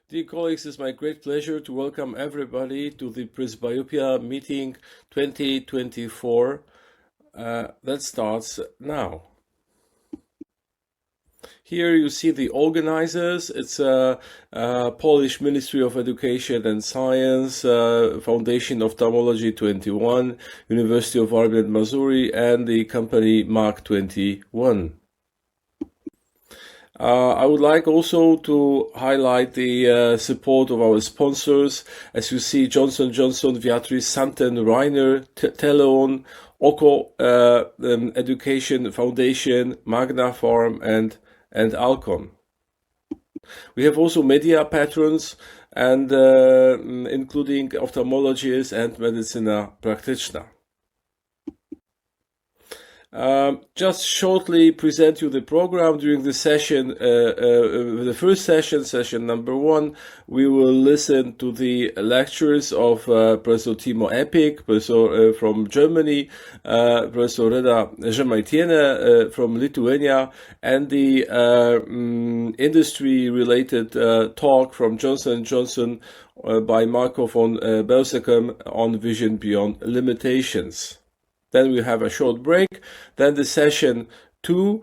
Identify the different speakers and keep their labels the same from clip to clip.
Speaker 1: Dear colleagues, it's my great pleasure to welcome everybody to the Presbyopia meeting 2024 that starts now. Here you see the organizers. It's Polish Ministry of Education and Science, Foundation of Ophthalmology 21, University of Warmia and Mazuri, and the company Mark 21. I would like also to highlight the support of our sponsors. As you see, Johnson & Johnson, Viatris, Santen, Reiner, Teleon, Oko Education Foundation, Magna Farm, and Alcon. We have also media patrons, and including ophthalmologists and medicina praktyczna. Just shortly present you the program. During the session, the first session, session number 1, we will listen to the lectures of Professor Timo Epik, Professor from Germany, Professor Reda Žemaitienė from Lithuania, and the industry-related talk from Johnson & Johnson by Marco von Belsekem on Vision Beyond Limitations. Then we have a short break. Then the session 2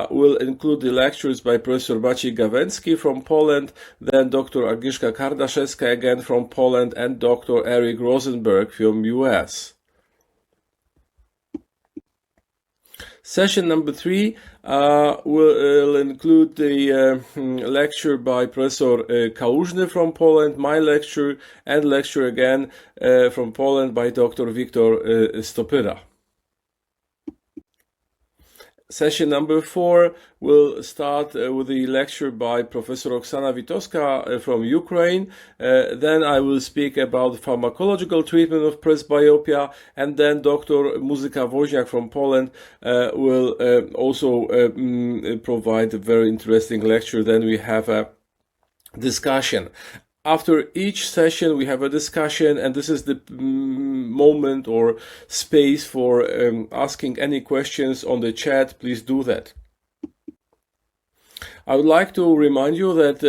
Speaker 1: will include the lectures by Professor Maciej Gawęcki from Poland, then Dr. Agnieszka Kardaszewska again from Poland, and Dr. Eric Rosenberg from US. Session number 3 will include the lecture by Professor Kałużny from Poland, my lecture, and lecture again from Poland by Dr. Wiktor Stopyra. Session number 4 will start with the lecture by Professor Oksana Witowska from Ukraine. Then I will speak about pharmacological treatment of presbyopia, and then Dr. Muzyka Woźniak from Poland will also provide a very interesting lecture. Then we have a discussion. After each session, we have a discussion, and this is the moment or space for asking any questions on the chat. Please do that. I would like to remind you that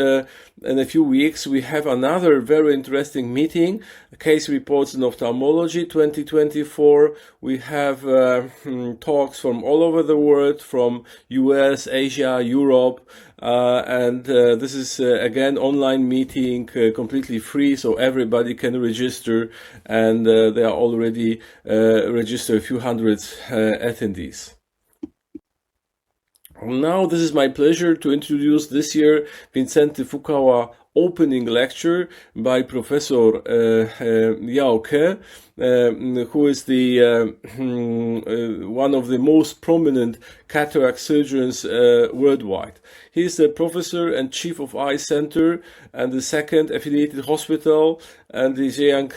Speaker 1: in a few weeks we have another very interesting meeting, Case Reports in Ophthalmology 2024. We have talks from all over the world, from US, Asia, Europe, and this is again online meeting, completely free, so everybody can register, and there are already registered a few hundred attendees. Now, this is my pleasure to introduce this year Vincente Fukawa opening lecture by Professor Yao Ke, who is the one of the most prominent cataract surgeons worldwide. He is the professor and chief of Eye Center and the second affiliated hospital and the Zhejiang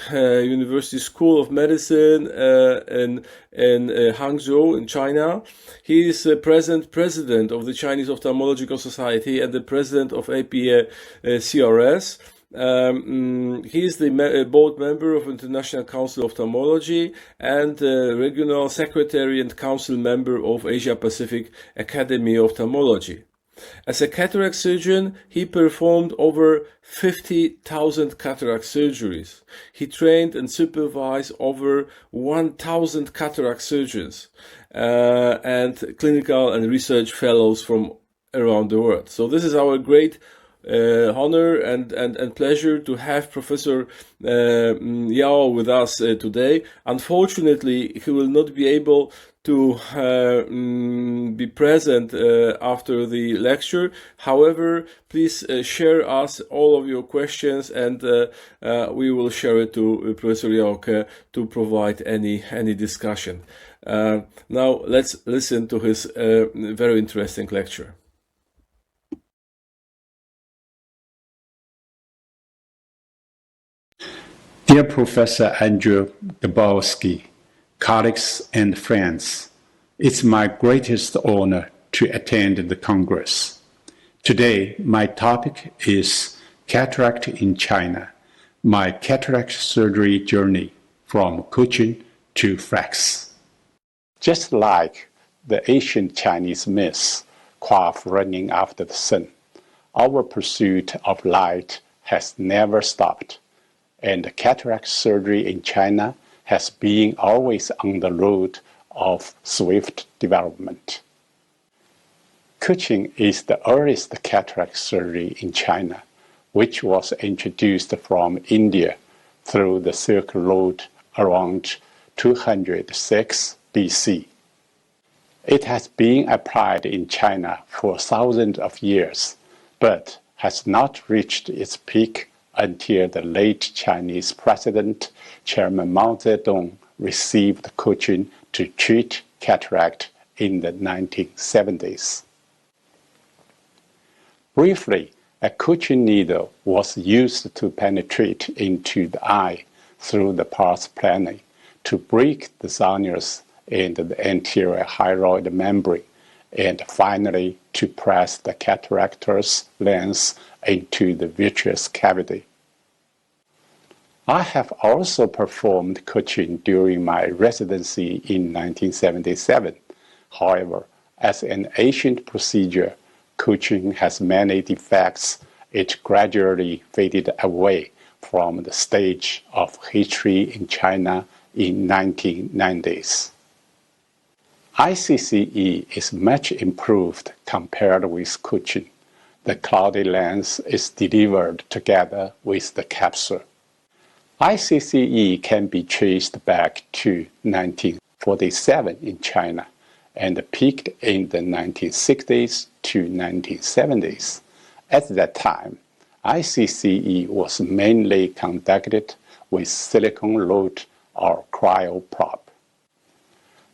Speaker 1: University School of Medicine in Hangzhou in China. He is the present president of the Chinese Ophthalmological Society and the president of APA CRS. He is the board member of International Council of Ophthalmology and regional secretary and council member of Asia Pacific Academy of Ophthalmology. As a cataract surgeon, he performed over 50,000 cataract surgeries. He trained and supervised over 1,000 cataract surgeons and clinical and research fellows from around the world. So this is our great honor and pleasure to have Professor Yao with us today. Unfortunately, he will not be able to be present after the lecture. However, please share us all of your questions, and we will share it to Professor Yao Ke to provide any discussion. Now let's listen to his very interesting lecture.
Speaker 2: Dear Professor Andrew Gabowski, colleagues and friends, it's my greatest honor to attend the Congress. Today, my topic is cataract in China, my cataract surgery journey from Cochin to Frax. Just like the ancient Chinese myth, calf running after the sun, our pursuit of light has never stopped, and cataract surgery in China has been always on the road of swift development. Kuching is the earliest cataract surgery in China, which was introduced from India through the Silk Road around 206 BC. It has been applied in China for thousands of years, but has not reached its peak until the late Chinese President Chairman Mao Zedong received Kuching to treat cataract in the 1970s. Briefly, a Kuching needle was used to penetrate into the eye through the pars plana to break the sinus and the anterior hyaloid membrane, and finally to press the cataractous lens into the vitreous cavity. I have also performed Kuching during my residency in 1977. However, as an ancient procedure, Kuching has many defects. It gradually faded away from the stage of history in China in 1990s. ICCE is much improved compared with Kuching. The cloudy lens is delivered together with the capsule. ICCE can be traced back to 1947 in China and peaked in the 1960s to 1970s. At that time, ICCE was mainly conducted with silicone rod or cryoprop.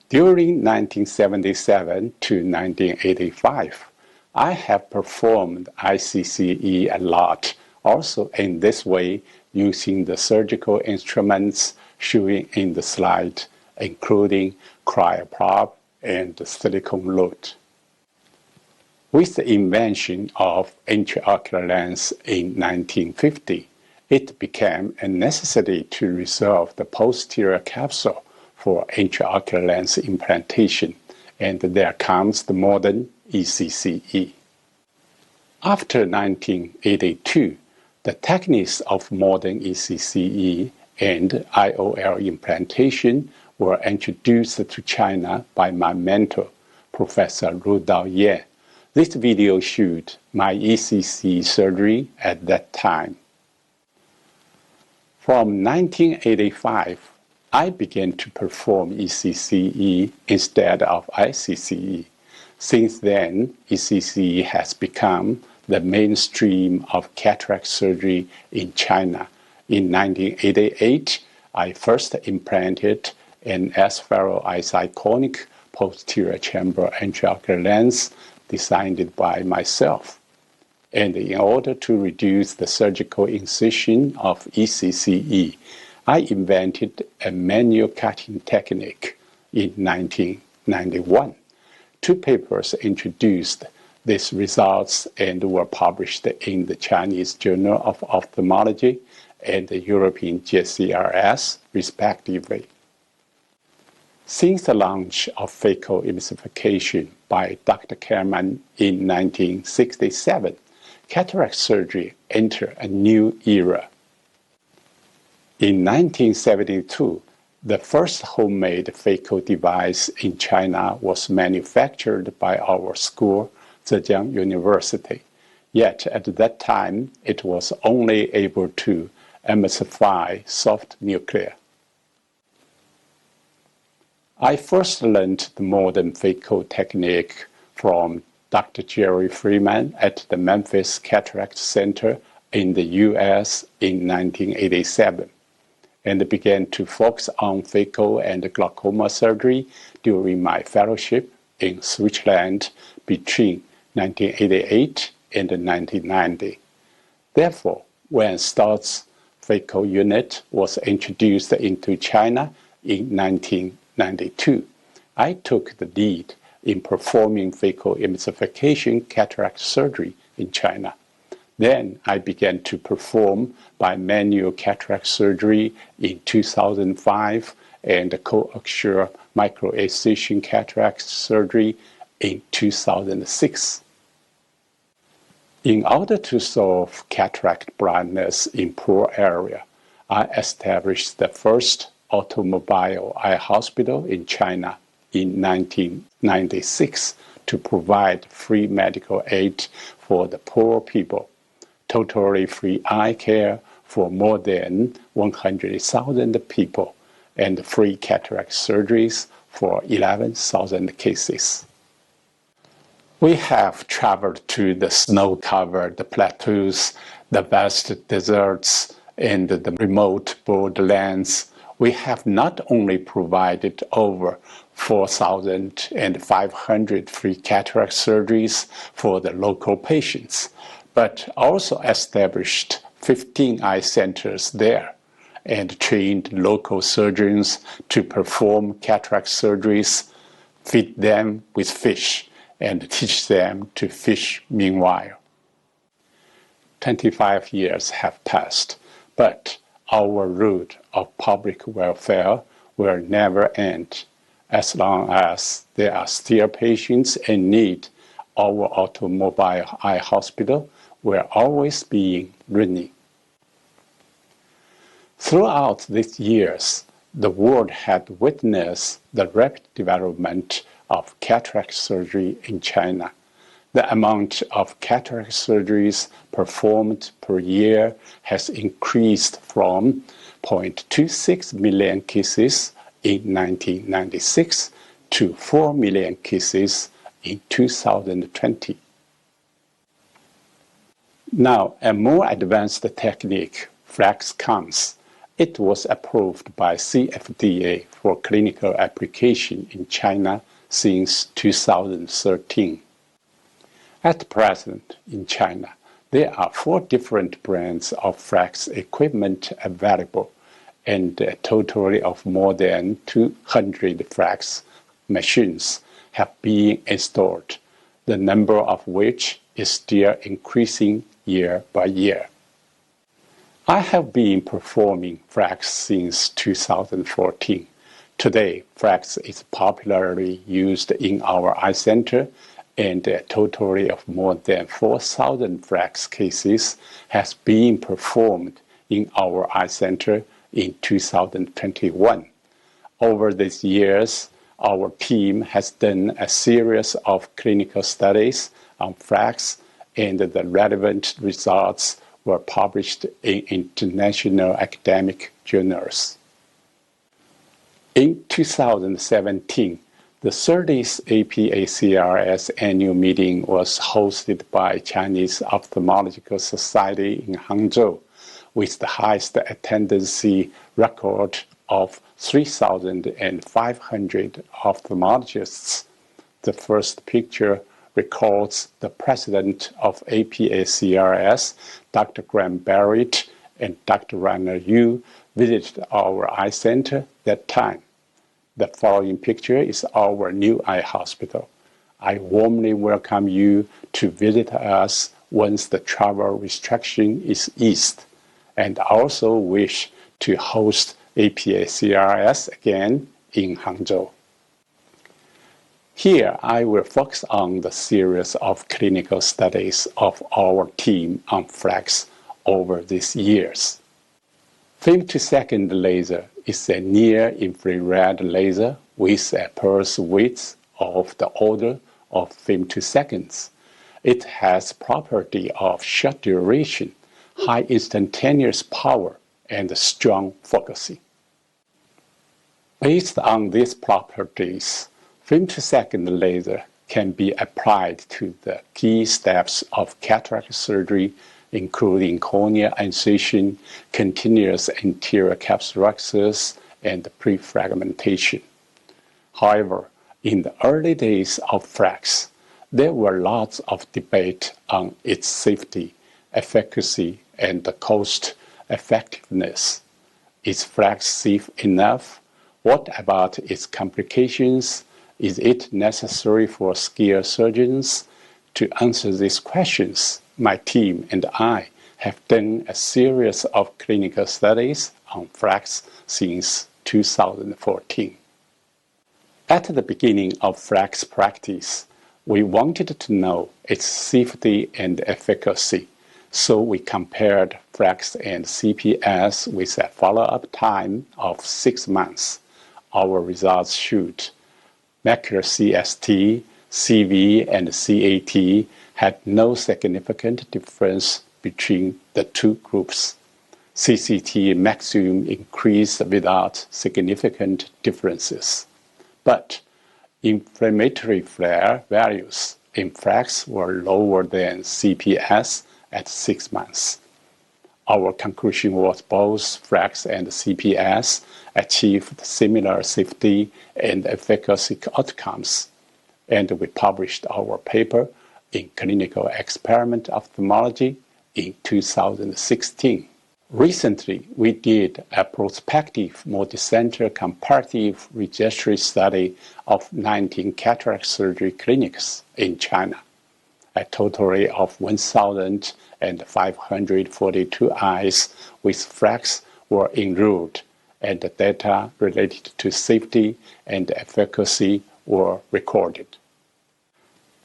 Speaker 2: During 1977 to 1985, I have performed ICCE a lot, also in this way using the surgical instruments shown in the slide, including cryoprop and the silicone rod. With the invention of intraocular lens in 1950, it became a necessity to resolve the posterior capsule for intraocular lens implantation, and there comes the modern ECCE. After 1982, the techniques of modern ECCE and IOL implantation were introduced to China by my mentor, Professor Rudao Yan. This video showed my ECCE surgery at that time. From 1985, I began to perform ECCE instead of ICCE. Since then, ECCE has become the mainstream of cataract surgery in China. In 1988, I first implanted an spheroisoconic posterior chamber intraocular lens designed by myself. And in order to reduce the surgical incision of ECCE, I invented a manual cutting technique in 1991. Two papers introduced these results and were published in the Chinese Journal of Ophthalmology and the European JCRS, respectively. Since the launch of phaco emulsification by Dr. Kerman in 1967, cataract surgery entered a new era. In 1972, the first homemade phaco device in China was manufactured by our school, Zhejiang University. Yet at that time, it was only able to emulsify soft nuclear. I first learned the modern phaco technique from Dr. Jerry Freeman at the Memphis Cataract Center in the US in 1987, and began to focus on phaco and glaucoma surgery during my fellowship in Switzerland between 1988 and 1990. Therefore, when Stott's phaco unit was introduced into China in 1992, I took the lead in performing phaco emulsification cataract surgery in China. Then I began to perform bimanual cataract surgery in 2005 and coaxial microexcision cataract surgery in 2006. In order to solve cataract blindness in poor area, I established the first automobile eye hospital in China in 1996 to provide free medical aid for the poor people, totally free eye care for more than 100,000 people, and free cataract surgeries for 11,000 cases. We have traveled to the snow-covered plateaus, the vast deserts, and the remote borderlands. We have not only provided over 4,500 free cataract surgeries for the local patients, but also established 15 eye centers there and trained local surgeons to perform cataract surgeries, feed them with fish, and teach them to fish meanwhile. 25 years have passed, but our road of public welfare will never end. As long as there are still patients in need, our automobile eye hospital will always be running. Throughout these years, the world had witnessed the rapid development of cataract surgery in China. The amount of cataract surgeries performed per year has increased from 0.26 million cases in 1996 to 4 million cases in 2020. Now, a more advanced technique, FRAX, comes. It was approved by CFDA for clinical application in China since 2013. At present, in China, there are 4 different brands of FRAX equipment available, and a total of more than 200 FRAX machines have been installed, the number of which is still increasing year by year. I have been performing FRAX since 2014. Today, FRAX is popularly used in our eye center, and a total of more than 4,000 FRAX cases has been performed in our eye center in 2021. Over these years, our team has done a series of clinical studies on FRAX, and the relevant results were published in international academic journals. In 2017, the 30th APA-CRS annual meeting was hosted by Chinese Ophthalmological Society in Hangzhou, with the highest attendance record of 3,500 ophthalmologists. The first picture records the president of APA-CRS, Dr. Graham Barrett, and Dr. Rainer Yu visited our eye center that time. The following picture is our new eye hospital. I warmly welcome you to visit us once the travel restriction is eased, and also wish to host APA-CRS again in Hangzhou. Here, I will focus on the series of clinical studies of our team on FRAX over these years. Femtosecond laser is a near-infrared laser with a pulse width of the order of femtoseconds. It has property of short duration, high instantaneous power, and strong focusing. Based on these properties, femtosecond laser can be applied to the key steps of cataract surgery, including corneal incision, continuous anterior capsulorhexis, and prefragmentation. However, in the early days of FRAX, there were lots of debate on its safety, efficacy, and cost effectiveness. Is FRAX safe enough? What about its complications? Is it necessary for skilled surgeons? To answer these questions, my team and I have done a series of clinical studies on FRAX since 2014. At the beginning of FRAX practice, We wanted to know its safety and efficacy, so we compared FRAX and CPS with a follow-up time of 6 months. Our results showed macular CST, CV, and CAT had no significant difference between the two groups. CCT maximum increased without significant differences. But inflammatory flare values in FRAX were lower than CPS at 6 months. Our conclusion was both FRAX and CPS achieved similar safety and efficacy outcomes, and we published our paper in Clinical Experiment Ophthalmology in 2016. Recently, we did a prospective multicenter comparative registry study of 19 cataract surgery clinics in China. A total of 1,542 eyes with FRAX were enrolled, and the data related to safety and efficacy were recorded.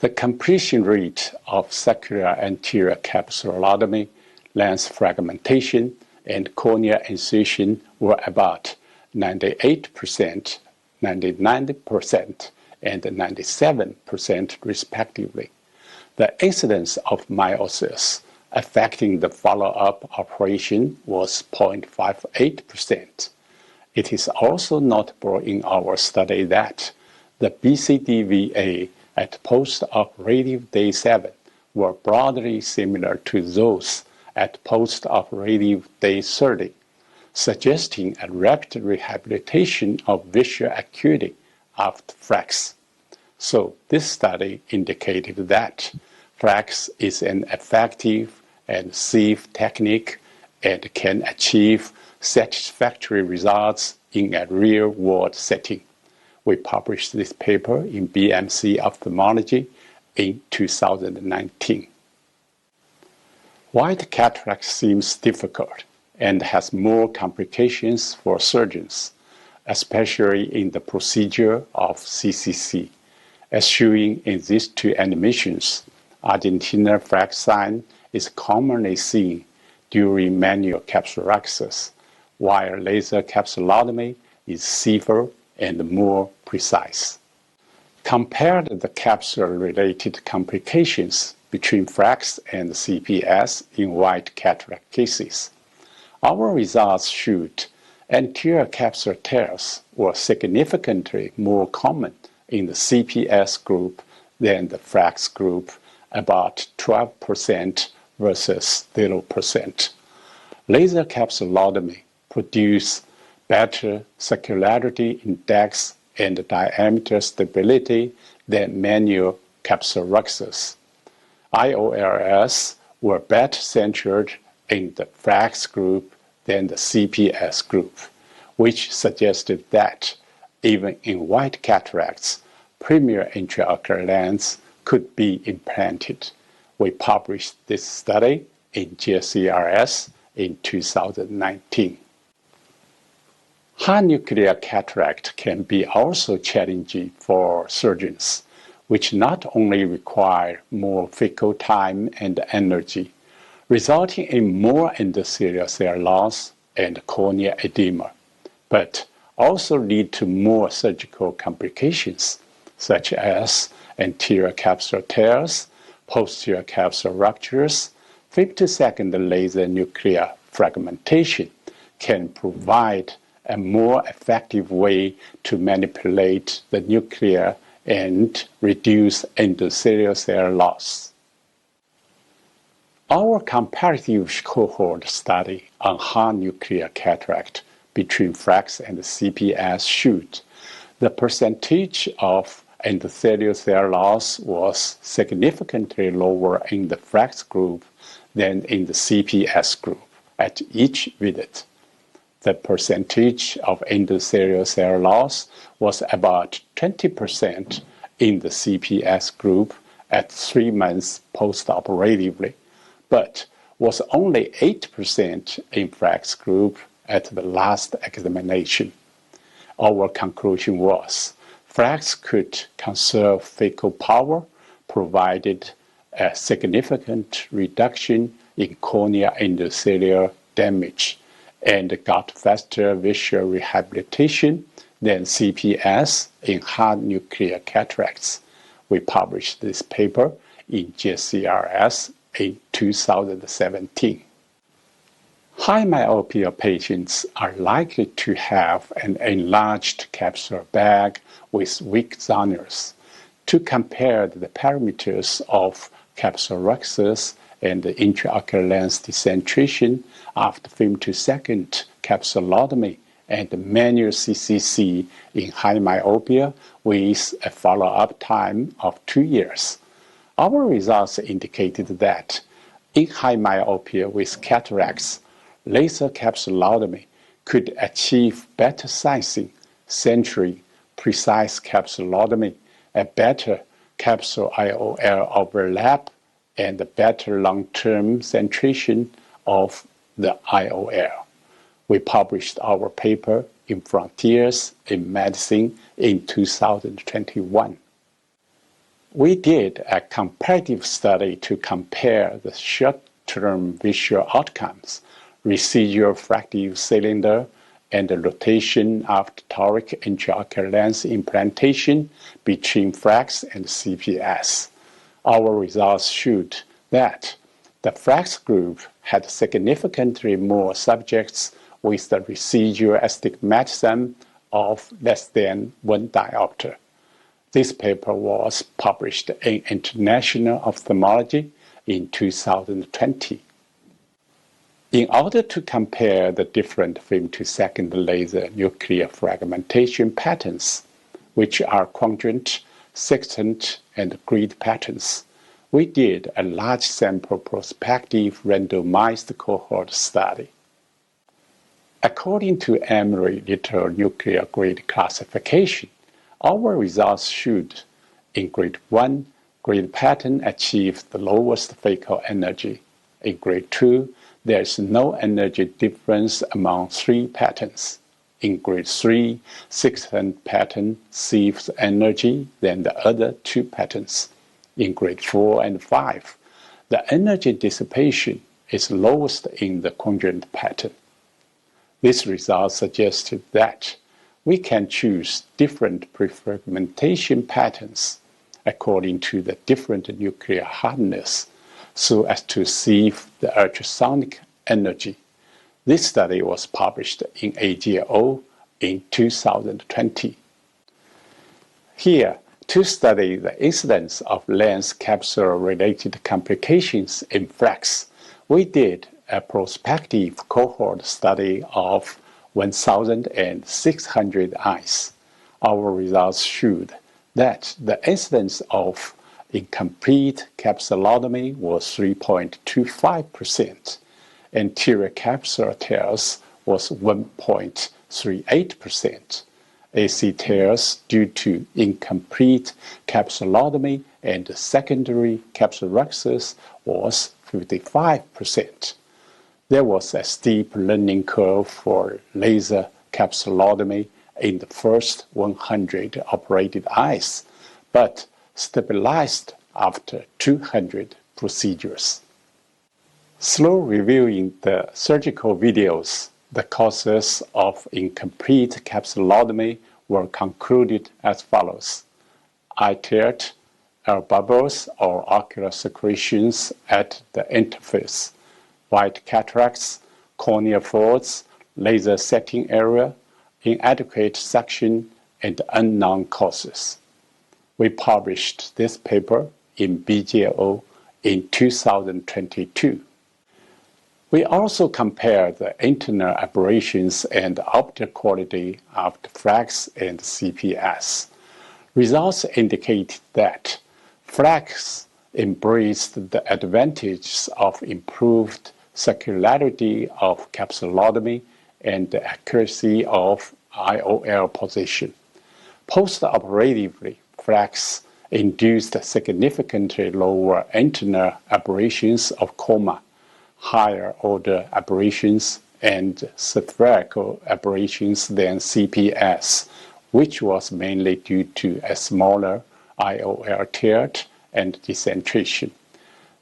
Speaker 2: The completion rate of sacral anterior capsulotomy, lens fragmentation, and cornea incision were about 98%, 99%, and 97% respectively. The incidence of miosis affecting the follow-up operation was 0.58%. It is also notable in our study that the BCDVA at post-operative day 7 were broadly similar to those at post-operative day 30, suggesting a rapid rehabilitation of visual acuity after FRAX. So this study indicated that FRAX is an effective and safe technique and can achieve satisfactory results in a real-world setting. We published this paper in BMC Ophthalmology in 2019. White cataract seems difficult and has more complications for surgeons, especially in the procedure of CCC. As shown in these two animations, Argentina FRAX sign is commonly seen during manual capsulorhexis, while laser capsulotomy is safer and more precise. Compare the capsule-related complications between FRAX and CPS in white cataract cases. Our results showed anterior capsular tears were significantly more common in the CPS group than the FRAX group, about 12% versus 0%. Laser capsulotomy produced better circularity index and diameter stability than manual capsulorhexis. IOLs were better centered in the FRAX group than the CPS group, which suggested that even in white cataracts, premier intraocular lens could be implanted. We published this study in JCRS in 2019. High nuclear cataract can be also challenging for surgeons, which not only require more focal time and energy, resulting in more endothelial cell loss and cornea edema, but also lead to more surgical complications, such as anterior capsular tears, posterior capsular ruptures. 50-second laser nuclear fragmentation can provide a more effective way to manipulate the nuclear and reduce endothelial cell loss. Our comparative cohort study on high nuclear cataract between FRAX and CPS showed the percentage of endothelial cell loss was significantly lower in the FRAX group than in the CPS group at each visit. The percentage of endothelial cell loss was about 20% in the CPS group at 3 months post-operatively, but was only 8% in FRAX group at the last examination. Our conclusion was FRAX could conserve focal power, provided a significant reduction in corneal endothelial damage and got faster visual rehabilitation than CPS in hard nuclear cataracts. We published this paper in JCRS in 2017. High myopia patients are likely to have an enlarged capsular bag with weak zoners. To compare the parameters of capsulorhexis and the intraocular lens decentration after femtosecond capsulotomy and manual CCC in high myopia with a follow-up time of 2 years. Our results indicated that in high myopia with cataracts, laser capsulotomy could achieve better sizing, century, precise capsulotomy, a better capsule IOL overlap, and a better long-term centration of the IOL. We published our paper in Frontiers in Medicine in 2021. We did a comparative study to compare the short-term visual outcomes, residual fractive cylinder, and the rotation after toric intraocular lens implantation between FRAX and CPS. Our results showed that the FRAX group had significantly more subjects with the residual astigmatism of less than 1 diopter. This paper was published in International Ophthalmology in 2020. In order to compare the different femtosecond laser nuclear fragmentation patterns, which are quadrant, sextant, and grid patterns, we did a large sample prospective randomized cohort study. According to Emory-Little nuclear grid classification, our results showed in grade 1, grid pattern achieved the lowest focal energy. In grade 2, there is no energy difference among 3 patterns. In grade 3, sextant pattern saves energy than the other 2 patterns. In grade 4 and 5, the energy dissipation is lowest in the quadrant pattern. This result suggested that we can choose different prefragmentation patterns according to the different nuclear hardness so as to save the ultrasonic energy. This study was published in AJO in 2020. Here, to study the incidence of lens capsule-related complications in FRAX, we did a prospective cohort study of 1,600 eyes. Our results showed that the incidence of incomplete capsulotomy was 3.25%. Anterior capsular tears was 1.38%. AC tears due to incomplete capsulotomy and secondary capsulorhexis was 55%. There was a steep learning curve for laser capsulotomy in the first 100 operated eyes, but stabilized after 200 procedures. Slow reviewing the surgical videos, the causes of incomplete capsulotomy were concluded as follows: eye tear, air bubbles or ocular secretions at the interface, white cataracts, corneal folds, laser setting area, inadequate suction, and unknown causes. We published this paper in BJO in 2022. We also compared the internal aberrations and optical quality of the FRAX and CPS. Results indicate that FRAX embraced the advantages of improved circularity of capsulotomy and the accuracy of IOL position. Post-operatively, FRAX induced significantly lower internal aberrations of coma, higher order aberrations, and spherical aberrations than CPS, which was mainly due to a smaller IOL tear and decentration.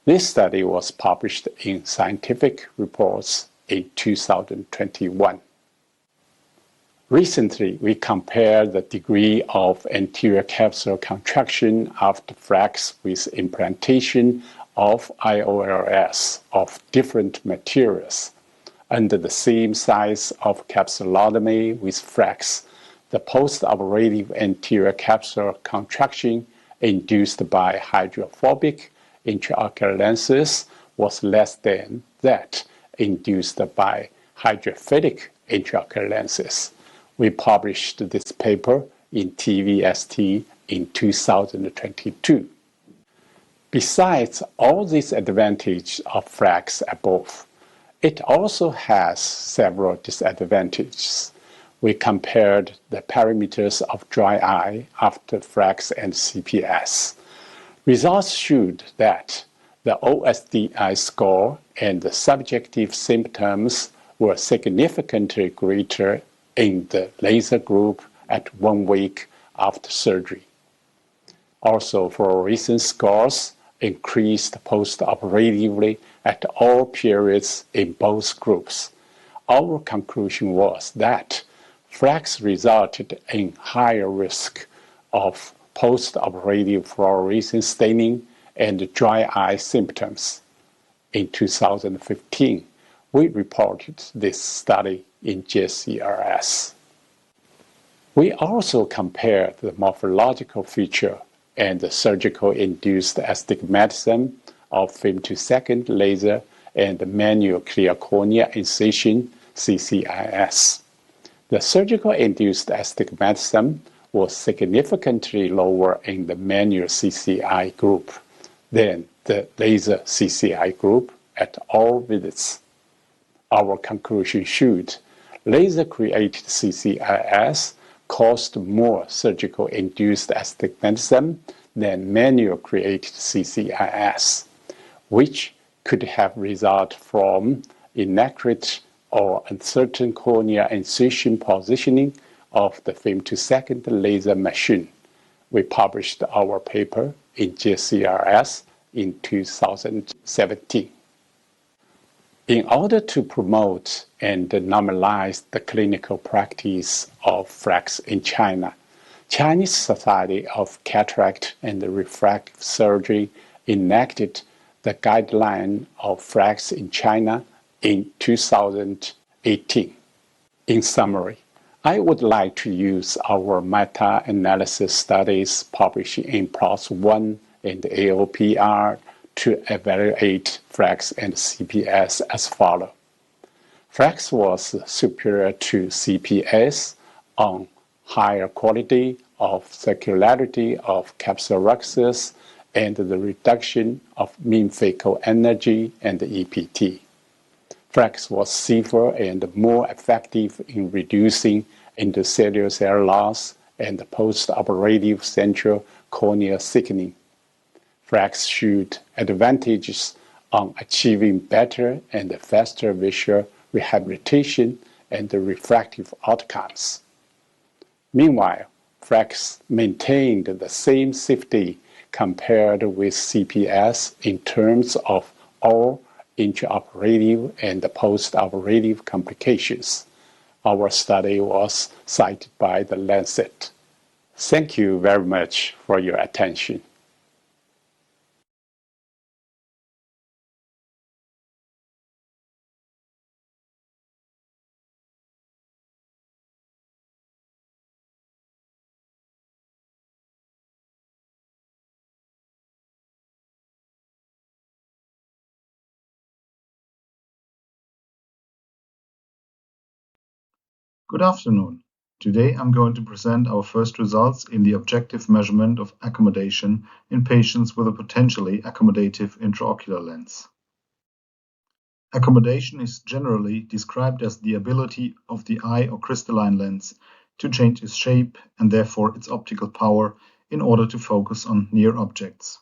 Speaker 2: This study was published in Scientific Reports in 2021. Recently, we compared the degree of anterior capsular contraction after FRAX with implantation of IOLs of different materials. Under the same size of capsulotomy with FRAX, the postoperative anterior capsular contraction induced by hydrophobic intraocular lenses was less than that induced by hydrophilic intraocular lenses. We published this paper in TVST in 2022. Besides all these advantages of FRAX above, it also has several disadvantages. We compared the parameters of dry eye after FRAX and CPS. Results showed that the OSDI score and the subjective symptoms were significantly greater in the laser group at 1 week after surgery. Also, fluorescence scores increased postoperatively at all periods in both groups. Our conclusion was that FRAX resulted in higher risk of postoperative fluorescence staining and dry eye symptoms. In 2015, we reported this study in JCRS. We also compared the morphological feature and the surgical-induced astigmatism of femtosecond laser and manual clear cornea incision CCIS. The surgical-induced astigmatism was significantly lower in the manual CCI group than the laser CCI group at all visits. Our conclusion showed laser-created CCIS caused more surgical-induced astigmatism than manual-created CCIS, which could have resulted from inaccurate or uncertain cornea incision positioning of the femtosecond laser machine. We published our paper in JCRS in 2017. In order to promote and normalize the clinical practice of FRAX in China, Chinese Society of Cataract and Refractive Surgery enacted the guideline of FRAX in China in 2018. In summary, I would like to use our meta-analysis studies published in PLOS ONE and AOPR to evaluate FRAX and CPS as follows. FRAX was superior to CPS on higher quality of circularity of capsular axis and the reduction of mean focal energy and EPT. FRAX was safer and more effective in reducing endothelial cell loss and postoperative central corneal thickening. FRAX showed advantages on achieving better and faster visual rehabilitation and refractive outcomes. Meanwhile, FRAX maintained the same safety compared with CPS in terms of all intraoperative and postoperative complications. Our study was cited by The Lancet. Thank you very much for your attention.
Speaker 3: Good afternoon. Today I'm going to present our first results in the objective measurement of accommodation in patients with a potentially accommodative intraocular lens. Accommodation is generally described as the ability of the eye or crystalline lens to change its shape and therefore its optical power in order to focus on near objects.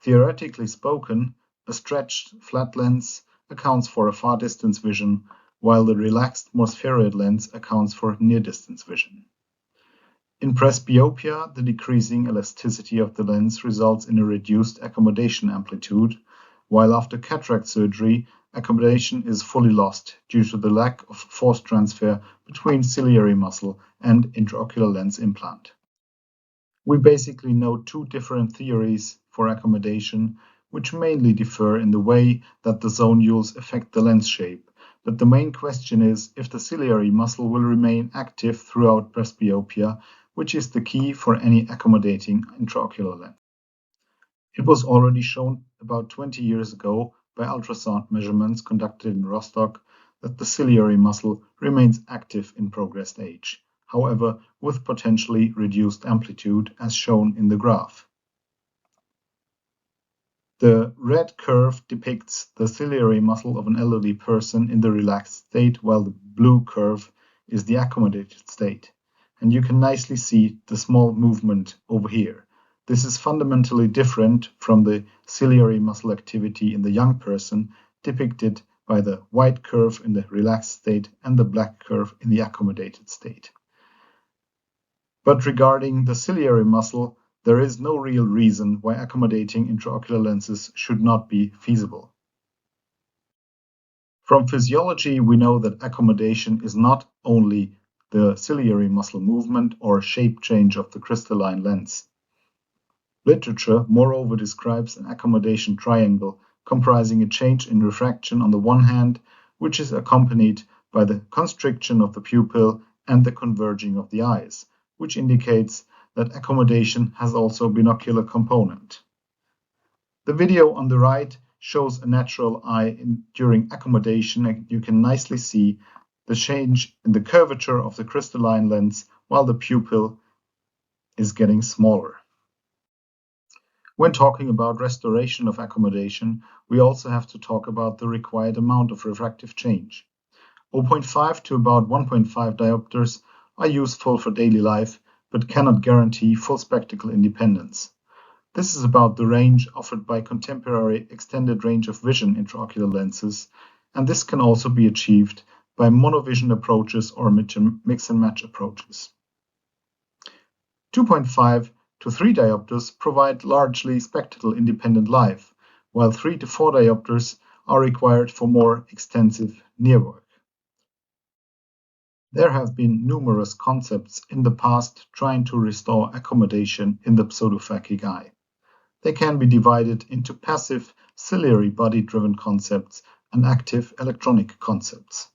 Speaker 3: Theoretically spoken, a stretched flat lens accounts for a far distance vision, while the relaxed more spheroid lens accounts for near-distance vision. In presbyopia, the decreasing elasticity of the lens results in a reduced accommodation amplitude, while after cataract surgery, accommodation is fully lost due to the lack of force transfer between ciliary muscle and intraocular lens implant. We basically know two different theories for accommodation, which mainly differ in the way that the zonules affect the lens shape, but the main question is if the ciliary muscle will remain active throughout presbyopia, which is the key for any accommodating intraocular lens. It was already shown about 20 years ago by ultrasound measurements conducted in Rostock that the ciliary muscle remains active in progressed age, however with potentially reduced amplitude as shown in the graph. The red curve depicts the ciliary muscle of an elderly person in the relaxed state, while the blue curve is the accommodated state. And you can nicely see the small movement over here. This is fundamentally different from the ciliary muscle activity in the young person, depicted by the white curve in the relaxed state and the black curve in the accommodated state. But regarding the ciliary muscle, there is no real reason why accommodating intraocular lenses should not be feasible. From physiology, we know that accommodation is not only the ciliary muscle movement or shape change of the crystalline lens. Literature, moreover, describes an accommodation triangle comprising a change in refraction on the one hand, which is accompanied by the constriction of the pupil and the converging of the eyes, which indicates that accommodation has also a binocular component. The video on the right shows a natural eye during accommodation, and you can nicely see the change in the curvature of the crystalline lens while the pupil is getting smaller. When talking about restoration of accommodation, we also have to talk about the required amount of refractive change. 0.5 to about 1.5 diopters are useful for daily life, but cannot guarantee full spectacle independence. This is about the range offered by contemporary extended range of vision intraocular lenses, and this can also be achieved by monovision approaches or mix and match approaches. 2.5 to 3 diopters provide largely spectacle independent life, while 3 to 4 diopters are required for more extensive near work. There have been numerous concepts in the past trying to restore accommodation in the pseudophakic eye. They can be divided into passive ciliary body-driven concepts and active electronic concepts.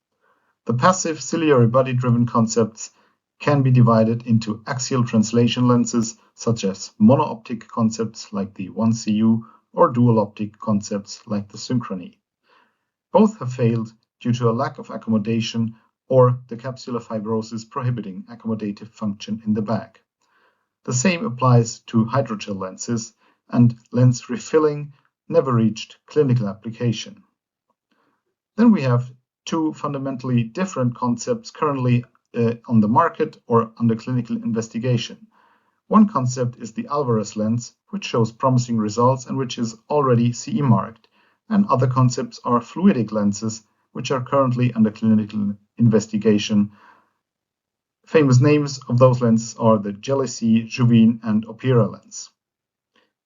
Speaker 3: The passive ciliary body-driven concepts can be divided into axial translation lenses, such as monooptic concepts like the 1CU or dual optic concepts like the Synchrony. Both have failed due to a lack of accommodation or the capsular fibrosis prohibiting accommodative function in the bag. The same applies to hydrogel lenses, and lens refilling never reached clinical application. Then we have two fundamentally different concepts currently on the market or under clinical investigation. One concept is the Alvarez lens, which shows promising results and which is already CE marked, and other concepts are fluidic lenses, which are currently under clinical investigation. Famous names of those lenses are the Jealousy, Juvene, and Opera lens.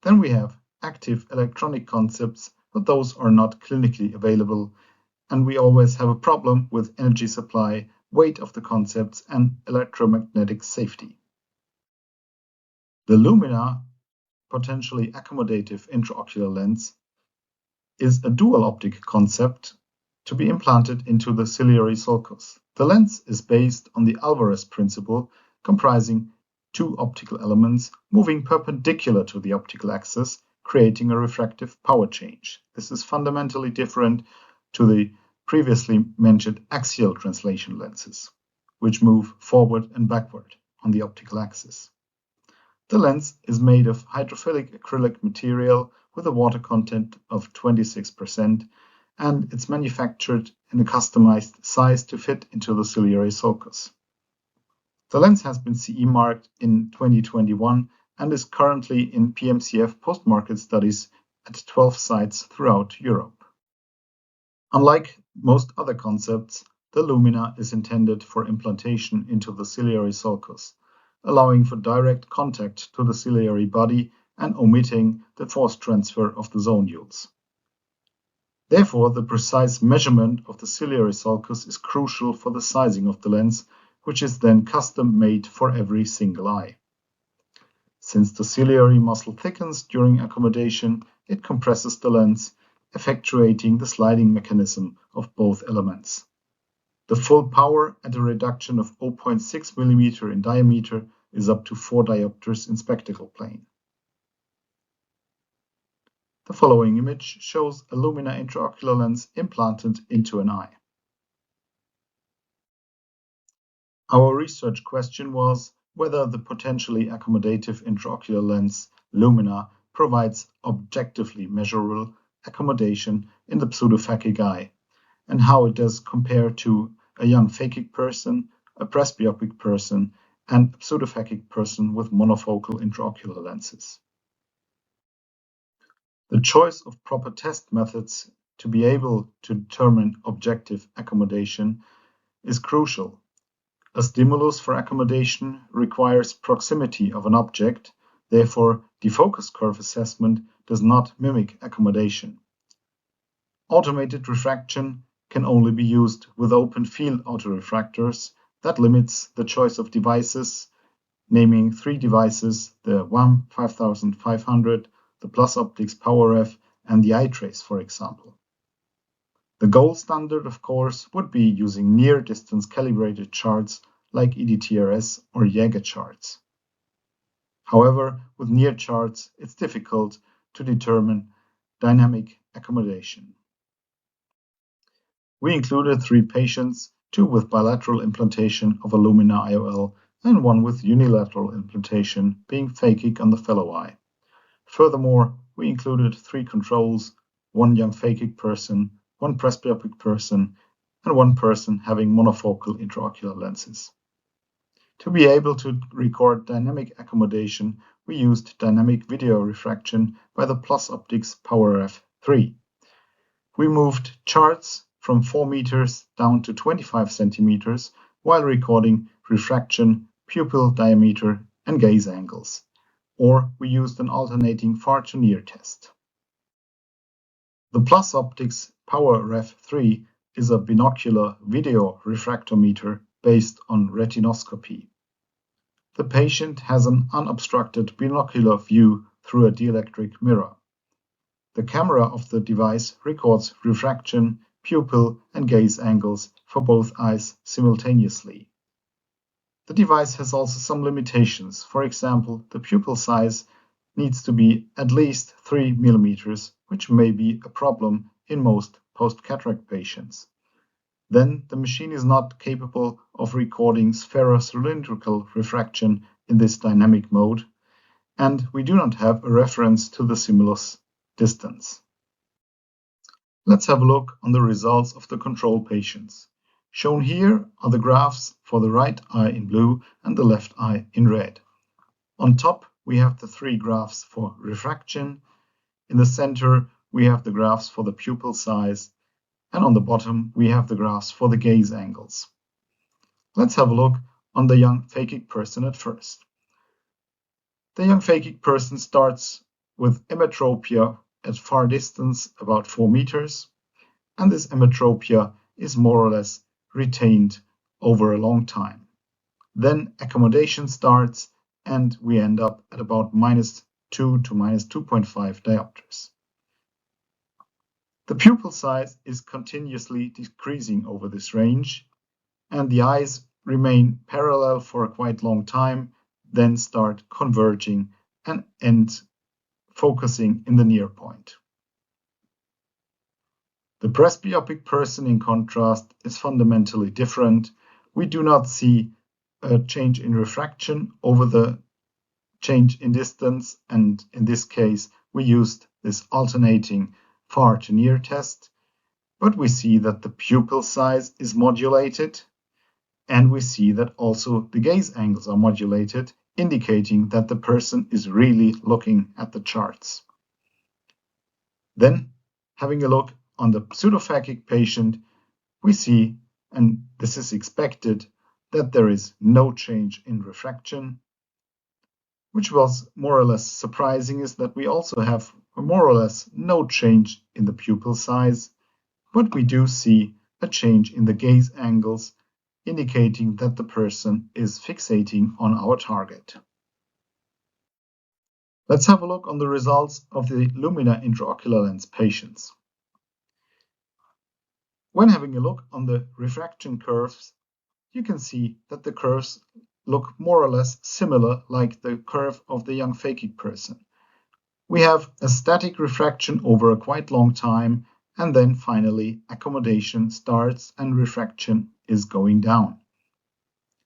Speaker 3: Then we have active electronic concepts, but those are not clinically available, and we always have a problem with energy supply, weight of the concepts, and electromagnetic safety. The Lumina, potentially accommodative intraocular lens, is a dual optic concept to be implanted into the ciliary sulcus. The lens is based on the Alvarez principle, comprising two optical elements moving perpendicular to the optical axis, creating a refractive power change. This is fundamentally different to the previously mentioned axial translation lenses, which move forward and backward on the optical axis. The lens is made of hydrophilic acrylic material with a water content of 26%, and it's manufactured in a customized size to fit into the ciliary sulcus. The lens has been CE marked in 2021 and is currently in PMCF post-market studies at 12 sites throughout Europe. Unlike most other concepts, the Lumina is intended for implantation into the ciliary sulcus. allowing for direct contact to the ciliary body and omitting the force transfer of the zonules. Therefore, the precise measurement of the ciliary sulcus is crucial for the sizing of the lens, which is then custom-made for every single eye. Since the ciliary muscle thickens during accommodation, it compresses the lens, effectuating the sliding mechanism of both elements. The full power at a reduction of 0.6 mm in diameter is up to 4 diopters in spectacle plane. The following image shows a Lumina intraocular lens implanted into an eye. Our research question was whether the potentially accommodative intraocular lens Lumina provides objectively measurable accommodation in the pseudophakic eye, and how it does compare to a young phakic person, a presbyopic person, and a pseudophakic person with monofocal intraocular lenses. The choice of proper test methods to be able to determine objective accommodation is crucial. A stimulus for accommodation requires proximity of an object, therefore defocus curve assessment does not mimic accommodation. Automated refraction can only be used with open field autorefractors. That limits the choice of devices, naming 3 devices, the WAM 5500, the Plus Optics PowerF, and the iTrace, for example. The gold standard, of course, would be using near-distance calibrated charts like EDTRS or Jaeger charts. However, with near charts, it's difficult to determine dynamic accommodation. We included 3 patients, 2 with bilateral implantation of a Lumina IOL and 1 with unilateral implantation, being phakic on the fellow eye. Furthermore, we included 3 controls, 1 young phakic person, 1 presbyopic person, and 1 person having monofocal intraocular lenses. To be able to record dynamic accommodation, we used dynamic video refraction by the Plus Optics PowerF 3. We moved charts from 4 meters down to 25 centimeters while recording refraction, pupil diameter, and gaze angles. Or we used an alternating far to near test. The Plus Optics PowerF 3 is a binocular video refractometer based on retinoscopy. The patient has an unobstructed binocular view through a dielectric mirror. The camera of the device records refraction, pupil, and gaze angles for both eyes simultaneously. The device has also some limitations. For example, the pupil size needs to be at least 3 mm, which may be a problem in most post-cataract patients. Then the machine is not capable of recording spherocylindrical refraction in this dynamic mode, and we do not have a reference to the stimulus distance. Let's have a look on the results of the control patients. Shown here are the graphs for the right eye in blue and the left eye in red. On top, we have the 3 graphs for refraction. In the center, we have the graphs for the pupil size, and on the bottom, we have the graphs for the gaze angles. Let's have a look on the young phakic person at first. The young phakic person starts with emmetropia at far distance, about 4 meters, and this emmetropia is more or less retained over a long time. Then accommodation starts, and we end up at about -2 to -2.5 diopters. The pupil size is continuously decreasing over this range, and the eyes remain parallel for a quite long time, then start converging and end focusing in the near point. The presbyopic person, in contrast, is fundamentally different. We do not see a change in refraction over the change in distance, and in this case, we used this alternating far to near test, but we see that the pupil size is modulated, and we see that also the gaze angles are modulated, indicating that the person is really looking at the charts. Then, having a look on the pseudophakic patient, we see, and this is expected, that there is no change in refraction, which was more or less surprising, is that we also have more or less no change in the pupil size, but we do see a change in the gaze angles, indicating that the person is fixating on our target. Let's have a look on the results of the Lumina intraocular lens patients. When having a look on the refraction curves, you can see that the curves look more or less similar like the curve of the young phakic person. We have a static refraction over a quite long time, and then finally accommodation starts and refraction is going down.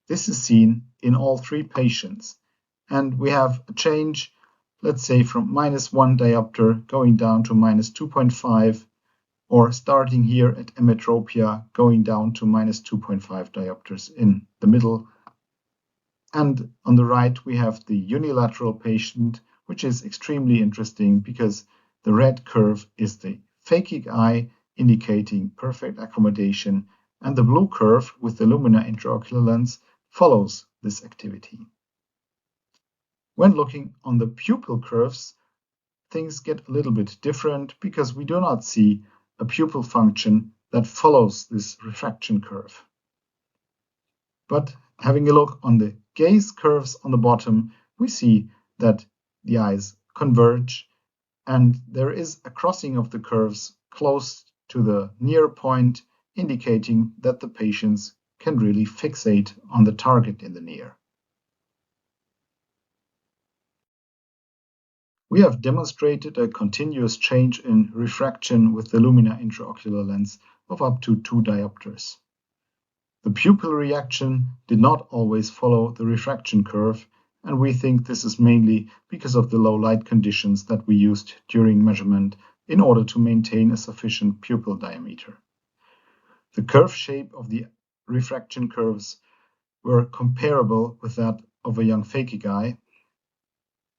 Speaker 3: This is seen in all three patients, and we have a change, let's say from -1 diopter going down to -2.5, or starting here at emetropia going down to -2.5 diopters in the middle. And on the right we have the unilateral patient, which is extremely interesting because the red curve is the phakic eye indicating perfect accommodation, and the blue curve with the Lumina intraocular lens follows this activity. When looking on the pupil curves, things get a little bit different because we do not see a pupil function that follows this refraction curve. But having a look on the gaze curves on the bottom, we see that the eyes converge, and there is a crossing of the curves close to the near point, indicating that the patients can really fixate on the target in the near. We have demonstrated a continuous change in refraction with the Lumina intraocular lens of up to 2 diopters. The pupil reaction did not always follow the refraction curve, and we think this is mainly because of the low light conditions that we used during measurement in order to maintain a sufficient pupil diameter. The curve shape of the refraction curves were comparable with that of a young phakic eye,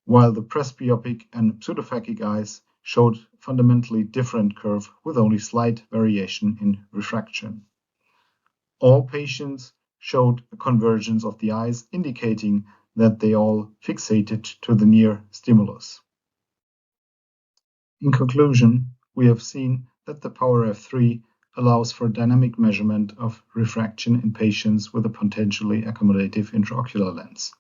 Speaker 3: while the presbyopic and pseudophakic eyes showed fundamentally different curve with only slight variation in refraction. All patients showed a convergence of the eyes, indicating that they all fixated to the near stimulus. In conclusion, we have seen that the Power F3 allows for dynamic measurement of refraction in patients with a potentially accommodative intraocular lens.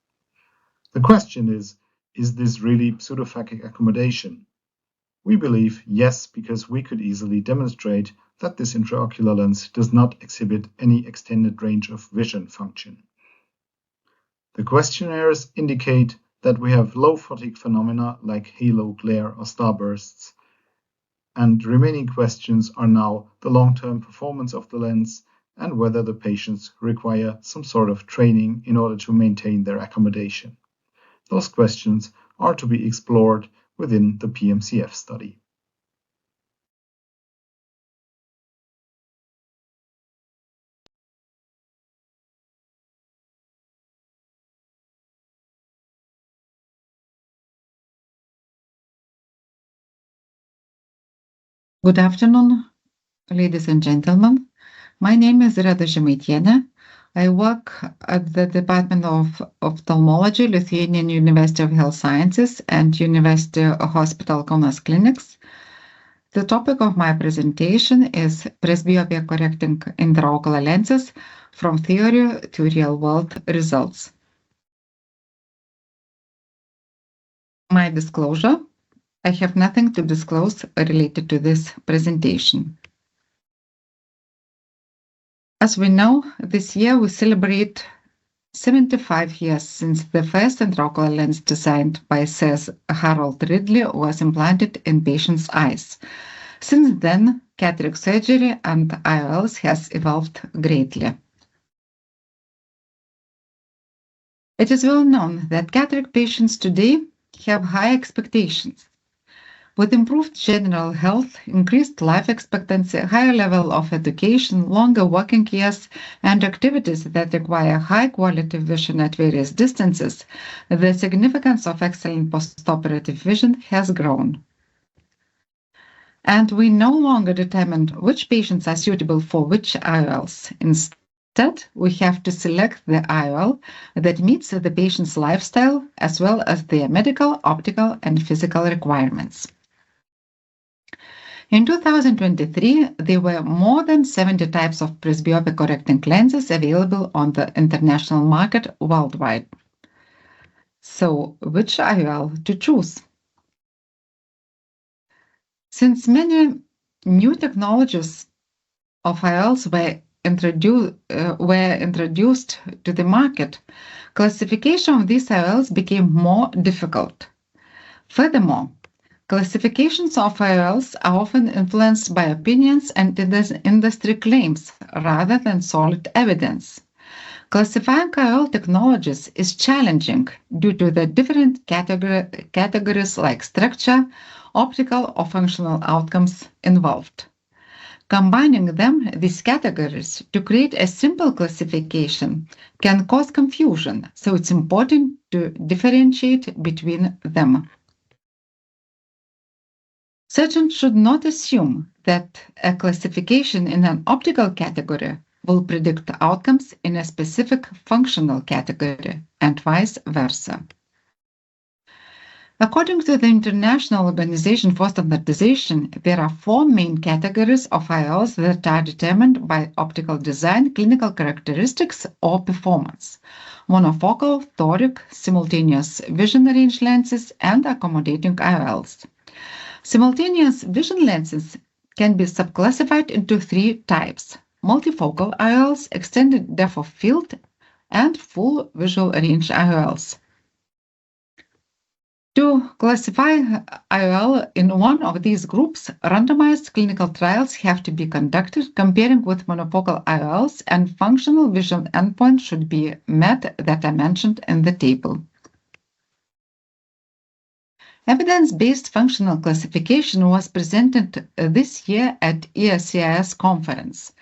Speaker 3: The question is this really pseudophakic accommodation? We believe yes, because we could easily demonstrate that this intraocular lens does not exhibit any extended range of vision function. The questionnaires indicate that we have low photic phenomena like halo, glare, or starbursts, and remaining questions are now the long-term performance of the lens and whether the patients require some sort of training in order to maintain their accommodation. Those questions are to be explored within the PMCF study.
Speaker 4: Good afternoon, ladies and gentlemen. My name is Reda Žemaitienė. I work at the Department of Ophthalmology, Lithuanian University of Health Sciences and University Hospital Kaunas Clinics. The topic of my presentation is presbyopia correcting intraocular lenses from theory to real-world results. My disclosure: I have nothing to disclose related to this presentation. As we know, this year we celebrate 75 years since the first intraocular lens designed by Sir Harold Ridley was implanted in patients' eyes. Since then, cataract surgery and IOLs has evolved greatly. It is well known that cataract patients today have high expectations. With improved general health, increased life expectancy, higher level of education, longer working years, and activities that require high-quality vision at various distances, the significance of excellent postoperative vision has grown. And we no longer determine which patients are suitable for which IOLs. Instead, Instead, we have to select the IOL that meets the patient's lifestyle as well as their medical, optical, and physical requirements. In 2023, there were more than 70 types of presbyopic correcting lenses available on the international market worldwide. So, which IOL to choose? Since many new technologies of IOLs were introduced to the market, classification of these IOLs became more difficult. Furthermore, classifications of IOLs are often influenced by opinions and industry claims rather than solid evidence. Classifying IOL technologies is challenging due to the different categories like structure, optical, or functional outcomes involved. Combining these categories to create a simple classification can cause confusion, so it's important to differentiate between them. Surgeons should not assume that a classification in an optical category will predict outcomes in a specific functional category, and vice versa. According to the International Organization for Standardization, there are 4 main categories of IOLs that are determined by optical design, clinical characteristics, or performance: monofocal, toric, simultaneous vision range lenses, and accommodating IOLs. Simultaneous vision lenses can be subclassified into 3 types: multifocal IOLs, extended depth of field, and full visual range IOLs. To classify IOL in one of these groups, randomized clinical trials have to be conducted comparing with monofocal IOLs, and functional vision endpoints should be met that are mentioned in the table. Evidence-based functional classification was presented this year at ESCIS conference.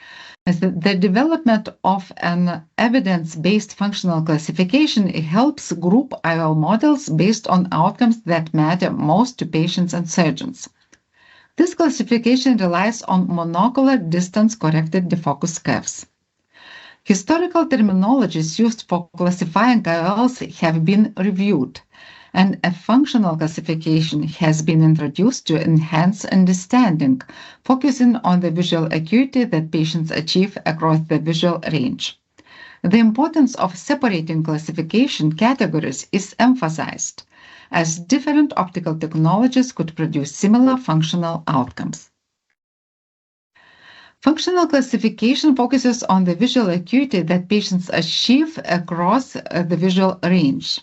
Speaker 4: The development of an evidence-based functional classification helps group IOL models based on outcomes that matter most to patients and surgeons. This classification relies on monocular distance-corrected defocus curves. Historical terminologies used for classifying IOLs have been reviewed, and a functional classification has been introduced to enhance understanding, focusing on the visual acuity that patients achieve across the visual range. The importance of separating classification categories is emphasized, as different optical technologies could produce similar functional outcomes. Functional classification focuses on the visual acuity that patients achieve across the visual range.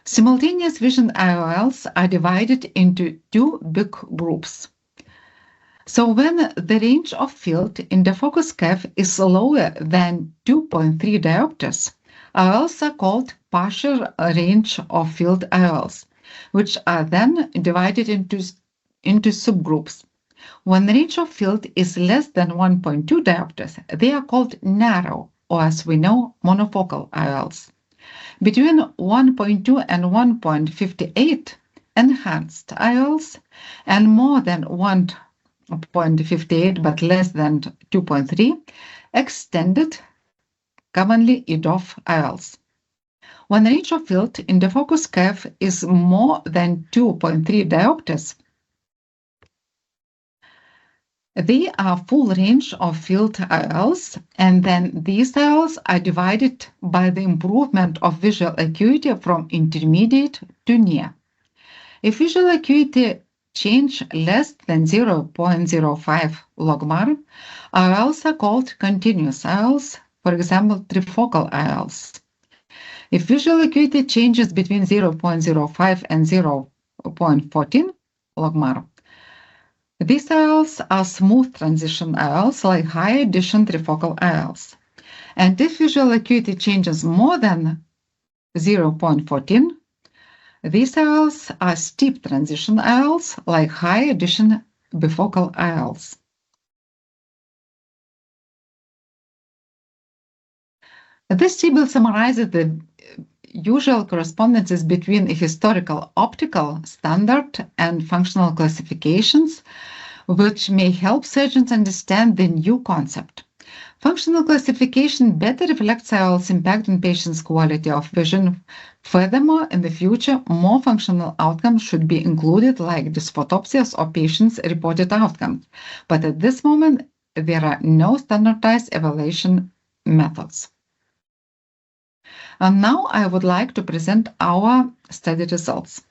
Speaker 4: Simultaneous vision IOLs are divided into 2 big groups. So when the range of field in the focus curve is lower than 2.3 diopters, IOLs are called partial range of field IOLs, which are then divided into subgroups. When the range of field is less than 1.2 diopters, they are called narrow, or as we know, monofocal IOLs. Between 1.2 and 1.58, enhanced IOLs, and more than 1.58 but less than 2.3, extended, commonly EDOF IOLs. When the range of field in the focus curve is more than 2.3 diopters, they are full range of field IOLs, and then these IOLs are divided by the improvement of visual acuity from intermediate to near. If visual acuity change less than 0.05 logmar, IOLs are called continuous IOLs, for example, trifocal IOLs. If visual acuity changes between 0.05 and 0.14 logmar, these IOLs are smooth transition IOLs like high addition trifocal IOLs. And if visual acuity changes more than 0.14, these IOLs are steep transition IOLs like high addition bifocal IOLs. This table summarizes the usual correspondences between historical optical standard and functional classifications, which may help surgeons understand the new concept. Functional classification better reflects IOL's impact on patients' quality of vision. Furthermore, in the future, more functional outcomes should be included, like dysphotopsias or patients' reported outcomes. But at this moment, there are no standardized evaluation methods. And now I would like to present our study results.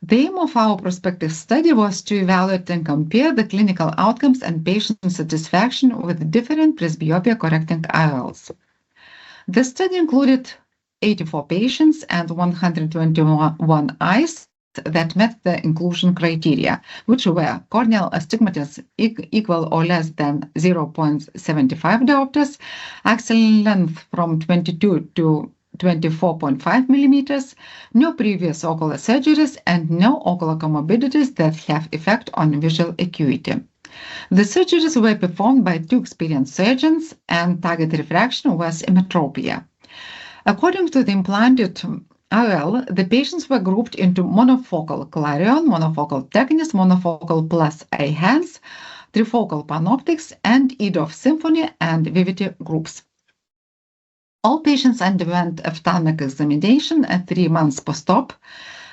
Speaker 4: The aim of our prospective study was to evaluate and compare the clinical outcomes and patient satisfaction with different presbyopia correcting IOLs. The study included 84 patients and 121 eyes that met the inclusion criteria, which were corneal astigmatism equal or less than 0.75 diopters, axial length from 22 to 24.5 millimeters, no previous ocular surgeries, and no ocular comorbidities that have effect on visual acuity. The surgeries were performed by 2 experienced surgeons, and target refraction was emmetropia. According to the implanted IOL, the patients were grouped into monofocal Clarion, monofocal Technis, monofocal plus Eyhance, trifocal Panoptix, and EDOF Symphony and Vivity groups. All patients underwent ophthalmic examination at 3 months post-op.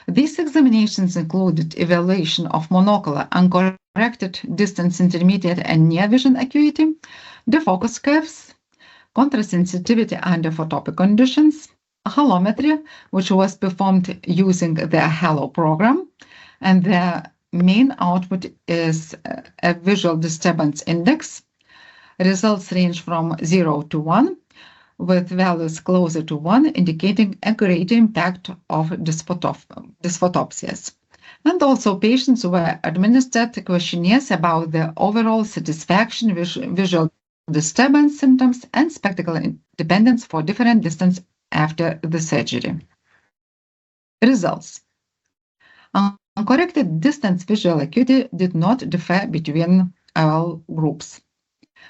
Speaker 4: These examinations included evaluation of monocular, uncorrected, distance, intermediate, and near vision acuity, defocus curves, contrast-sensitivity under photopic conditions, halometry, which was performed using the Halo program, and the main output is a visual disturbance index. Results range from 0 to 1, with values closer to 1 indicating a greater impact of dysphotopsias. And also patients were administered questionnaires about the overall satisfaction, visual disturbance symptoms, and spectacle independence for different distance after the surgery. Results. Uncorrected distance visual acuity did not differ between IOL groups,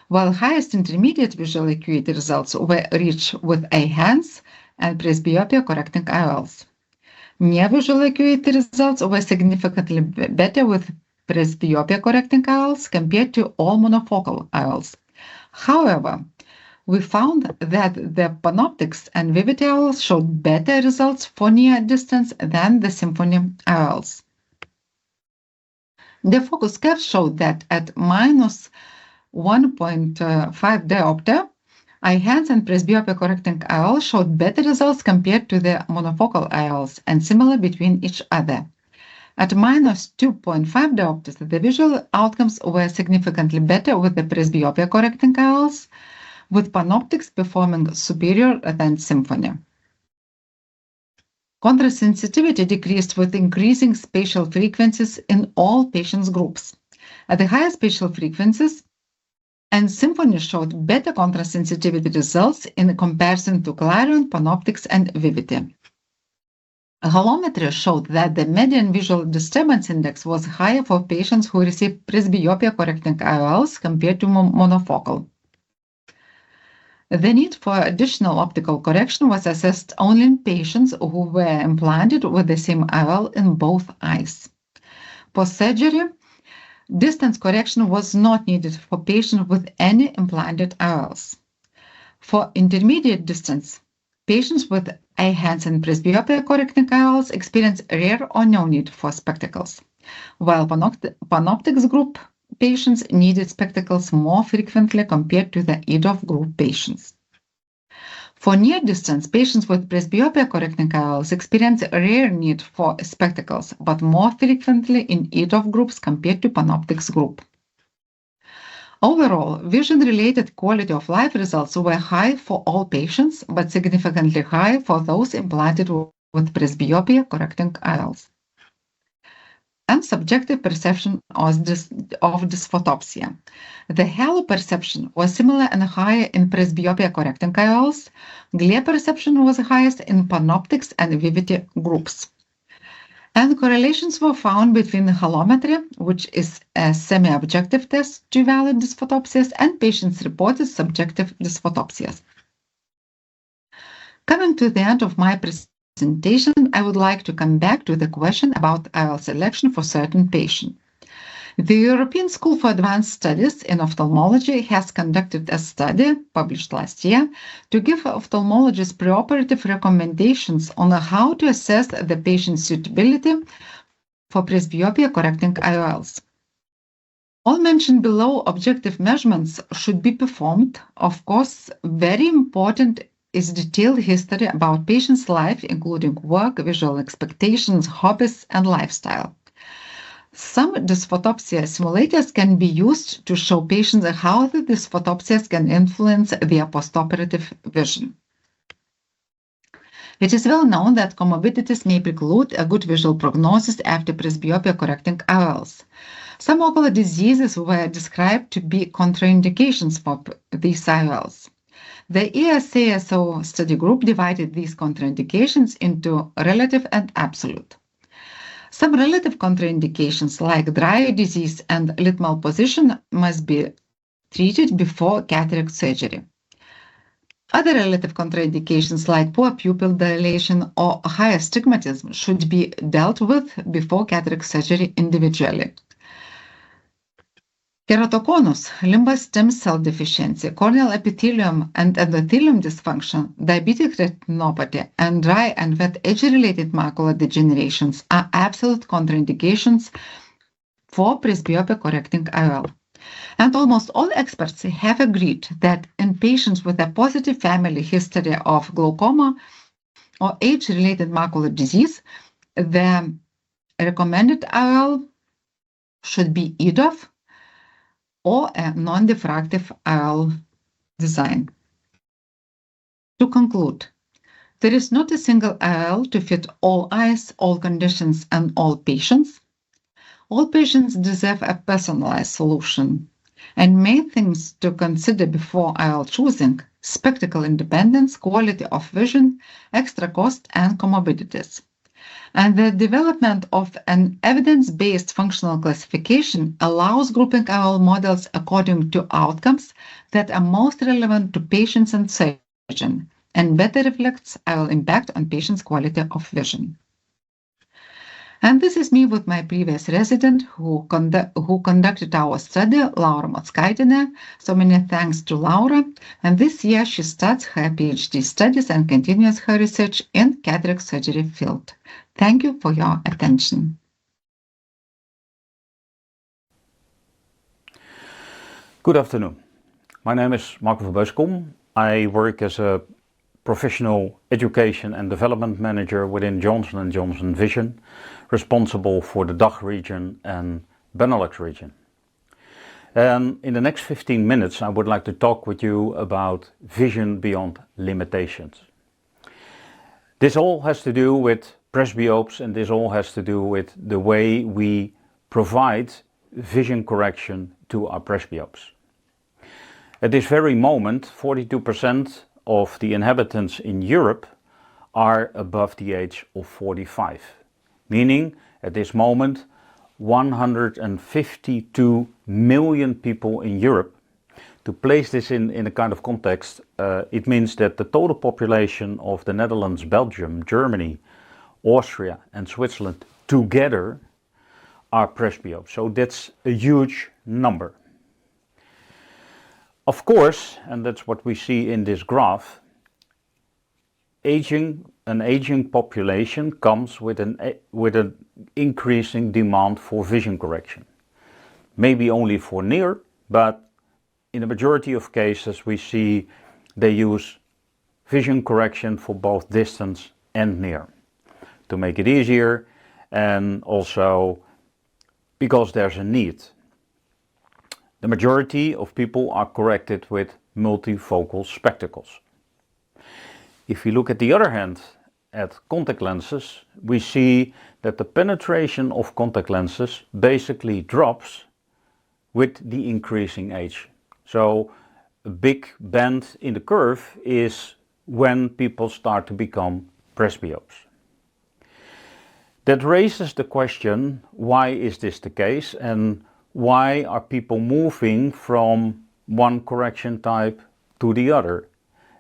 Speaker 4: while highest intermediate visual acuity results were reached with Eyhance and presbyopia correcting IOLs. Near visual acuity results were significantly better with presbyopia correcting IOLs compared to all monofocal IOLs. However, we found that the Panoptix and Vivity IOLs showed better results for near distance than the Symphony IOLs. The focus curve showed that at minus 1.5 diopter, Eyhance and presbyopia correcting IOL showed better results compared to the monofocal IOLs and similar between each other. At minus 2.5 diopters, the visual outcomes were significantly better with the presbyopia correcting IOLs, with Panoptix performing superior than Symphony. Contrast sensitivity decreased with increasing spatial frequencies in all patients groups. At the higher spatial frequencies, and Symphony showed better contrast sensitivity results in comparison to Clarion, Panoptix, and Vivity. Halometry showed that the median visual disturbance index was higher for patients who received presbyopia correcting IOLs compared to monofocal. The need for additional optical correction was assessed only in patients who were implanted with the same IOL in both eyes. Post-surgery, distance correction was not needed for patients with any implanted IOLs. For intermediate distance, patients with Eyhance and presbyopia correcting IOLs experience rare or no need for spectacles, while Panoptix group patients needed spectacles more frequently compared to the EDOF group patients. For near distance, patients with presbyopia correcting IOLs experience a rare need for spectacles, but more frequently in EDOF groups compared to Panoptix group. Overall, vision-related quality of life results were high for all patients, but significantly high for those implanted with presbyopia correcting IOLs. And subjective perception of dysphotopsia. The halo perception was similar and higher in presbyopia correcting IOLs. Glare perception was highest in Panoptix and Vivity groups. And correlations were found between halometry, which is a semi-objective test to evaluate dysphotopsias, and patients' reported subjective dysphotopsias. Coming to the end of my presentation, I would like to come back to the question about IOL selection for certain patients. The European School for Advanced Studies in Ophthalmology has conducted a study published last year to give ophthalmologists preoperative recommendations on how to assess the patient's suitability for presbyopia correcting IOLs. All mentioned below objective measurements should be performed. Of course, very important is detailed history about patient's life, including work, visual expectations, hobbies, and lifestyle. Some dysphotopsia simulators can be used to show patients how the dysphotopsias can influence their postoperative vision. It is well known that comorbidities may preclude a good visual prognosis after presbyopia correcting IOLs. Some ocular diseases were described to be contraindications for these IOLs. The ESASO study group divided these contraindications into relative and absolute. Some relative contraindications like dry eye disease and lid malposition must be treated before cataract surgery. Other relative contraindications like poor pupil dilation or high astigmatism should be dealt with before cataract surgery individually. Keratoconus, limbus stem cell deficiency, corneal epithelium and endothelium dysfunction, diabetic retinopathy, and dry and wet age-related macular degenerations are absolute contraindications for presbyopia correcting IOL. And almost all experts have agreed that in patients with a positive family history of glaucoma or age-related macular disease, the recommended IOL should be EDOF or a non-diffractive IOL design. To conclude, there is not a single IOL to fit all eyes, all conditions, and all patients. All patients deserve a personalized solution, and main things to consider before IOL choosing: spectacle independence, quality of vision, extra cost, and comorbidities. And the development of an evidence-based functional classification allows grouping IOL models according to outcomes that are most relevant to patients and surgeon, and better reflects IOL impact on patients' quality of vision. And this is me with my previous resident who conducted our study, Laura Motskaitė. So many thanks to Laura. And this year she starts her PhD studies and continues her research in cataract surgery field. Thank you for your attention.
Speaker 5: Good afternoon. My name is Marco van Beuskom. I work as a professional education and development manager within Johnson & Johnson Vision, responsible for the DACH region and Benelux region. In the next 15 minutes I would like to talk with you about vision beyond limitations. This all has to do with presbyopes, and this all has to do with the way we provide vision correction to our presbyopes. At this very moment, 42% of the inhabitants in Europe are above the age of 45. Meaning, at this moment, 152 million people in Europe. To place this in a kind of context, it means that the total population of the Netherlands, Belgium, Germany, Austria and Switzerland together are presbyopes. So that's a huge number. Of course, and that's what we see in this graph, an aging population comes with an increasing demand for vision correction. Maybe only for near, but in the majority of cases we see they use vision correction for both distance and near, to make it easier and also because there's a need. The majority of people are corrected with multifocal spectacles. If we look at the other hand at contact lenses, we see that the penetration of contact lenses basically drops with the increasing age. So a big bend in the curve is when people start to become presbyopes. That raises the question, why is this the case, and why are people moving from one correction type to the other?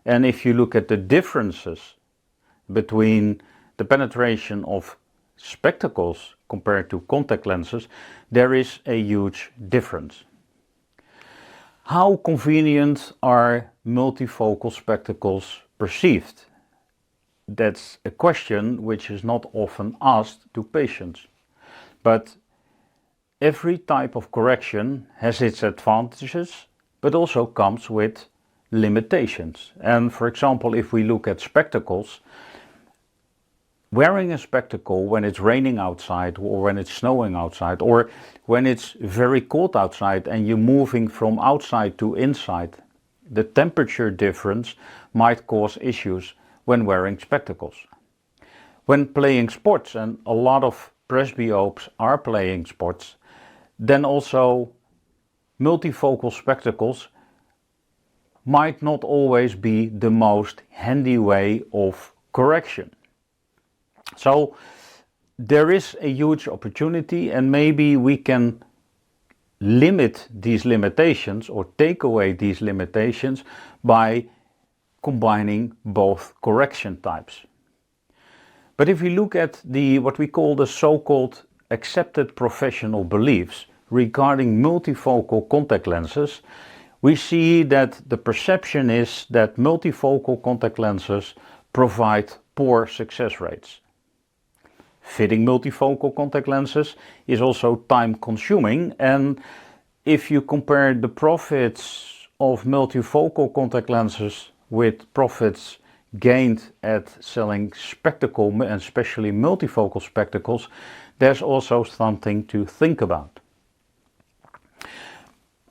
Speaker 5: And if you look at the differences between the penetration of spectacles compared to contact lenses, there is a huge difference. How convenient are multifocal spectacles perceived? That's a question which is not often asked to patients. But every type of correction has its advantages, but also comes with limitations. And for example, if we look at spectacles, wearing a spectacle when it's raining outside or when it's snowing outside or when it's very cold outside and you're moving from outside to inside, the temperature difference might cause issues when wearing spectacles. When playing sports, and a lot of presbyopes are playing sports, then also multifocal spectacles might not always be the most handy way of correction. So there is a huge opportunity, and maybe we can limit these limitations or take away these limitations by combining both correction types. But if we look at what we call the so-called accepted professional beliefs regarding multifocal contact lenses, we see that the perception is that multifocal contact lenses provide poor success rates. Fitting multifocal contact lenses is also time consuming, and if you compare the profits of multifocal contact lenses with profits gained at selling spectacle and especially multifocal spectacles, there's also something to think about.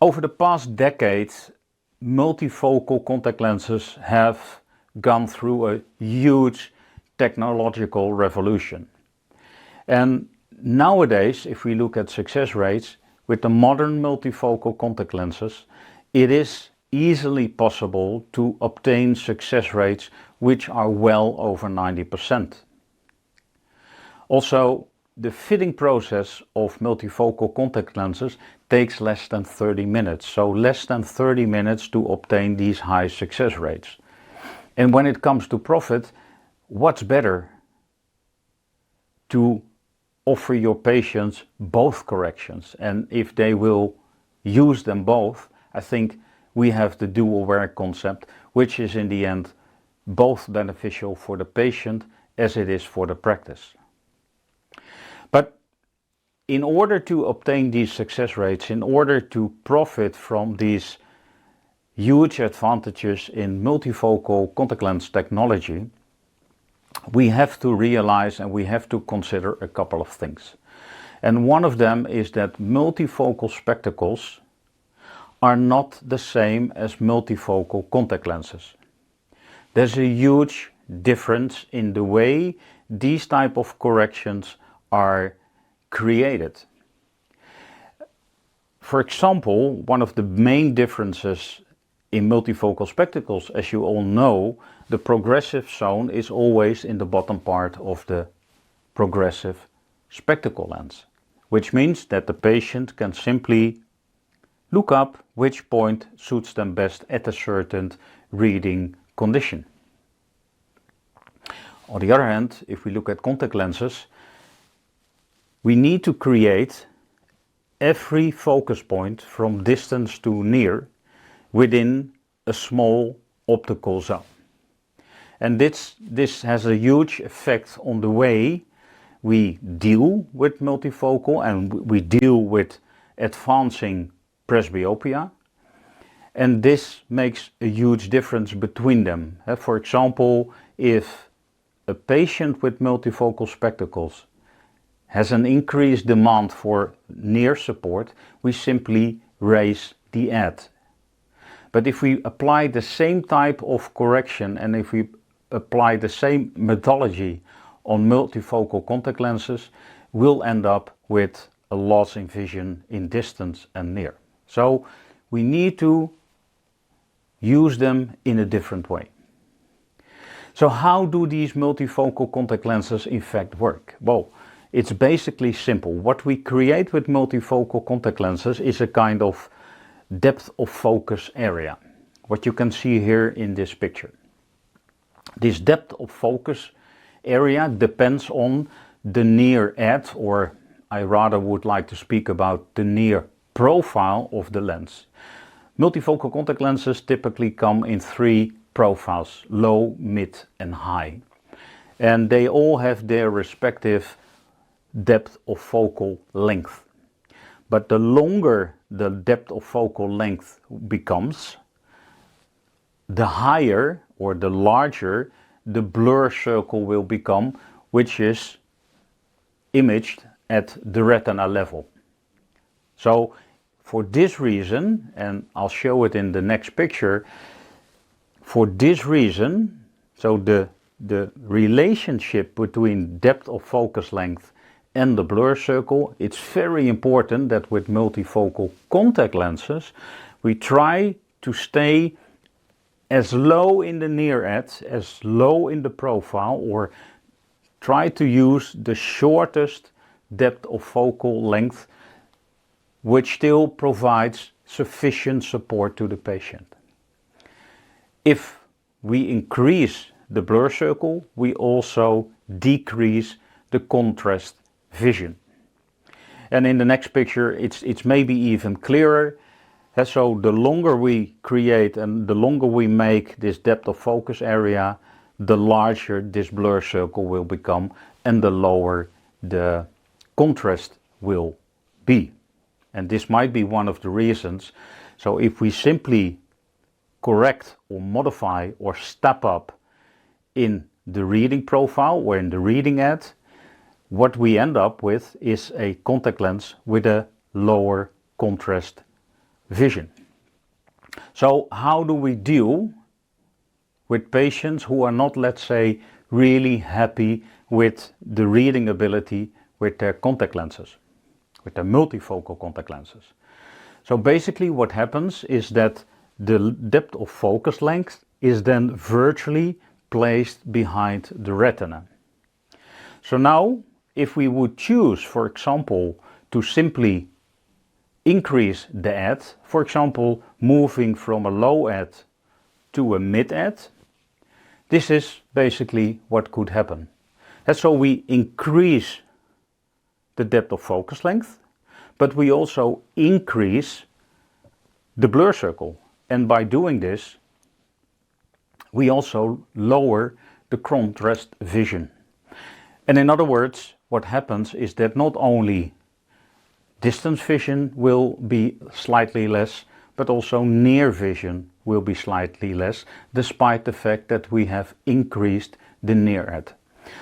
Speaker 5: Over the past decade, multifocal contact lenses have gone through a huge technological revolution. And nowadays, if we look at success rates with the modern multifocal contact lenses, it is easily possible to obtain success rates which are well over 90%. Also, the fitting process of multifocal contact lenses takes less than 30 minutes, so less than 30 minutes to obtain these high success rates. And when it comes to profit, what's better to offer your patients both corrections? And if they will use them both, I think we have the dual wear concept, which is in the end both beneficial for the patient as it is for the practice. But in order to obtain these success rates, in order to profit from these huge advantages in multifocal contact lens technology, we have to realize and we have to consider a couple of things. And one of them is that multifocal spectacles are not the same as multifocal contact lenses. There's a huge difference in the way these type of corrections are created. For example, one of the main differences in multifocal spectacles, as you all know, the progressive zone is always in the bottom part of the progressive spectacle lens, which means that the patient can simply look up which point suits them best at a certain reading condition. On the other hand, if we look at contact lenses, we need to create every focus point from distance to near within a small optical zone. And this has a huge effect on the way we deal with multifocal and we deal with advancing presbyopia. And this makes a huge difference between them. For example, if a patient with multifocal spectacles has an increased demand for near support, we simply raise the ad. But if we apply the same type of correction and if we apply the same methodology on multifocal contact lenses, we'll end up with a loss in vision in distance and near. So we need to use them in a different way. So how do these multifocal contact lenses in fact work? Well, it's basically simple. What we create with multifocal contact lenses is a kind of depth of focus area, what you can see here in this picture. This depth of focus area depends on the near ad or I rather would like to speak about the near profile of the lens. Multifocal contact lenses typically come in 3 profiles: low, mid and high. And they all have their respective depth of focal length. But the longer the depth of focal length becomes, the higher or the larger the blur circle will become, which is imaged at the retina level. So for this reason, and I'll show it in the next picture, for this reason, so the relationship between depth of focus length and the blur circle, it's very important that with multifocal contact lenses we try to stay as low in the near edge, as low in the profile, or try to use the shortest depth of focal length, which still provides sufficient support to the patient. If we increase the blur circle, we also decrease the contrast vision. And in the next picture it's maybe even clearer. So the longer we create and the longer we make this depth of focus area, the larger this blur circle will become and the lower the contrast will be. And this might be one of the reasons. So if we simply correct or modify or step up in the reading profile or in the reading edge, what we end up with is a contact lens with a lower contrast vision. So how do we deal with patients who are not, let's say, really happy with the reading ability with their contact lenses, with their multifocal contact lenses? So basically what happens is that the depth of focus length is then virtually placed behind the retina. So now if we would choose, for example, to simply increase the edge, for example moving from a low edge to a mid edge, this is basically what could happen. And so we increase the depth of focus length, but we also increase the blur circle, and by doing this we also lower the contrast vision. And in other words, what happens is that not only distance vision will be slightly less, but also near vision will be slightly less, despite the fact that we have increased the near edge.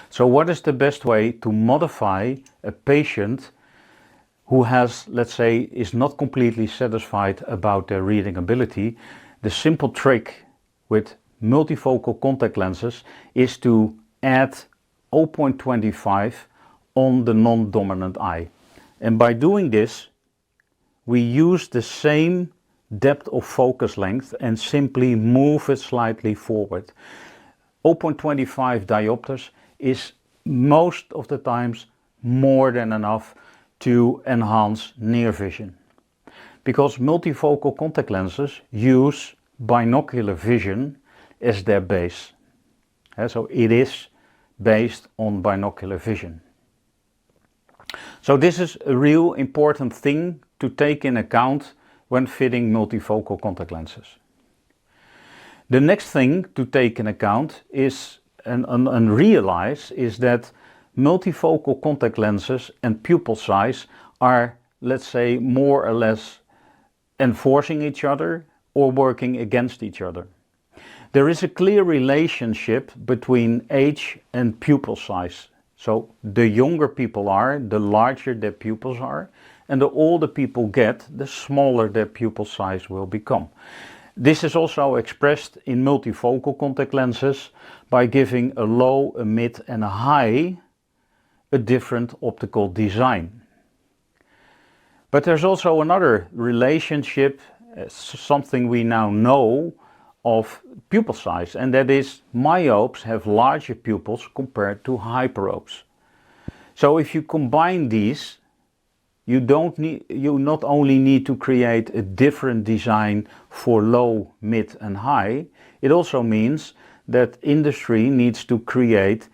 Speaker 5: So what is the best way to modify a patient who has, let's say, is not completely satisfied about their reading ability? The simple trick with multifocal contact lenses is to add 0.25 on the non-dominant eye. And by doing this, we use the same depth of focus length and simply move it slightly forward. 0.25 diopters is most of the times more than enough to enhance near vision. Because multifocal contact lenses use binocular vision as their base. So it is based on binocular vision. So this is a real important thing to take in account when fitting multifocal contact lenses. The next thing to take in account is and realize is that multifocal contact lenses and pupil size are, let's say, more or less enforcing each other or working against each other. There is a clear relationship between age and pupil size. So the younger people are, the larger their pupils are, and the older people get, the smaller their pupil size will become. This is also expressed in multifocal contact lenses by giving a low, a mid and a high a different optical design. But there's also another relationship, something we now know of pupil size, and that is myopes have larger pupils compared to hyperopes. So if you combine these, you not only need to create a different design for low, mid and high, it also means that industry needs to create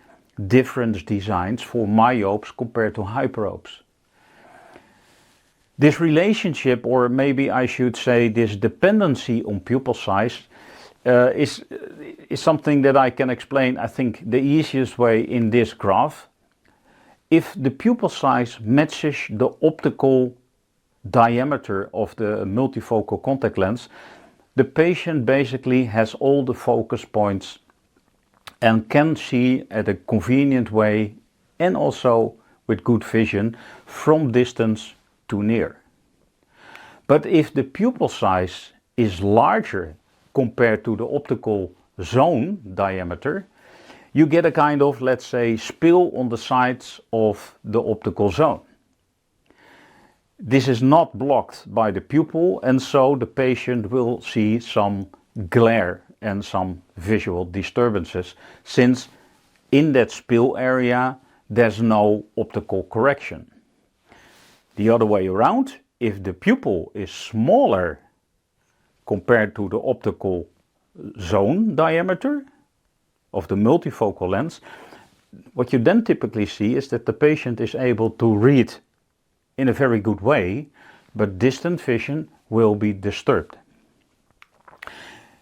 Speaker 5: different designs for myopes compared to hyperopes. This relationship, or maybe I should say this dependency on pupil size, is something that I can explain, I think, the easiest way in this graph. If the pupil size matches the optical diameter of the multifocal contact lens, the patient basically has all the focus points and can see at a convenient way and also with good vision from distance to near. But if the pupil size is larger compared to the optical zone diameter, you get a kind of, let's say, spill on the sides of the optical zone. This is not blocked by the pupil, and so the patient will see some glare and some visual disturbances, since in that spill area there's no optical correction. The other way around, if the pupil is smaller compared to the optical zone diameter of the multifocal lens, what you then typically see is that the patient is able to read in a very good way, but distant vision will be disturbed.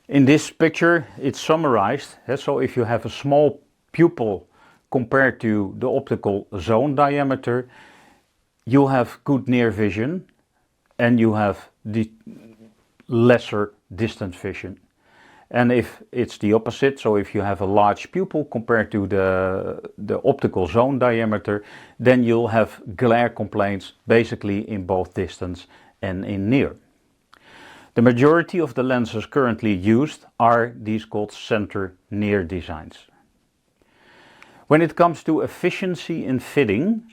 Speaker 5: In this picture it's summarized, so if you have a small pupil compared to the optical zone diameter, you have good near vision and you have the lesser distant vision. And if it's the opposite, so if you have a large pupil compared to the optical zone diameter, then you'll have glare complaints basically in both distance and in near. The majority of the lenses currently used are these called center near designs. When it comes to efficiency in fitting,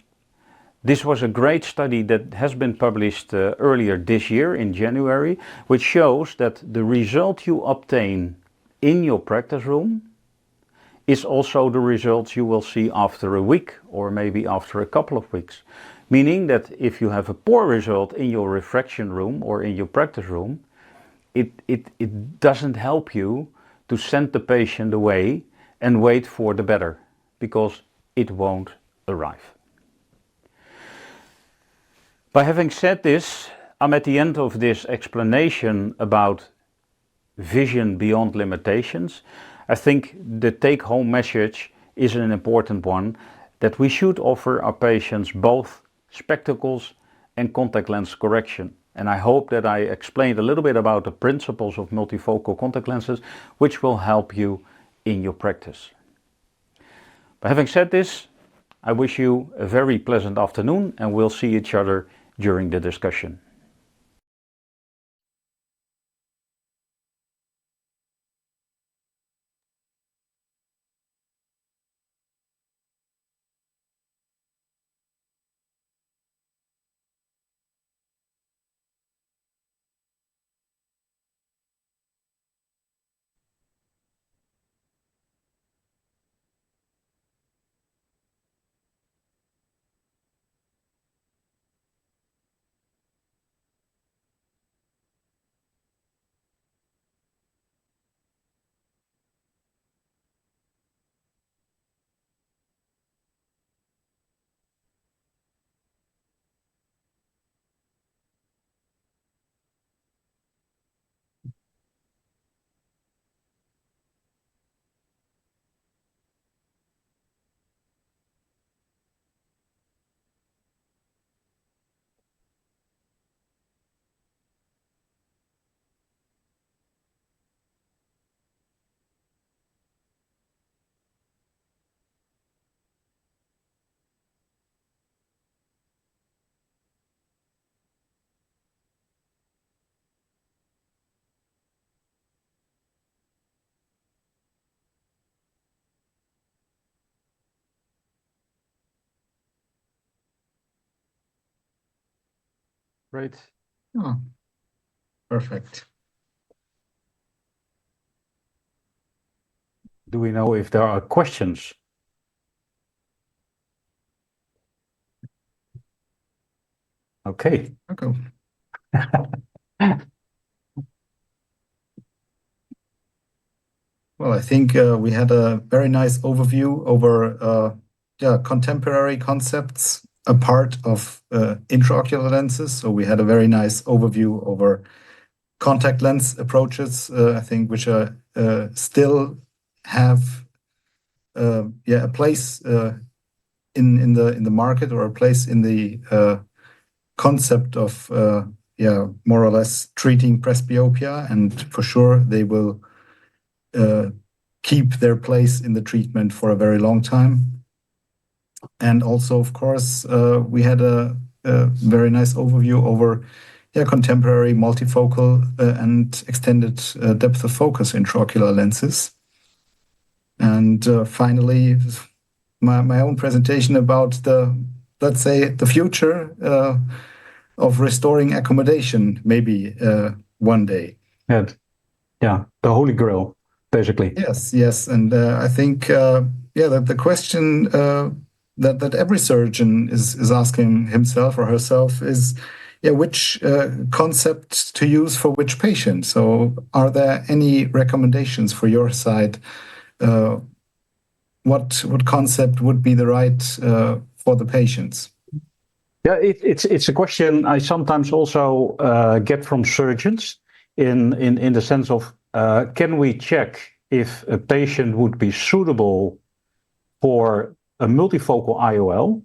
Speaker 5: this was a great study that has been published earlier this year in January, which shows that the result you obtain in your practice room is also the results you will see after a week or maybe after a couple of weeks. Meaning that if you have a poor result in your refraction room or in your practice room, it doesn't help you to send the patient away and wait for the better, because it won't arrive. By having said this, I'm at the end of this explanation about vision beyond limitations. I think the take-home message is an important one, that we should offer our patients both spectacles and contact lens correction. And I hope that I explained a little bit about the principles of multifocal contact lenses, which will help you in your practice. By having said this, I wish you a very pleasant afternoon, and we'll see each other during the discussion. Great.
Speaker 3: Oh, perfect.
Speaker 5: Do we know if there are questions? Okay.
Speaker 3: Okay. Well, I think we had a very nice overview over contemporary concepts a part of intraocular lenses. So we had a very nice overview over contact lens approaches, I think, which are still have a place in the market, or a place in the concept of more or less treating presbyopia, and for sure they will keep their place in the treatment for a very long time. And also, of course, we had a very nice overview over contemporary multifocal and extended depth of focus intraocular lenses. And finally, my own presentation about let's say, the future of restoring accommodation, maybe one day.
Speaker 6: Yeah, the holy grail, basically.
Speaker 3: Yes, and I think that the question that every surgeon is asking himself or herself is, which concept to use for which patient. So, are there any recommendations for your side? What concept would be the right for the patients?
Speaker 6: Yeah, it's a question I sometimes also get from surgeons in the sense of, can we check if a patient would be suitable for a multifocal IOL?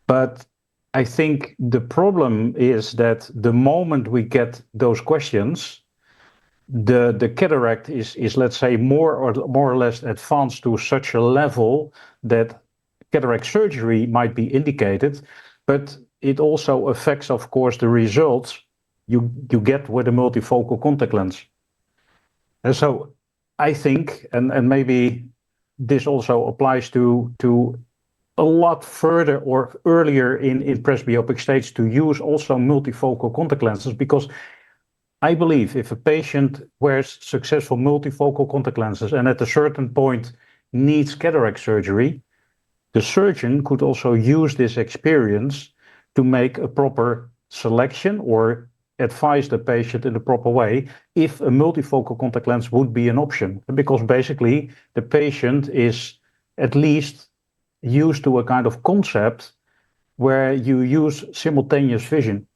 Speaker 6: But I think the problem is that the moment we get those questions, the cataract is let's say more or less advanced to such a level that cataract surgery might be indicated, but it also affects, of course, the results you get with a multifocal contact lens. And so I think, and maybe this also applies to a lot further or earlier in presbyopic stage, to use also multifocal contact lenses, because I believe if a patient wears successful multifocal contact lenses and at a certain point needs cataract surgery, the surgeon could also use this experience to make a proper selection or advise the patient in the proper way if a multifocal contact lens would be an option. Because basically the patient is at least used to a kind of concept where you use simultaneous vision.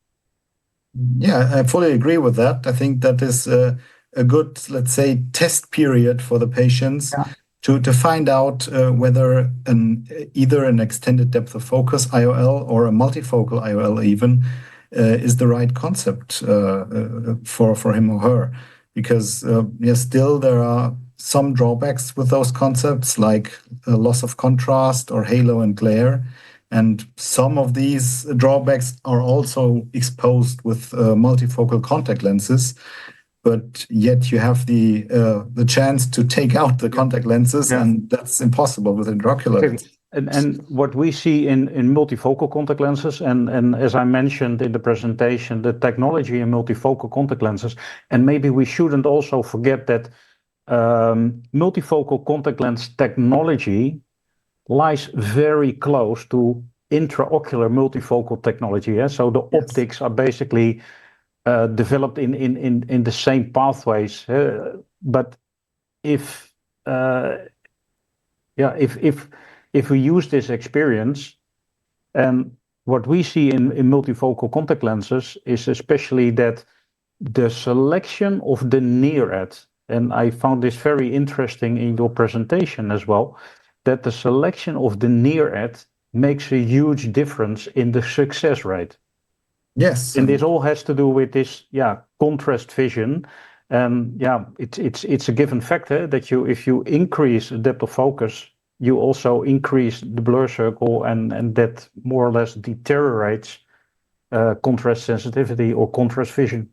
Speaker 3: Yeah, I fully agree with that. I think that is a good, let's say, test period for the patients to find out whether either an extended depth of focus IOL or a multifocal IOL even is the right concept for him or her. Because still there are some drawbacks with those concepts, like loss of contrast or halo and glare. And some of these drawbacks are also exposed with multifocal contact lenses, but yet you have the chance to take out the contact lenses, and that's impossible with intraocular lenses.
Speaker 6: And what we see in multifocal contact lenses, and as I mentioned in the presentation, the technology in multifocal contact lenses, and maybe we shouldn't also forget that multifocal contact lens technology lies very close to intraocular multifocal technology. So the optics are basically developed in the same pathways. But if we use this experience, and what we see in multifocal contact lenses is especially that the selection of the near-ed, and I found this very interesting in your presentation as well, that the selection of the near-ed makes a huge difference in the success rate.
Speaker 3: Yes.
Speaker 6: And this all has to do with this contrast vision. And it's a given factor that if you increase the depth of focus, you also increase the blur circle, and that more or less deteriorates contrast sensitivity or contrast vision.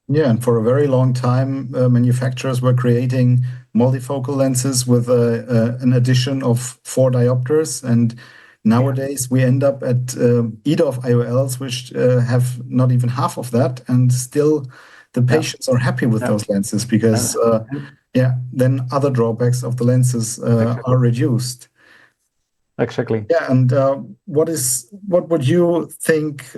Speaker 3: Yeah, and for a very long time, manufacturers were creating multifocal lenses with an addition of 4 diopters, and nowadays we end up at EDOF IOLs, which have not even half of that, and still the patients are happy with those lenses because then other drawbacks of the lenses are reduced.
Speaker 6: Exactly.
Speaker 3: Yeah, and what would you think?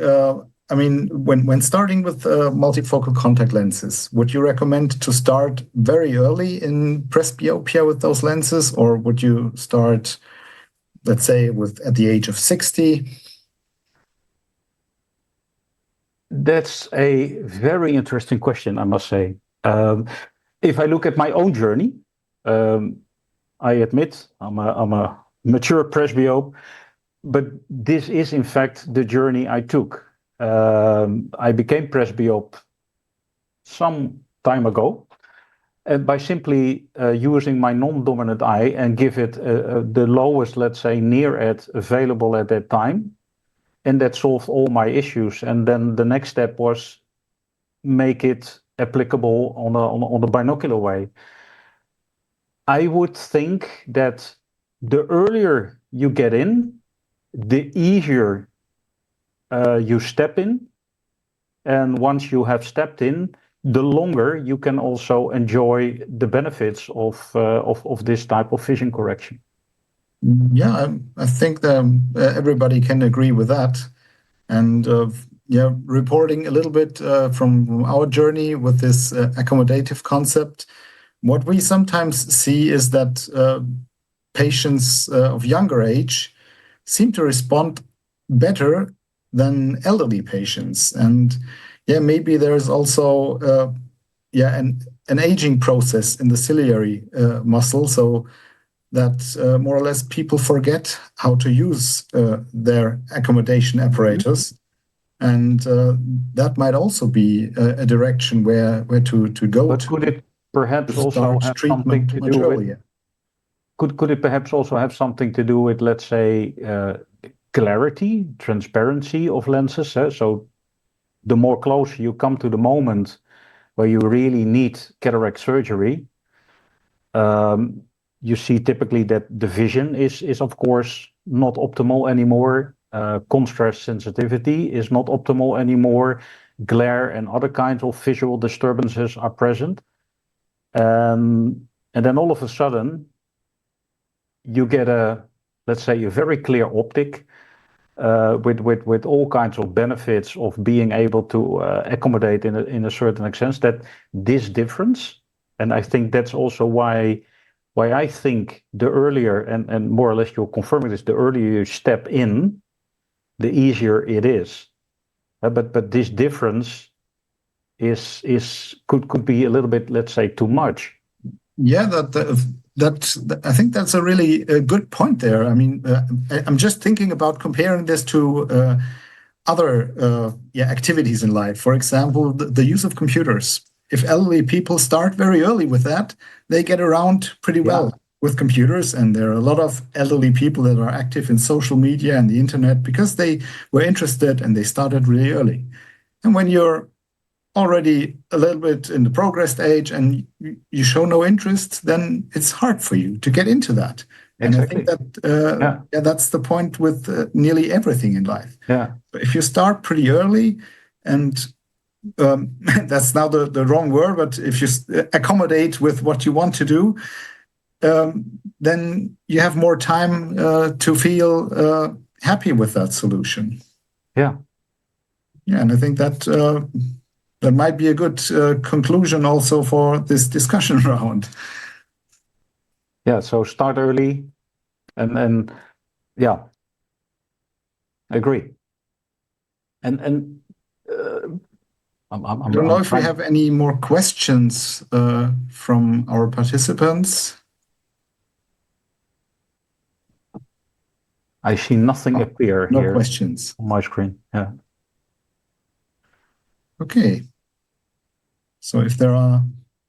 Speaker 3: I mean, when starting with multifocal contact lenses, would you recommend to start very early in presbyopia with those lenses, or would you start, let's say, at the age of 60?
Speaker 6: That's a very interesting question, I must say. If I look at my own journey, I admit I'm a mature presbyope, but this is in fact the journey I took. I became presbyope some time ago, and by simply using my non-dominant eye and give it the lowest, let's say, near-ed available at that time, and that solved all my issues. And then the next step was make it applicable on a binocular way. I would think that the earlier you get in, the easier you step in. And once you have stepped in, the longer you can also enjoy the benefits of this type of vision correction.
Speaker 3: Yeah, I think that everybody can agree with that. And yeah, reporting a little bit from our journey with this accommodative concept, what we sometimes see is that patients of younger age seem to respond better than elderly patients. And yeah, maybe there's also yeah an aging process in the ciliary muscle, so that more or less people forget how to use their accommodation apparatus. And that might also be a direction where to go
Speaker 6: But
Speaker 3: to.
Speaker 6: could it perhaps
Speaker 3: To
Speaker 6: also
Speaker 3: start
Speaker 6: have
Speaker 3: treatment
Speaker 6: something to
Speaker 3: much
Speaker 6: do with?
Speaker 3: earlier.
Speaker 6: Could it perhaps also have something to do with, let's say, clarity, transparency of lenses? So the more closer you come to the moment where you really need cataract surgery, you see typically that the vision is of course not optimal anymore. Contrast sensitivity is not optimal anymore. Glare and other kinds of visual disturbances are present. And then all of a sudden, you get let's say, a very clear optic with all kinds of benefits of being able to accommodate in a certain extent. That this difference, and I think that's also why I think the earlier, and more or less you're confirming this, the earlier you step in, the easier it is. But this difference could be a little bit, let's say, too much.
Speaker 3: Yeah, that I think that's a really good point there. I mean, I'm just thinking about comparing this to other activities in life. For example, the use of computers. If elderly people start very early with that, they get around pretty well with computers. And there are a lot of elderly people that are active in social media and the internet because they were interested and they started really early. And when you're already a little bit in the progressed age and you show no interest, then it's hard for you to get into that.
Speaker 6: Exactly.
Speaker 3: And I think that that's the point with nearly everything in life.
Speaker 6: Yeah.
Speaker 3: If you start pretty early, and that's now the wrong word, but if you accommodate with what you want to do, then you have more time to feel happy with that solution.
Speaker 6: Yeah.
Speaker 3: Yeah, and I think that that might be a good conclusion also for this discussion round.
Speaker 6: Yeah, so start early, and yeah, I agree. And
Speaker 3: I don't know if we have any more questions from our participants.
Speaker 6: I see nothing appear
Speaker 3: no
Speaker 6: here.
Speaker 3: No questions
Speaker 6: on my screen. Yeah.
Speaker 3: Okay. So if there are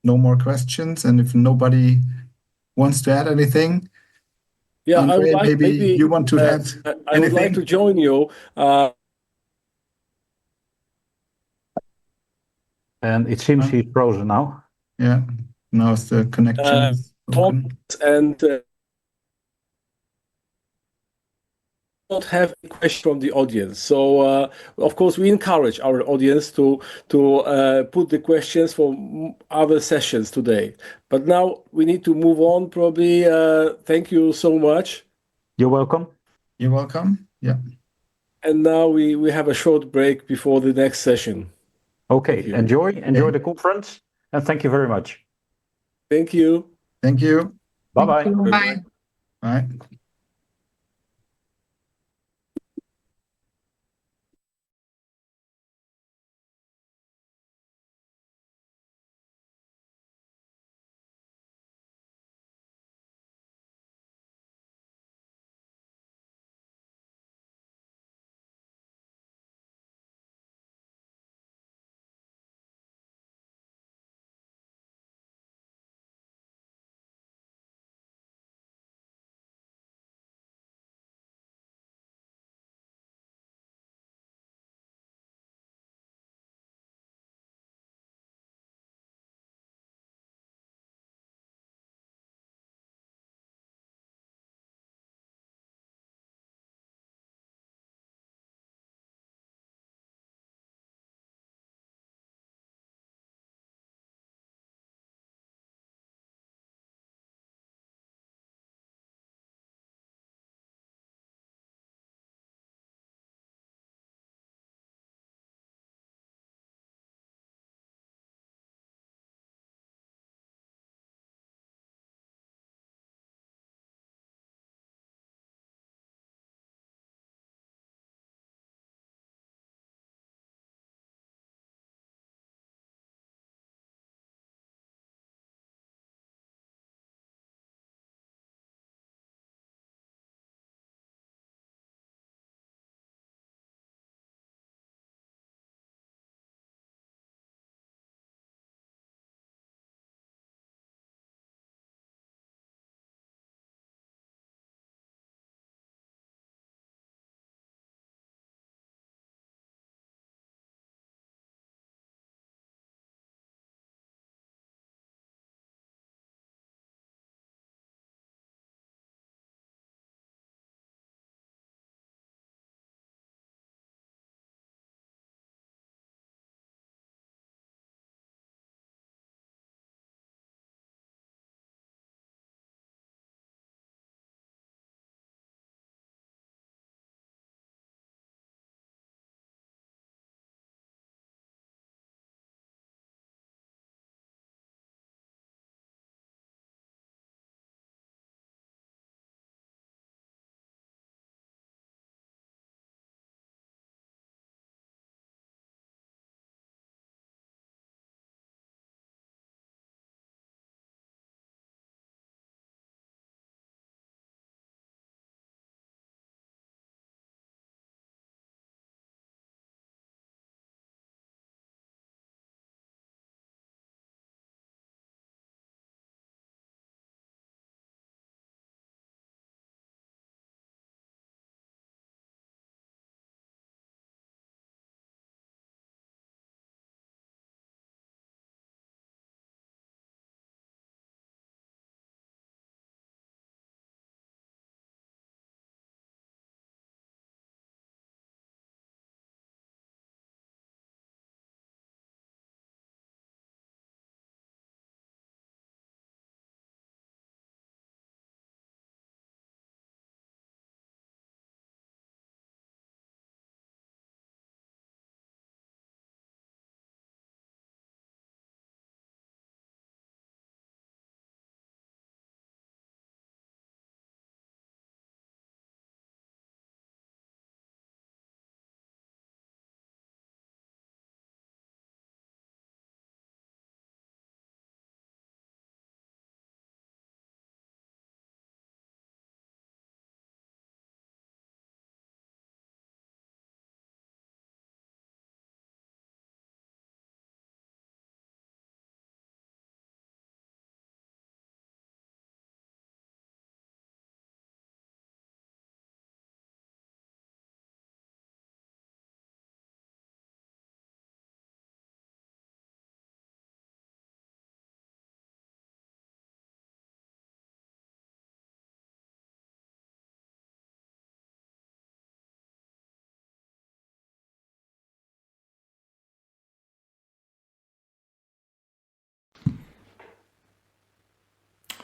Speaker 3: no more questions, and if nobody wants to add anything,
Speaker 1: yeah,
Speaker 3: Andre,
Speaker 1: I would like,
Speaker 3: maybe you want to add anything?
Speaker 1: I would like to join you.
Speaker 6: And it seems he's frozen now.
Speaker 3: Yeah, now it's the connection broken.
Speaker 1: And not have a question from the audience. So, of course, we encourage our audience to put the questions for other sessions today. But now we need to move on, probably. Thank you so much.
Speaker 6: You're welcome.
Speaker 3: You're welcome. Yeah.
Speaker 1: And now we have a short break before the next session.
Speaker 6: Okay, enjoy the conference, and thank you very much.
Speaker 1: Thank you.
Speaker 3: Thank you.
Speaker 6: Bye-bye.
Speaker 4: Bye.
Speaker 3: Bye.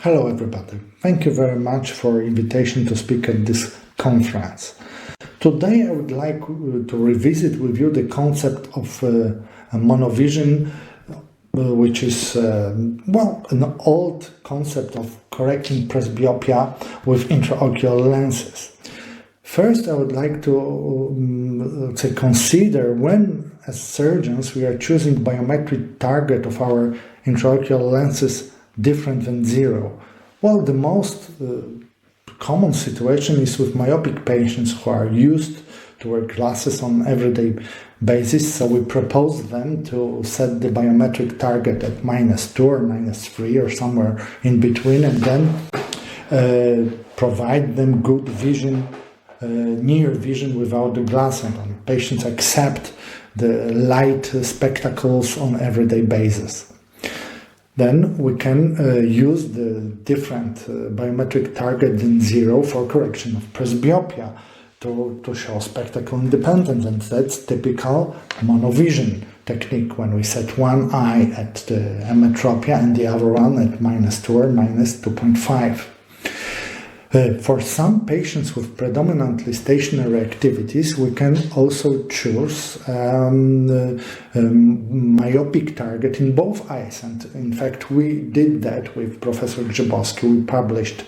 Speaker 7: Hello everybody, thank you very much for invitation to speak at this conference. Today I would like to revisit with you the concept of monovision, which is, an old concept of correcting presbyopia with intraocular lenses. First, I would like to consider when, as surgeons, we are choosing biometric target of our intraocular lenses different than zero. Well, the most common situation is with myopic patients who are used to wear glasses on everyday basis, so we propose them to set the biometric target at -2 or -3 or somewhere in between, and then provide them good vision, near vision without the glasses on. Patients accept the light spectacles on everyday basis. Then we can use the different biometric target than zero for correction of presbyopia to show spectacle independence, and that's typical monovision technique when we set one eye at the emmetropia and the other one at -2 or -2.5. For some patients with predominantly stationary activities, we can also choose myopic target in both eyes. And in fact, we did that with Professor Grzybowski. We published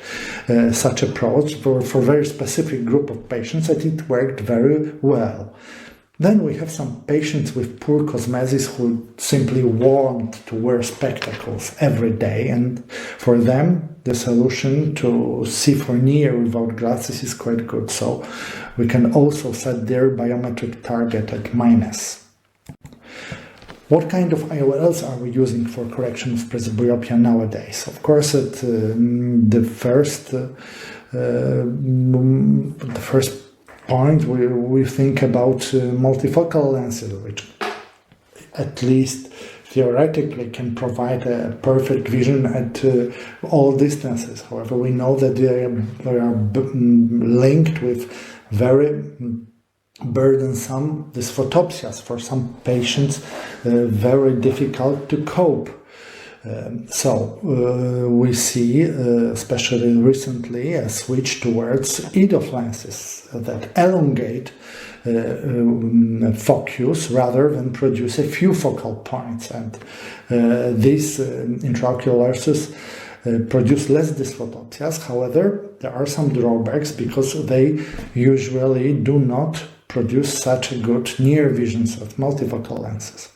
Speaker 7: such approach for a very specific group of patients, and it worked very well. Then we have some patients with poor cosmesis who simply want to wear spectacles every day, and for them the solution to see for near without glasses is quite good. So we can also set their biometric target at minus. What kind of IOLs are we using for correction of presbyopia nowadays? Of course, the first point we think about multifocal lenses, which at least theoretically can provide a perfect vision at all distances. However, we know that they are linked with very burdensome dysphotopsias. For some patients, very difficult to cope. We see, especially recently, a switch towards EDOF lenses that elongate focus rather than produce a few focal points. And these intraocular lenses produce less dysphotopsias. However, there are some drawbacks because they usually do not produce such a good near visions as multifocal lenses.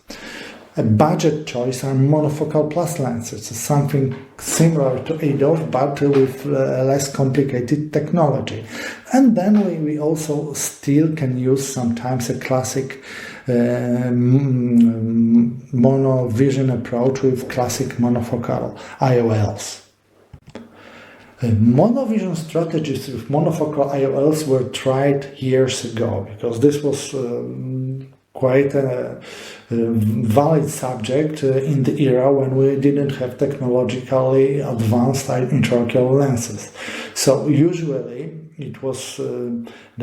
Speaker 7: A budget choice are monofocal plus lenses, something similar to EDOF but with less complicated technology. And then we also still can use sometimes a classic monovision approach with classic monofocal IOLs. Monovision strategies with monofocal IOLs were tried years ago because this was quite a valid subject in the era when we didn't have technologically advanced intraocular lenses. So usually it was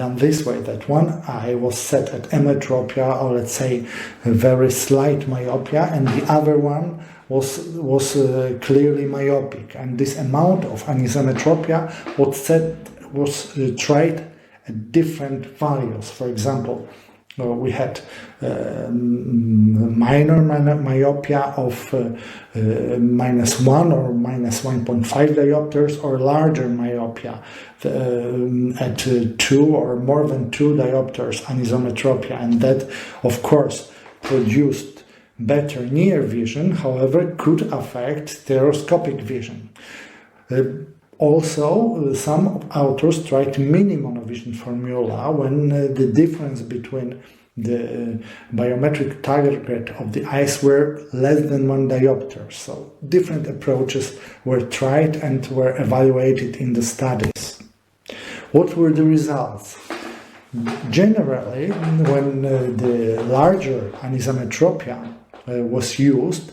Speaker 7: done this way, that one eye was set at emmetropia, or let's say a very slight myopia, and the other one was clearly myopic, and this amount of anisometropia was tried at different values. For example, we had minor myopia of -1 or -1.5 diopters, or larger myopia at 2 or more than 2 diopters anisometropia, and that of course produced better near vision, however could affect stereoscopic vision. Also, some authors tried mini-monovision formula when the difference between the biometric target of the eyes were less than 1 diopter. So different approaches were tried and were evaluated in the studies. What were the results? Generally, when the larger anisometropia was used,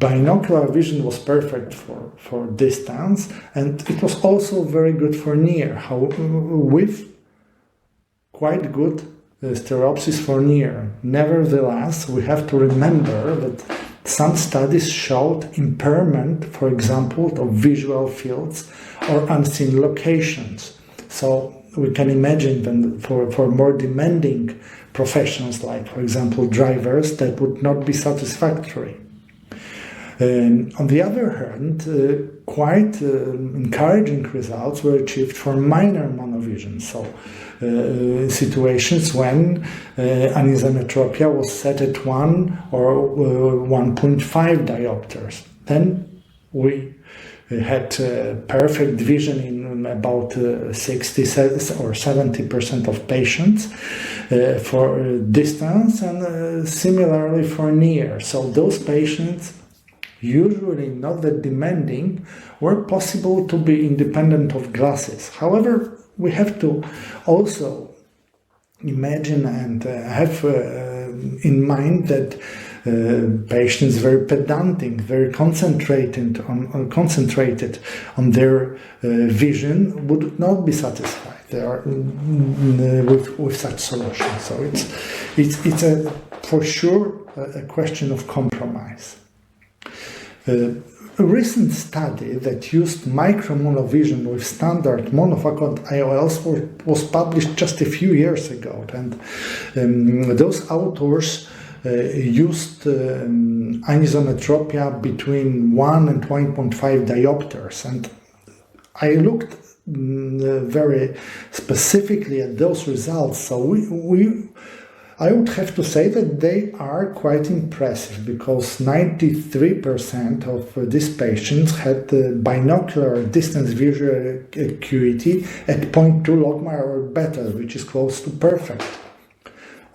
Speaker 7: binocular vision was perfect for distance, and it was also very good for near, with quite good stereopsis for near. Nevertheless, we have to remember that Some studies showed impairment, for example, of visual fields or unseen locations. So we can imagine that for more demanding professions, like, for example, drivers, that would not be satisfactory. On the other hand, quite encouraging results were achieved for minor monovision, so situations when anisometropia was set at 1 or 1.5 diopters. Then we had perfect vision in about 60 or 70% of patients for distance, and similarly for near. So those patients, usually not that demanding, were possible to be independent of glasses. However, we have to also imagine and have in mind that patients very pedantic, very concentrated on their vision would not be satisfied. They are with such solutions. So it's for sure a question of compromise. A recent study that used micromonovision with standard monofocal IOLs was published just a few years ago, and those authors used anisometropia between 1 and 1.5 diopters, and I looked very specifically at those results. So I would have to say that they are quite impressive, because 93% of these patients had binocular distance visual acuity at 0.2 logmar or better, which is close to perfect.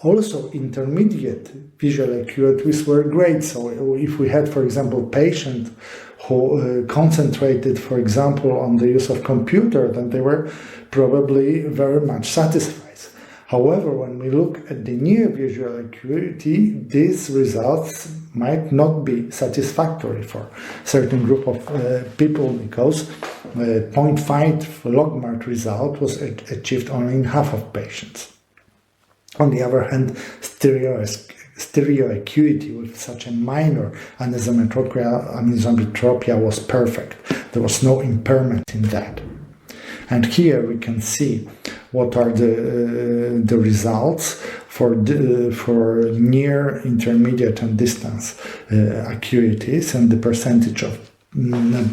Speaker 7: Also, intermediate visual acuities were great. So if we had, for example, patient who concentrated, for example, on the use of computer, then they were probably very much satisfied. However, when we look at the near visual acuity, these results might not be satisfactory for a certain group of people, because 0.5 logmark result was achieved only in half of patients. On the other hand, stereo acuity with such a minor anisometropia was perfect. There was no impairment in that. And here we can see what are the results for near, intermediate, and distance acuities, and the percentage of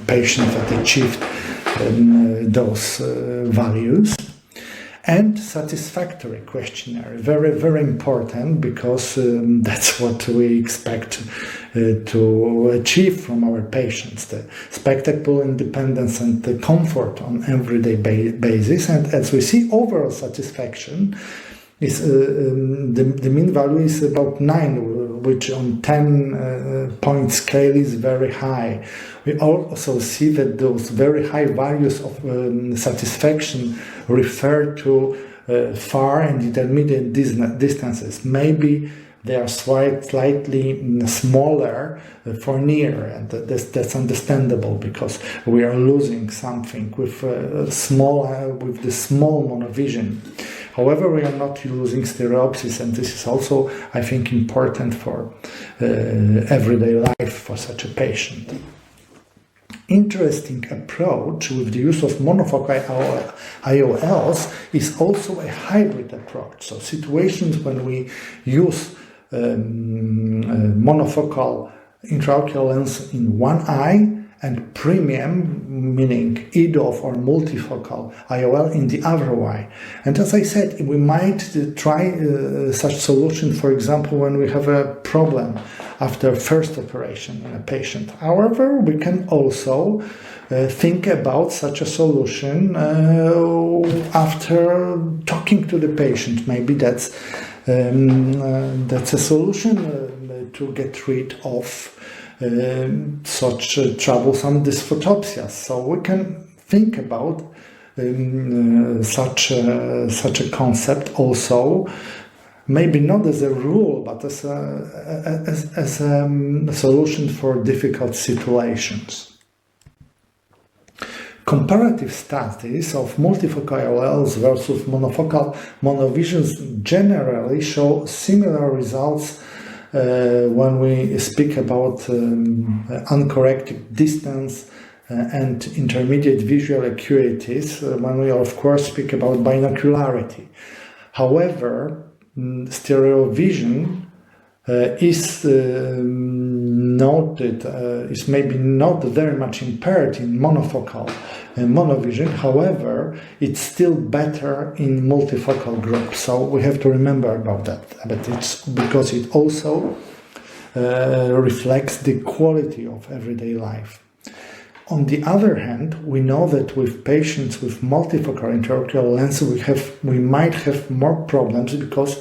Speaker 7: patients that achieved those values. And satisfactory questionnaire, very, very important, because that's what we expect to achieve from our patients, the spectacle, independence, and the comfort on everyday basis. And as we see, overall satisfaction is the mean value is about 9, which on 10-point scale is very high. We also see that those very high values of satisfaction refer to far and intermediate distances. Maybe they are slightly smaller for near, and that's understandable, because we are losing something with the small monovision. However, we are not losing stereopsis, and this is also, I think, important for everyday life for such a patient. Interesting approach with the use of monofocal IOLs is also a hybrid approach. So situations when we use monofocal intraocular lens in one eye and premium, meaning EDOF or multifocal IOL, in the other eye. And as I said, we might try such solution, for example, when we have a problem after first operation in a patient. However, we can also think about such a solution after talking to the patient. Maybe that's a solution to get rid of such troublesome dysphotopsias. So we can think about such a concept also, maybe not as a rule, but as a solution for difficult situations. Comparative studies of multifocal IOLs versus monofocal monovisions generally show similar results when we speak about uncorrected distance and intermediate visual acuities, when we of course speak about binocularity. However, stereo vision is noted, is maybe not very much impaired in monofocal monovision. However, it's still better in multifocal groups. So we have to remember about that. But it's because it also reflects the quality of everyday life. On the other hand, we know that with patients with multifocal intraocular lenses, we might have more problems because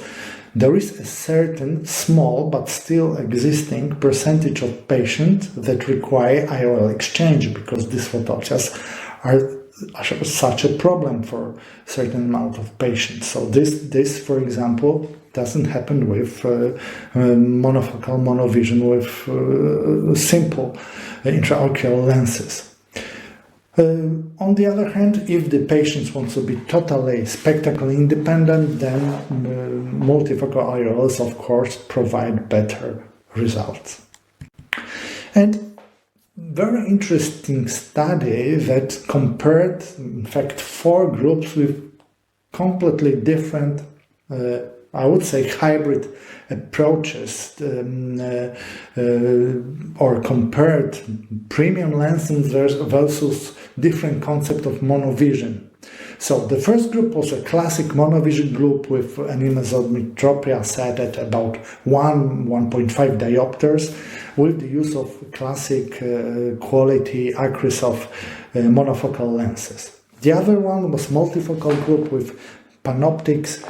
Speaker 7: there is a certain small but still existing percentage of patients that require IOL exchange because these photopsias are such a problem for a certain amount of patients. So this, for example, doesn't happen with monofocal monovision with simple intraocular lenses. On the other hand, if the patients want to be totally spectacle independent, then multifocal IOLs, of course, provide better results. And very interesting study that compared, in fact, 4 groups with completely different, I would say, hybrid approaches, or compared premium lenses versus different concept of monovision. So the first group was a classic monovision group with an anisotropia set at about 1.5 diopters with the use of classic quality accuracy of monofocal lenses. The other one was multifocal group with panoptics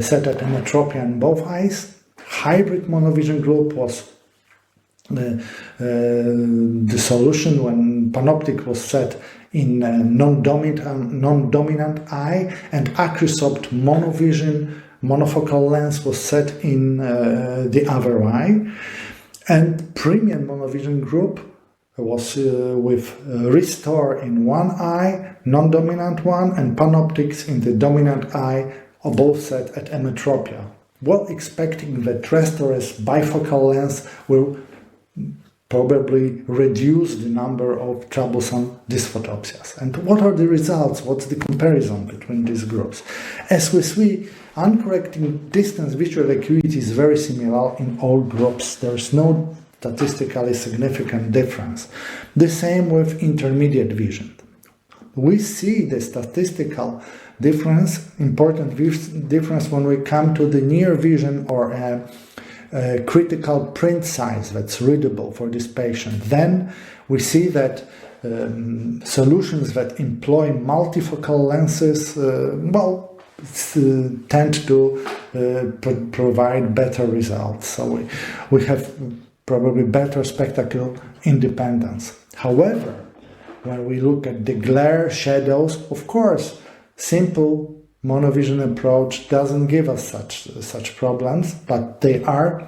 Speaker 7: set at ametropia in both eyes. Hybrid monovision group was the solution when panoptic was set in non-dominant eye, and acrysopt monofocal lens was set in the other eye. And premium monovision group was with restore in one eye, non-dominant one, and panoptics in the dominant eye, are both set at ametropia. Well, expecting that restore's bifocal lens will probably reduce the number of troublesome dysphotopsias. And what are the results? What's the comparison between these groups? As we see, uncorrected distance visual acuity is very similar in all groups. There's no statistically significant difference. The same with intermediate vision. We see the statistical difference, important difference when we come to the near vision or a critical print size that's readable for this patient. Then we see that solutions that employ multifocal lenses, tend to provide better results. So we have probably better spectacle independence. However, when we look at the glare, shadows, of course, simple monovision approach doesn't give us such problems, but they are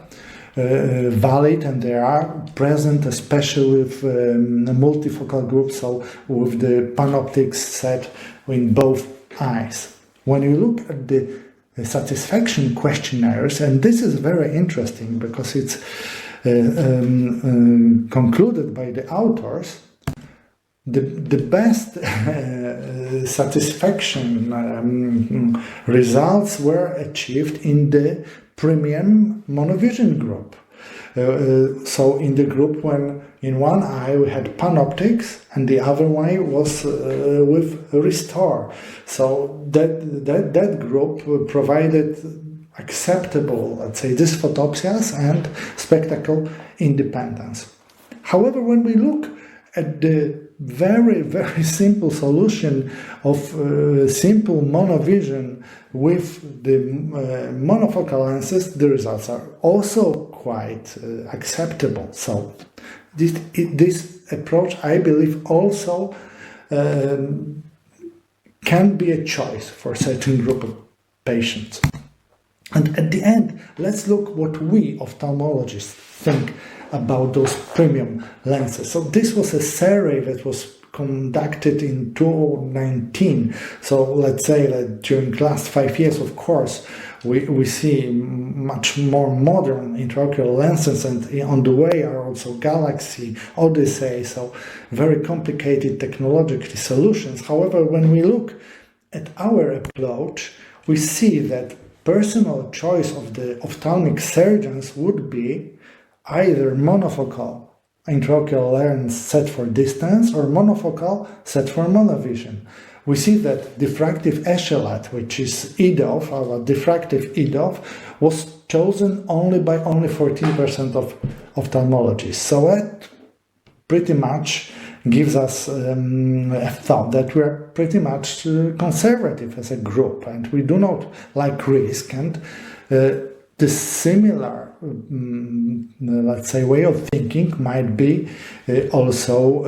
Speaker 7: valid and they are present, especially with multifocal groups, so with the panoptics set in both eyes. When you look at the satisfaction questionnaires, and this is very interesting because it's concluded by the authors, the best satisfaction results were achieved in the premium monovision group. So in the group when in one eye we had panoptics and the other eye was with restore. So that group provided acceptable, let's say, dysphotopsias and spectacle independence. However, when we look at the very, very simple solution of simple monovision with the monofocal lenses, the results are also quite acceptable. So this approach, I believe, also can be a choice for a certain group of patients. And at the end, let's look what we ophthalmologists think about those premium lenses. So this was a survey that was conducted in 2019. So let's say that during the last 5 years, of course, we see much more modern intraocular lenses, and on the way are also Galaxy, Odyssey, so very complicated technological solutions. However, when we look at our approach, we see that personal choice of the ophthalmic surgeons would be either monofocal intraocular lens set for distance or monofocal set for monovision. We see that diffractive echelon, which is EDOF, our diffractive EDOF, was chosen only by 14% of ophthalmologists. So that pretty much gives us a thought that we are pretty much conservative as a group, and we do not like risk. And the similar, let's say, way of thinking might be also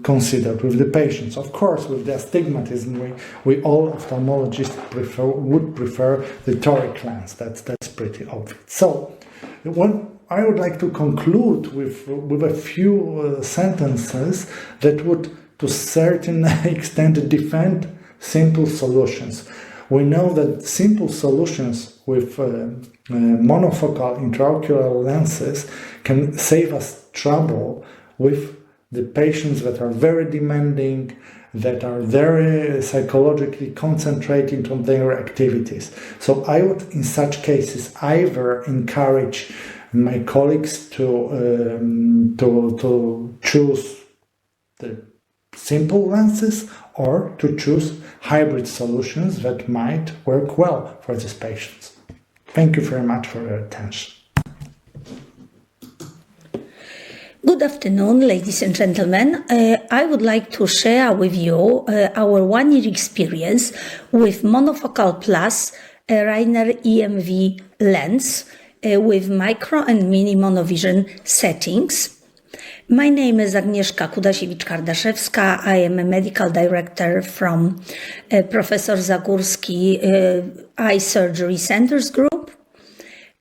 Speaker 7: considered with the patients. Of course, with the astigmatism, we all ophthalmologists would prefer the toric lens. That's pretty obvious. So, I would like to conclude with a few sentences that would, to a certain extent, defend simple solutions. We know that simple solutions with monofocal intraocular lenses can save us trouble with the patients that are very demanding, that are very psychologically concentrating on their activities. So I would, in such cases, either encourage my colleagues to choose the simple lenses or to choose hybrid solutions that might work well for these patients. Thank you very much for your attention.
Speaker 8: Good afternoon, ladies and gentlemen. I would like to share with you our one-year experience with monofocal plus Rainer EMV lens with micro and mini monovision settings. My name is Agnieszka Kudasiewicz-Kardaszewska. I am a medical director from Professor Zagórski Eye Surgery Centers Group.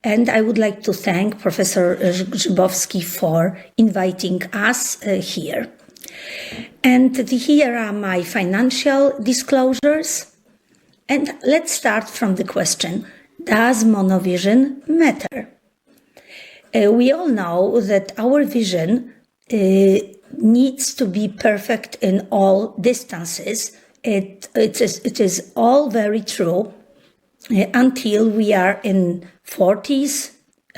Speaker 8: And I would like to thank Professor Grzybowski for inviting us here. And here are my financial disclosures. And let's start from the question, does monovision matter? We all know that our vision needs to be perfect in all distances. It is all very true until we are in 40s,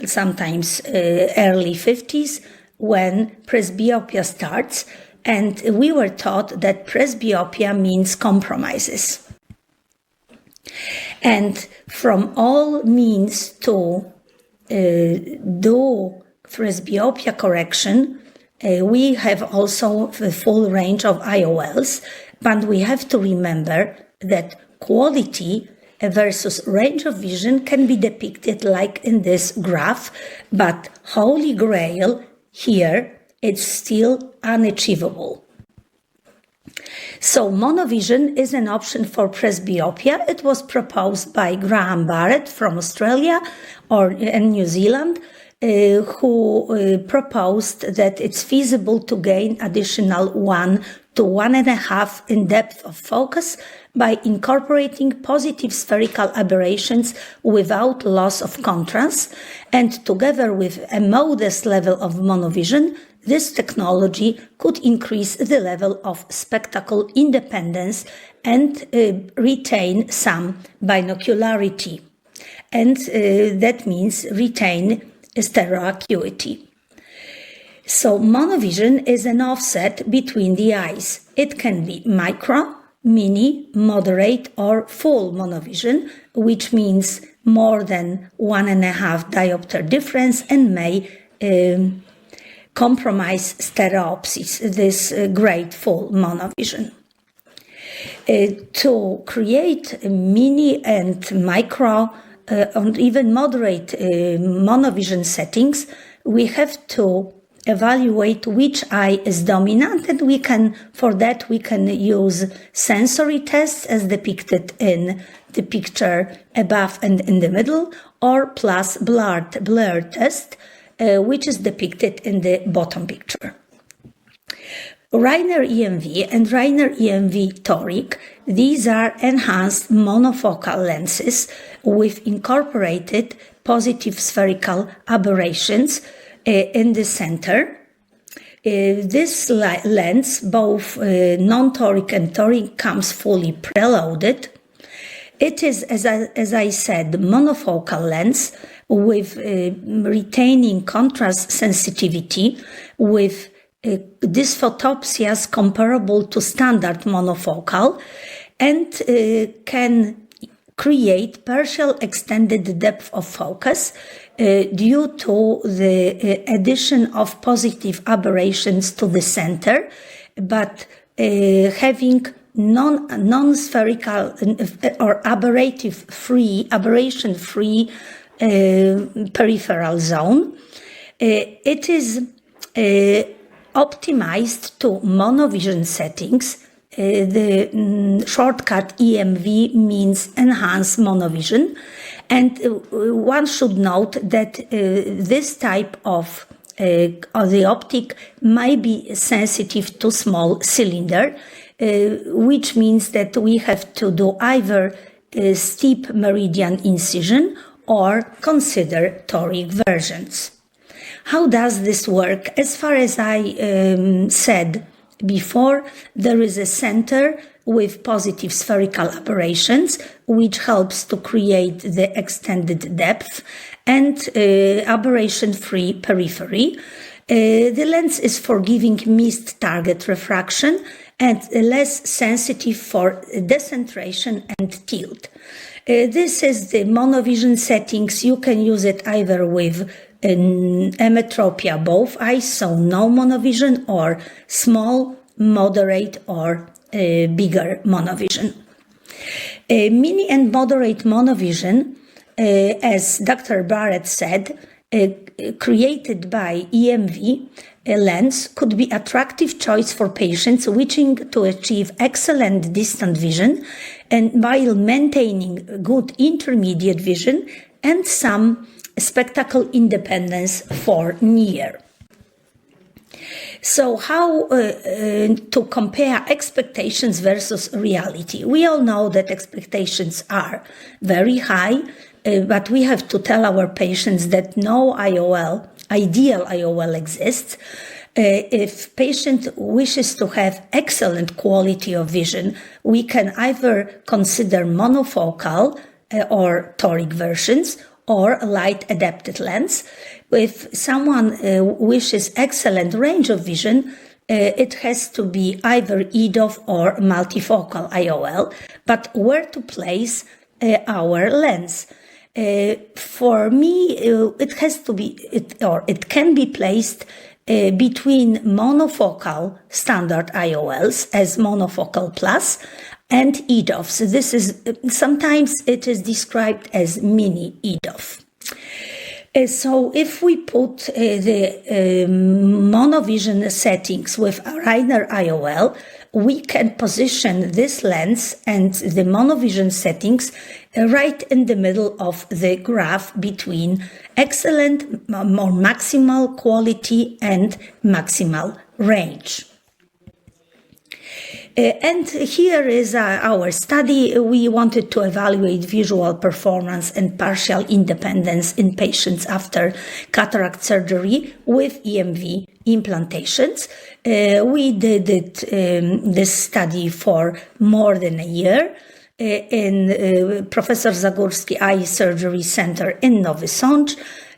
Speaker 8: sometimes early 50s, when presbyopia starts, and we were taught that presbyopia means compromises. And from all means to do presbyopia correction, we have also the full range of IOLs, but we have to remember that quality versus range of vision can be depicted like in this graph, but holy grail here, it's still unachievable. So monovision is an option for presbyopia. It was proposed by Graham Barrett from Australia and New Zealand, who proposed that it's feasible to gain additional 1 to 1.5 in depth of focus by incorporating positive spherical aberrations without loss of contrast, and together with a modest level of monovision, this technology could increase the level of spectacle independence and retain some binocularity. And that means retain stereoacuity. So monovision is an offset between the eyes. It can be micro, mini, moderate, or full monovision, which means more than 1.5 diopter difference and may compromise stereopsis, this great full monovision. To create mini and micro and even moderate monovision settings, we have to evaluate which eye is dominant, and for that we can use sensory tests as depicted in the picture above and in the middle, or plus blur test, which is depicted in the bottom picture. Reiner EMV and Reiner EMV toric, these are enhanced monofocal lenses with incorporated positive spherical aberrations in the center. This lens, both non-toric and toric, comes fully preloaded. It is, as I said, monofocal lens with retaining contrast sensitivity, with dysphotopsias comparable to standard monofocal, and can create partial extended depth of focus due to the addition of positive aberrations to the center, but having non-spherical or aberration-free peripheral zone. It is optimized to monovision settings. The shortcut EMV means enhanced monovision, and one should note that this type of the optic might be sensitive to small cylinder, which means that we have to do either a steep meridian incision or consider toric versions. How does this work? As far as I said before, there is a center with positive spherical aberrations, which helps to create the extended depth and aberration-free periphery. The lens is for giving missed target refraction and less sensitive for decentration and tilt. This is the monovision settings. You can use it either with emetropia, both eyes, so no monovision, or small, moderate, or bigger monovision. Mini and moderate monovision, as Dr. Barrett said, created by EMV lens, could be attractive choice for patients wishing to achieve excellent distant vision and while maintaining good intermediate vision and some spectacle independence for near. So how to compare expectations versus reality? We all know that expectations are very high, but we have to tell our patients that no ideal IOL exists. If patient wishes to have excellent quality of vision, we can either consider monofocal or toric versions, or a light adapted lens. If someone wishes excellent range of vision, it has to be either EDOF or multifocal IOL. But where to place our lens? For me, it can be placed between monofocal standard IOLs as monofocal plus and EDOFs. This is sometimes it is described as mini EDOF. So if we put the monovision settings with a Reiner IOL, we can position this lens and the monovision settings right in the middle of the graph between excellent or maximal quality and maximal range. And here is our study. We wanted to evaluate visual performance and partial independence in patients after cataract surgery with EMV implantations. We did this study for more than a year in Professor Zagórski Eye Surgery Center in Nowy Sącz.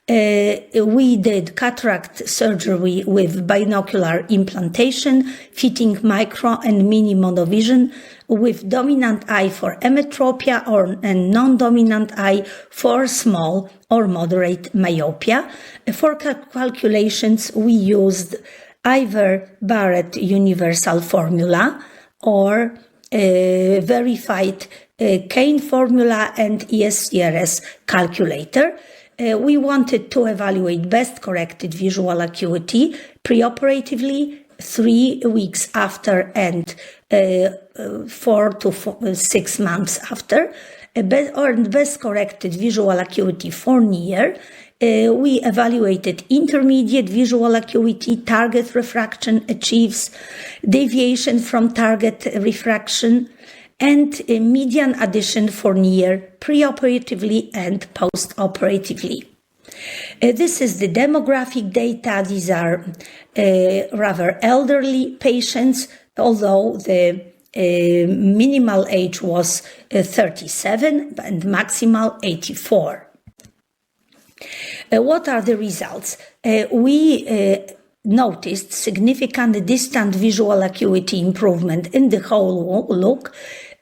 Speaker 8: We did cataract surgery with binocular implantation, fitting micro and mini monovision, with dominant eye for emetropia and non-dominant eye for small or moderate myopia. For calculations, we used either Barrett Universal Formula or verified Kane formula and ESCRS calculator. We wanted to evaluate best corrected visual acuity preoperatively 3 weeks after and 4 to 6 months after, or best corrected visual acuity for near We evaluated intermediate visual acuity, target refraction achieves, deviation from target refraction, and a median addition for near preoperatively and postoperatively. This is the demographic data. These are rather elderly patients, although the minimal age was 37 and maximal 84. What are the results? We noticed significant distant visual acuity improvement in the whole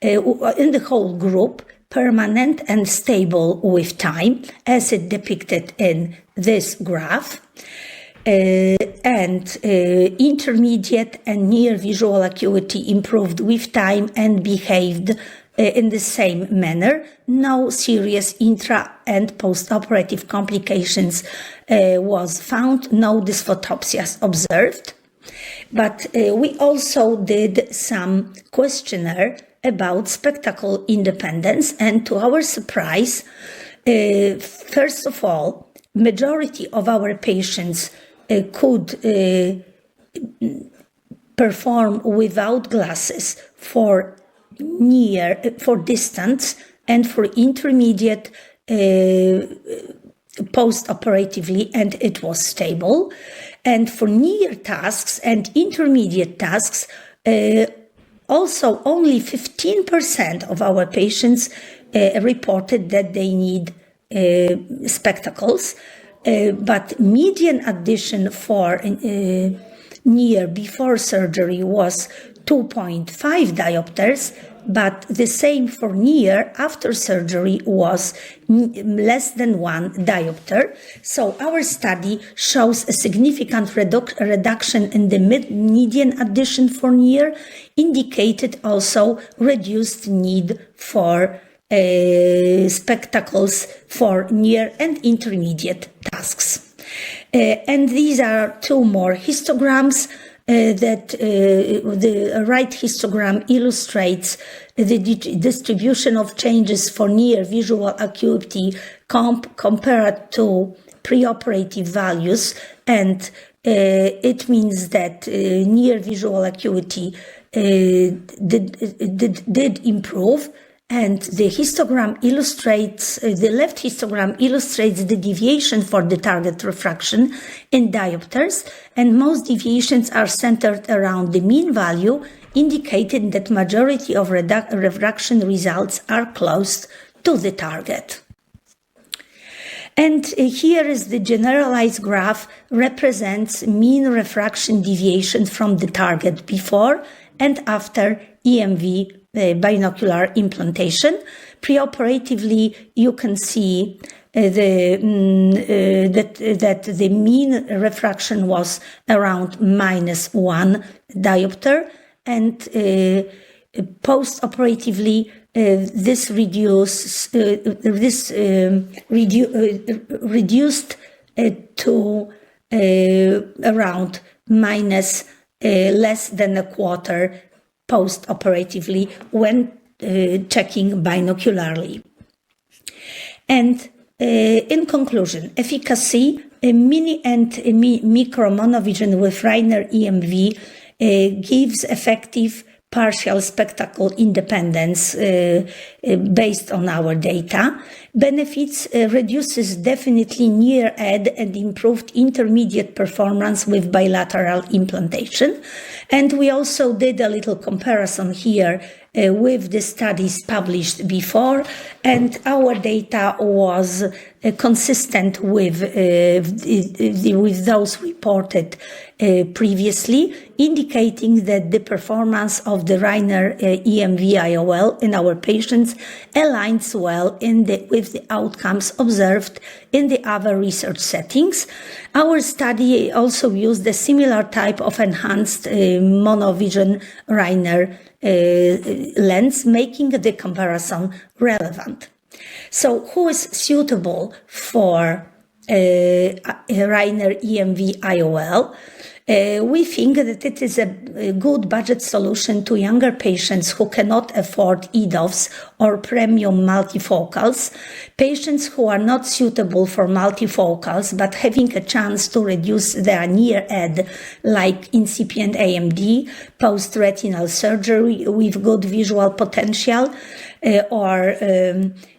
Speaker 8: in the whole group, permanent and stable with time, as it depicted in this graph. And intermediate and near visual acuity improved with time and behaved in the same manner. No serious intra and postoperative complications was found, no dysphotopsias observed. But we also did some questionnaire about spectacle independence, and to our surprise, first of all, majority of our patients could perform without glasses for distance and for intermediate post-operatively, and it was stable. And for near tasks and intermediate tasks, also only 15% of our patients reported that they need spectacles, but median addition for near before surgery was 2.5 diopters, but the same for near after surgery was less than 1 diopter. So our study shows a significant reduction in the median addition for near, indicated also reduced need for spectacles for near and intermediate tasks. And these are two more histograms. That the right histogram illustrates the distribution of changes for near visual acuity compared to preoperative values, and it means that near visual acuity did improve. And the histogram illustrates, the left histogram illustrates the deviation for the target refraction in diopters, and most deviations are centered around the mean value, indicating that majority of refraction results are close to the target. And here is the generalized graph, represents mean refraction deviation from the target before and after EMV binocular implantation. Preoperatively, you can see that the mean refraction was around -1 diopter, and postoperatively this reduced to around less than a quarter post-operatively when checking binocularly. And in conclusion, efficacy, mini and micro monovision with Rainer EMV gives effective partial spectacle independence based on our data. Benefits reduces definitely near ed and improved intermediate performance with bilateral implantation. And we also did a little comparison here with the studies published before, and our data was consistent with those reported previously, indicating that the performance of the Rainer EMV IOL in our patients aligns well with the outcomes observed in the other research settings. Our study also used a similar type of enhanced monovision Rainer lens, making the comparison relevant. So who is suitable for Rainer EMV IOL? We think that it is a good budget solution to younger patients who cannot afford EDOFs or premium multifocals, patients who are not suitable for multifocals but having a chance to reduce their near ed, like incipient AMD, post-retinal surgery with good visual potential, or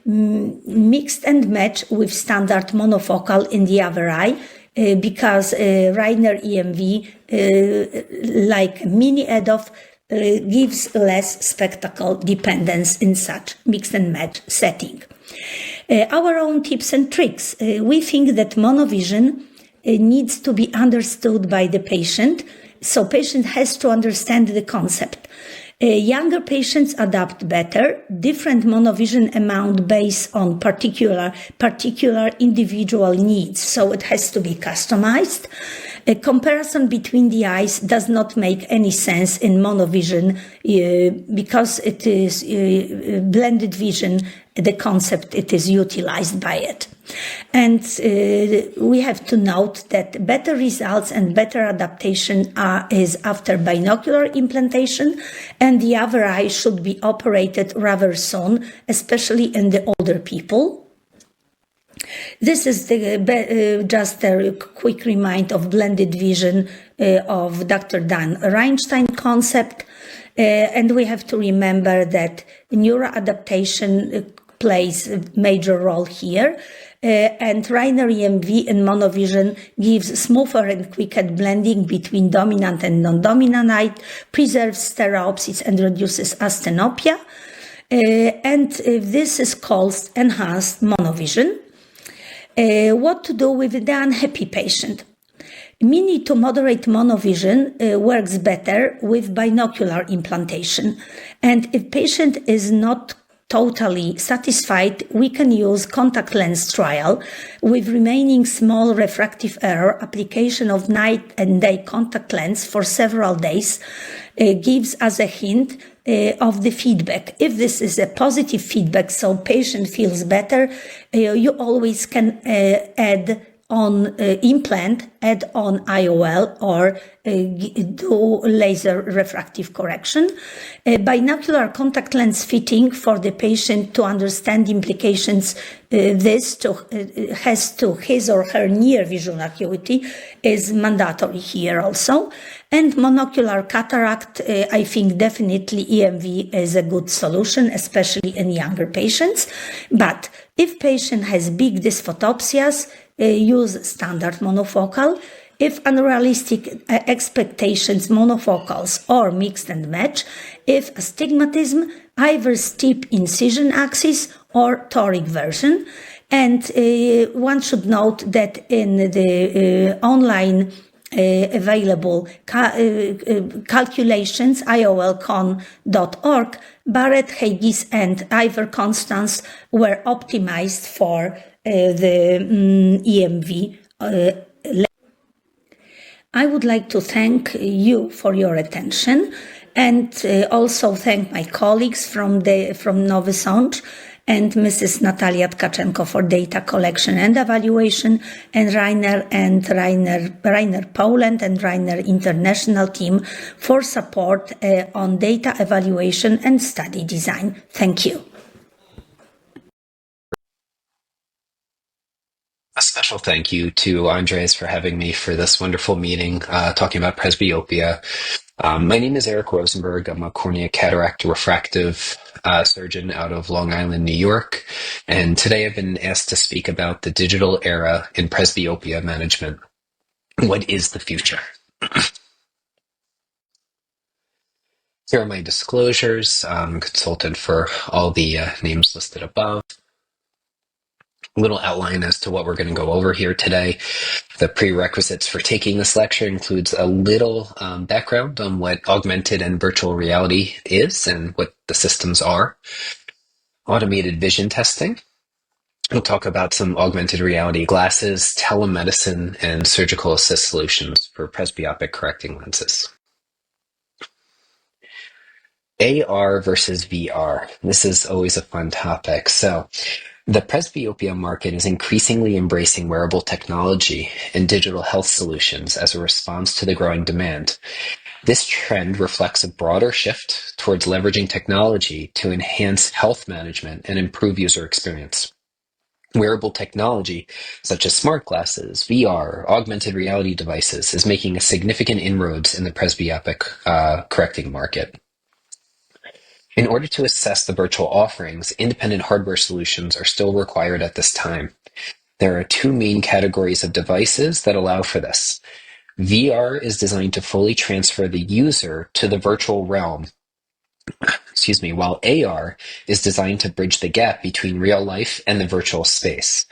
Speaker 8: mixed and match with standard monofocal in the other eye, because Reiner EMV, like mini EDOF, gives less spectacle dependence in such mix and match setting. Our own tips and tricks. We think that monovision needs to be understood by the patient, so patient has to understand the concept. Younger patients adapt better, different monovision amount based on particular individual needs, so it has to be customized. A comparison between the eyes does not make any sense in monovision because it is blended vision, the concept it is utilized by it. And we have to note that better results and better adaptation is after binocular implantation, and the other eye should be operated rather soon, especially in the older people. This is just a quick reminder of blended vision of Dr. Dan Reinstein concept. And we have to remember that neuroadaptation plays a major role here. And Reiner EMV in monovision gives smoother and quicker blending between dominant and non-dominant eye, preserves stereopsis and reduces asthenopia. And this is called enhanced monovision. What to do with the unhappy patient? Mini to moderate monovision works better with binocular implantation. And if patient is not totally satisfied, we can use contact lens trial with remaining small refractive error. Application of night and day contact lens for several days gives us a hint of the feedback. If this is a positive feedback, so patient feels better, you always can add on implant, add on IOL, or do laser refractive correction. Binocular contact lens fitting for the patient to understand implications has to his or her near visual acuity is mandatory here also. And monocular cataract, I think definitely EMV is a good solution, especially in younger patients. But if patient has big dysphotopsias, use standard monofocal. If unrealistic expectations, monofocals or mixed and match. If astigmatism, either steep incision axis or toric version. And one should note that in the online available calculations, iolcon.org, Barrett, Haigis, and Ivor Constance were optimized for the EMV. I would like to thank you for your attention, and also thank my colleagues from Nowy Sącz and Mrs. Natalia Tkaczenko for data collection and evaluation, and Reiner Poland and Reiner International team for support on data evaluation and study design. Thank you.
Speaker 9: A special thank you to Andres for having me for this wonderful meeting, talking about presbyopia. My name is Eric Rosenberg. I'm a cornea cataract refractive surgeon out of Long Island, New York. And today I've been asked to speak about the digital era in presbyopia management. What is the future? Here are my disclosures. I'm a consultant for all the names listed above. Little outline as to what we're going to go over here today. The prerequisites for taking this lecture includes a little background on what augmented and virtual reality is and what the systems are. Automated vision testing. We'll talk about some augmented reality glasses, telemedicine, and surgical assist solutions for presbyopic correcting lenses. AR versus VR. This is always a fun topic. So The presbyopia market is increasingly embracing wearable technology and digital health solutions as a response to the growing demand. This trend reflects a broader shift towards leveraging technology to enhance health management and improve user experience. Wearable technology, such as smart glasses, VR, augmented reality devices, is making a significant inroads in the presbyopic correcting market. In order to assess the virtual offerings, independent hardware solutions are still required at this time. There are two main categories of devices that allow for this. VR is designed to fully transfer the user to the virtual realm, while AR is designed to bridge the gap between real life and the virtual space.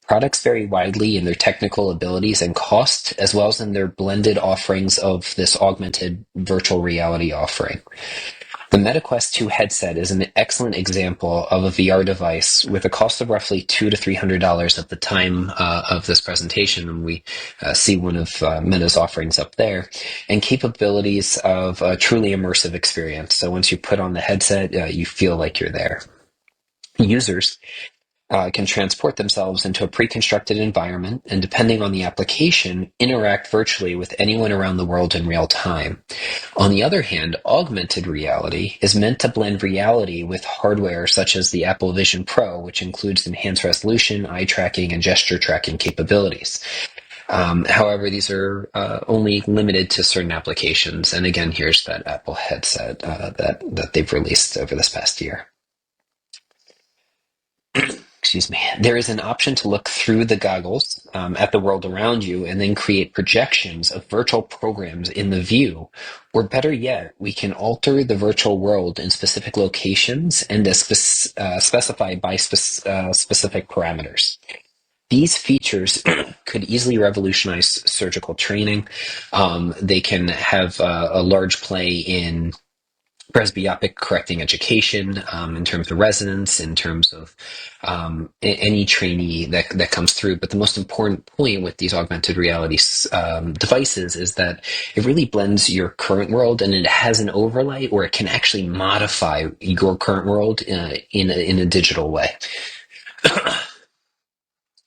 Speaker 9: Products vary widely in their technical abilities and cost, as well as in their blended offerings of this augmented virtual reality offering. The MetaQuest 2 headset is an excellent example of a VR device with a cost of roughly $200 to $300 at the time of this presentation, and we see one of Meta's offerings up there, and capabilities of a truly immersive experience. So once you put on the headset, you feel like you're there. Users can transport themselves into a pre-constructed environment, and depending on the application, interact virtually with anyone around the world in real time. On the other hand, augmented reality is meant to blend reality with hardware such as the Apple Vision Pro, which includes enhanced resolution, eye tracking, and gesture tracking capabilities. However, these are only limited to certain applications. And again, here's that Apple headset that they've released over this past year. There is an option to look through the goggles at the world around you and then create projections of virtual programs in the view. Or better yet, we can alter the virtual world in specific locations and specified by specific parameters. These features could easily revolutionize surgical training. They can have a large play in presbyopic correcting education, in terms of residents, in terms of any trainee that comes through. But the most important point with these augmented reality devices is that it really blends your current world, and it has an overlay, or it can actually modify your current world in a digital way.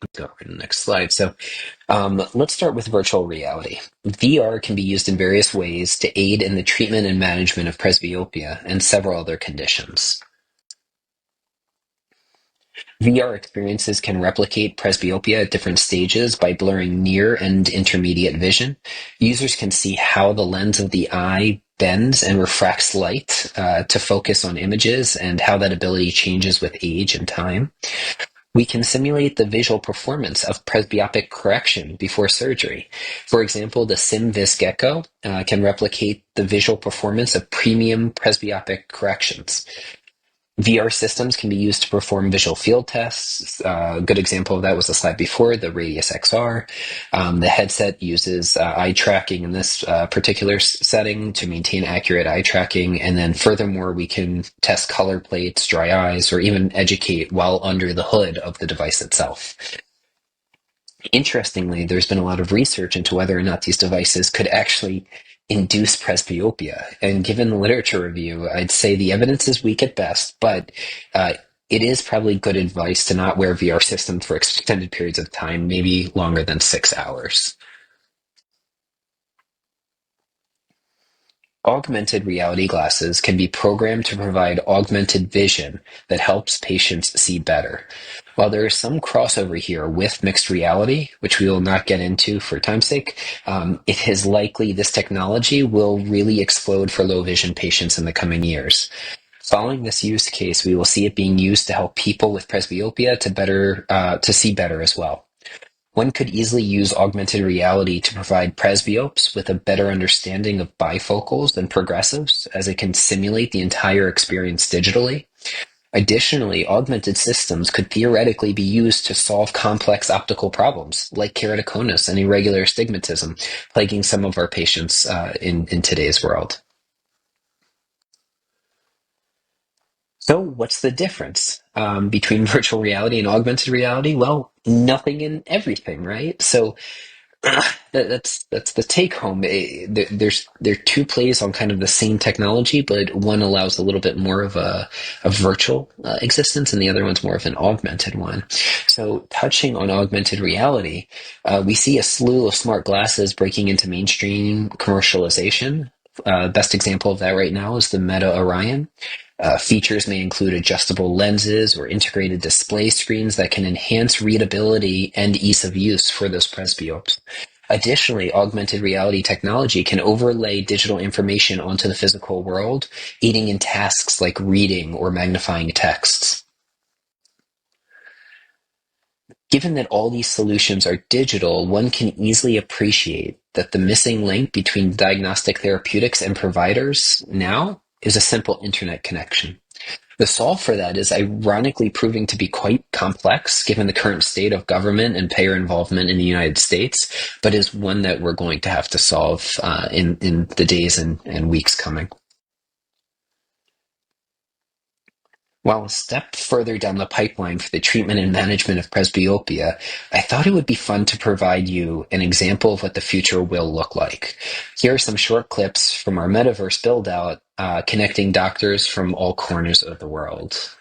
Speaker 9: Let's go to the next slide. So let's start with virtual reality. VR can be used in various ways to aid in the treatment and management of presbyopia and several other conditions. VR experiences can replicate presbyopia at different stages by blurring near and intermediate vision. Users can see how the lens of the eye bends and refracts light to focus on images, and how that ability changes with age and time. We can simulate the visual performance of presbyopic correction before surgery. For example, the SimVis Gecko can replicate the visual performance of premium presbyopic corrections. VR systems can be used to perform visual field tests. A good example of that was the slide before, the Radius XR. The headset uses eye tracking in this particular setting to maintain accurate eye tracking. And then furthermore, we can test color plates, dry eyes, or even educate while under the hood of the device itself. Interestingly, there's been a lot of research into whether or not these devices could actually induce presbyopia. And given the literature review, I'd say the evidence is weak at best, but it is probably good advice to not wear VR systems for extended periods of time, maybe longer than 6 hours. Augmented reality glasses can be programmed to provide augmented vision that helps patients see better. While there is some crossover here with mixed reality, which we will not get into for time's sake, it is likely this technology will really explode for low vision patients in the coming years. Following this use case, we will see it being used to help people with presbyopia to see better as well. One could easily use augmented reality to provide presbyopes with a better understanding of bifocals and progressives, as it can simulate the entire experience digitally. Additionally, augmented systems could theoretically be used to solve complex optical problems like keratoconus and irregular astigmatism, plaguing some of our patients in today's world. So what's the difference between virtual reality and augmented reality? Well, nothing and everything, right? So That's the take home. There are two plays on kind of the same technology, but one allows a little bit more of a virtual existence, and the other one's more of an augmented one. So, touching on augmented reality, we see a slew of smart glasses breaking into mainstream commercialization. Best example of that right now is the Meta Orion. Features may include adjustable lenses or integrated display screens that can enhance readability and ease of use for those presbyopes. Additionally, augmented reality technology can overlay digital information onto the physical world, aiding in tasks like reading or magnifying texts. Given that all these solutions are digital, one can easily appreciate that the missing link between diagnostic therapeutics and providers now is a simple internet connection. The solve for that is ironically proving to be quite complex given the current state of government and payer involvement in the United States, but is one that we're going to have to solve in the days and weeks coming. While a step further down the pipeline for the treatment and management of presbyopia, I thought it would be fun to provide you an example of what the future will look like. Here are some short clips from our metaverse build-out connecting doctors from all corners of the world.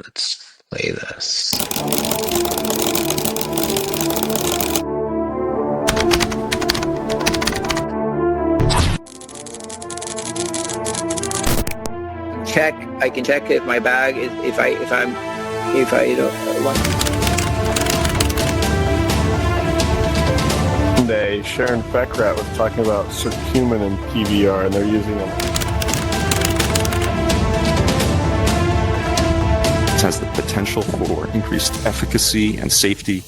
Speaker 9: Let's play this.
Speaker 10: I can check if my bag is if I don't want.
Speaker 11: Day, Sharon Beckrat was talking about curcumin and PVR, and they're using them.
Speaker 12: It has the potential for increased efficacy and safety.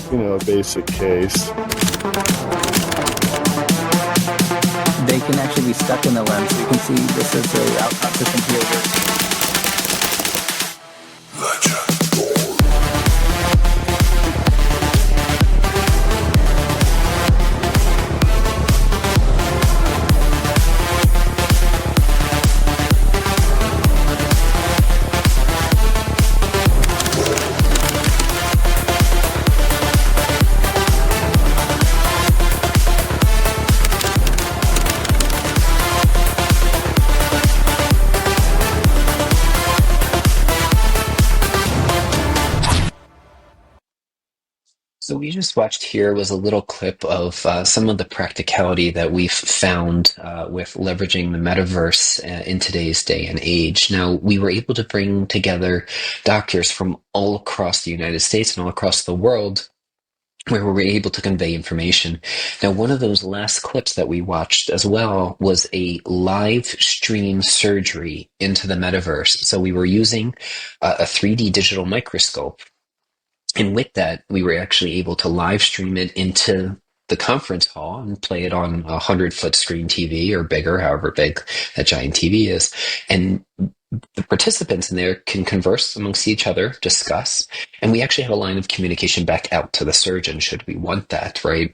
Speaker 11: For a basic case.
Speaker 10: They can actually be stuck in the lens. You can see this is the output system here.
Speaker 9: So we just watched here was a little clip of some of the practicality that we've found with leveraging the metaverse in today's day and age. Now, we were able to bring together doctors from all across the United States and all across the world where we were able to convey information. Now, one of those last clips that we watched as well was a live stream surgery into the metaverse. So we were using a 3D digital microscope. And with that, we were actually able to live stream it into the conference hall and play it on a 100-foot screen TV or bigger, however big that giant TV is. And the participants in there can converse amongst each other, discuss, and we actually have a line of communication back out to the surgeon should we want that, right?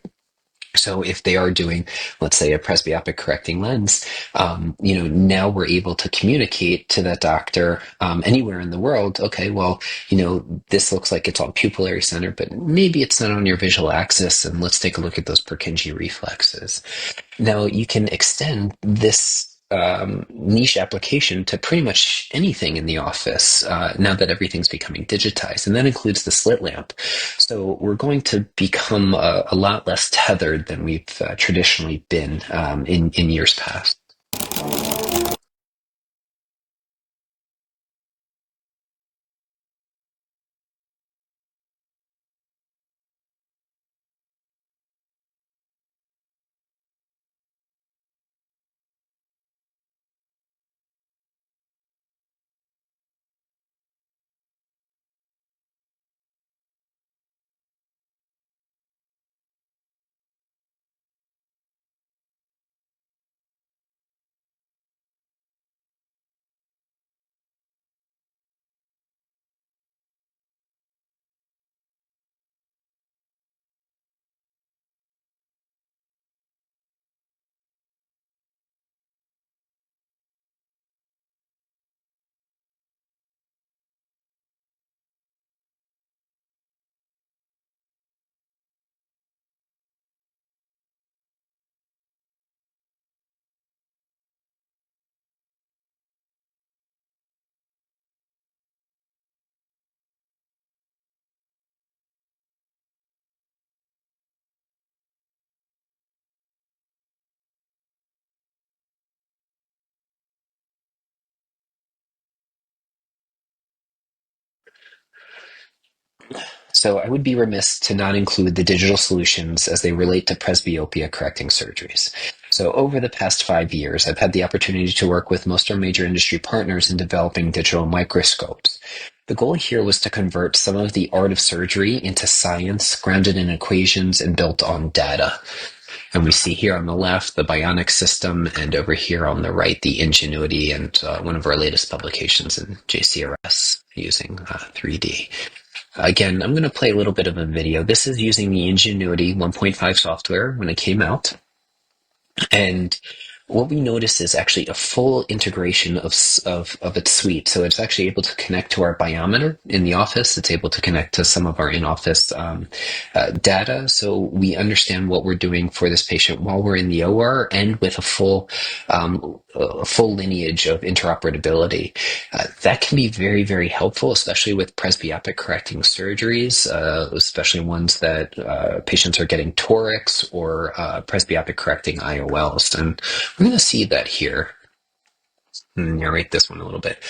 Speaker 9: So if they are doing, let's say, a presbyopic correcting lens, now we're able to communicate to that doctor anywhere in the world. Okay, well, this looks like it's on pupillary center, but maybe it's not on your visual axis, and let's take a look at those Purkinje reflexes. Now you can extend this niche application to pretty much anything in the office now that everything's becoming digitized, and that includes the slit lamp. So we're going to become a lot less tethered than we've traditionally been in years past. So I would be remiss to not include the digital solutions as they relate to presbyopia correcting surgeries. So over the past 5 years, I've had the opportunity to work with most of our major industry partners in developing digital microscopes. The goal here was to convert some of the art of surgery into science grounded in equations and built on data. And we see here on the left the Bionic system, and over here on the right the Ingenuity, and one of our latest publications in JCRS using 3D. Again, I'm going to play a little bit of a video. This is using the Ingenuity 1.5 software when it came out. And what we notice is actually a full integration of its suite. So it's actually able to connect to our biometer in the office. It's able to connect to some of our in-office data. So we understand what we're doing for this patient while we're in the OR, and with a full lineage of interoperability. That can be very, very helpful, especially with presbyopic correcting surgeries, especially ones that patients are getting torics or presbyopic correcting IOLs. And we're going to see that here. Narrate this one a little bit.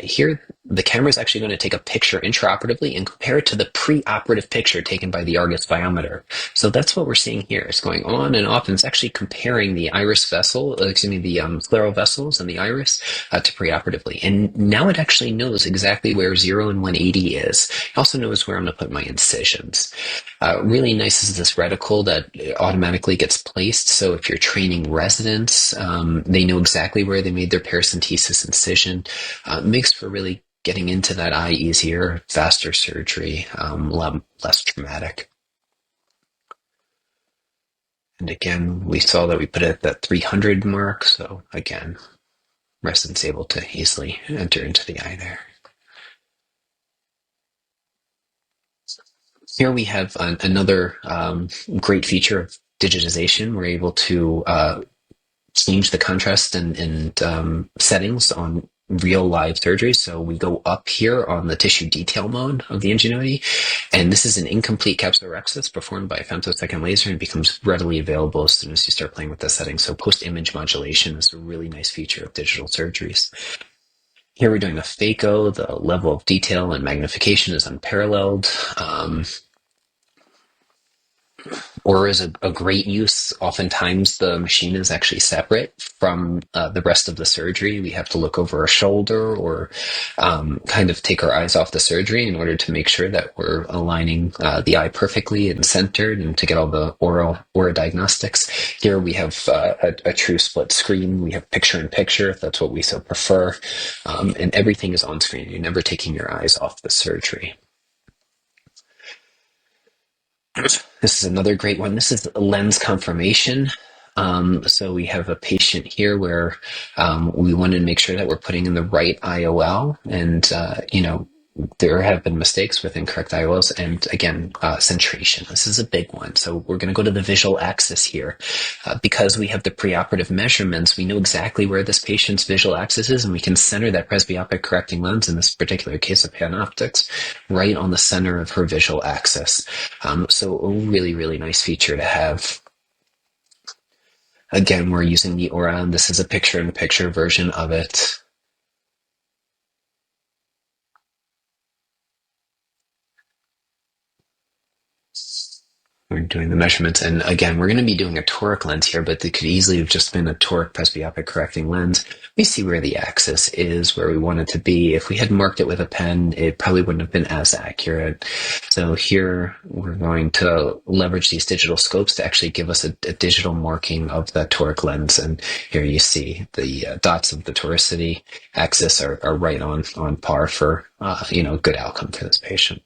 Speaker 9: Here, the camera is actually going to take a picture intraoperatively and compare it to the preoperative picture taken by the Argus biometer. So that's what we're seeing here. It's going on and off, and it's actually comparing the iris vessel, the scleral vessels and the iris to preoperatively. And now it actually knows exactly where 0 and 180 is. It also knows where I'm going to put my incisions. Really nice is this reticle that automatically gets placed. So if you're training residents, they know exactly where they made their paracentesis incision. Makes for really getting into that eye easier, faster surgery, a lot less traumatic. And again, we saw that we put it at that 300 mark. So again, residents able to easily enter into the eye there. Here we have another great feature of digitization. We're able to change the contrast and settings on real live surgery. So we go up here on the tissue detail mode of the Ingenuity, and this is an incomplete capsulorhexis performed by a femtosecond laser, and becomes readily available as soon as you start playing with the settings. So post-image modulation is a really nice feature of digital surgeries. Here we're doing a phaco. The level of detail and magnification is unparalleled. Or is a great use. Oftentimes the machine is actually separate from the rest of the surgery. We have to look over our shoulder or kind of take our eyes off the surgery in order to make sure that we're aligning the eye perfectly and centered, and to get all the aura diagnostics. Here we have a true split screen. We have picture-in-picture, if that's what we so prefer. And everything is on screen. You're never taking your eyes off the surgery. This is another great one. This is lens confirmation. So we have a patient here where we wanted to make sure that we're putting in the right IOL, and there have been mistakes with incorrect IOLs, and again, centration. This is a big one. So we're going to go to the visual axis here. Because we have the preoperative measurements, we know exactly where this patient's visual axis is, and we can center that presbyopic correcting lens, in this particular case of PanOptix, right on the center of her visual axis. So a really, really nice feature to have. Again, we're using the Aura, and this is a picture-in-picture version of it. We're doing the measurements, and again, we're going to be doing a toric lens here, but it could easily have just been a toric presbyopic correcting lens. We see where the axis is, where we want it to be. If we had marked it with a pen, it probably wouldn't have been as accurate. So here, we're going to leverage these digital scopes to actually give us a digital marking of the toric lens. And here you see the dots of the toricity axis are right on par for good outcome for this patient.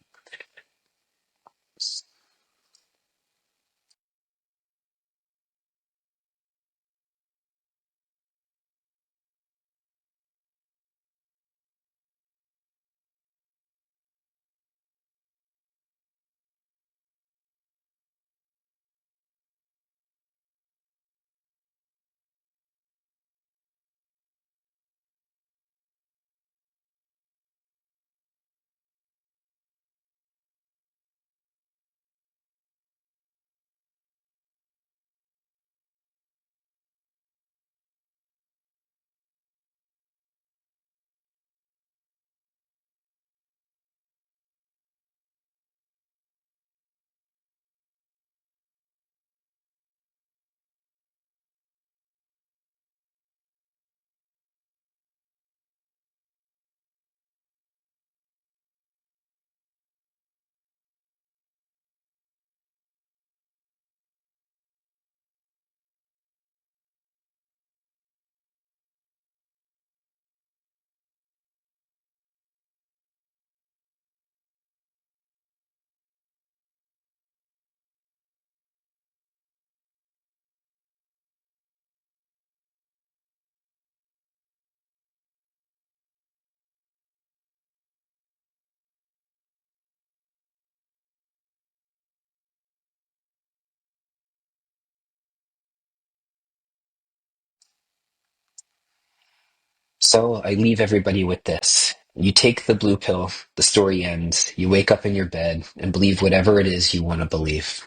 Speaker 9: So I leave everybody with this. You take the blue pill, the story ends, you wake up in your bed and believe whatever it is you want to believe.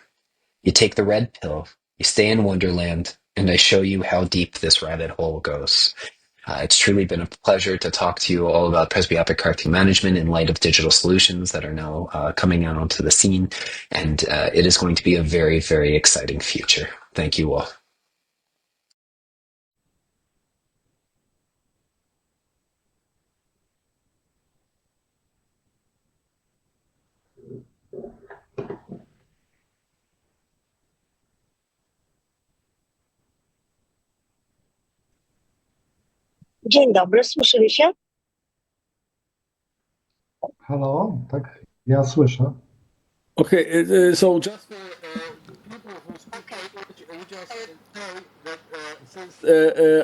Speaker 9: You take the red pill, you stay in Wonderland, and I show you how deep this rabbit hole goes. It's truly been a pleasure to talk to you all about presbyopic CAR-T management in light of digital solutions that are now coming out onto the scene, and it is going to be a very, very exciting future. Thank you all.
Speaker 13: Dzień dobry, słyszy się?
Speaker 7: Halo, tak, ja słyszę.
Speaker 1: Okay, so just for people who speak Polish, we just say that since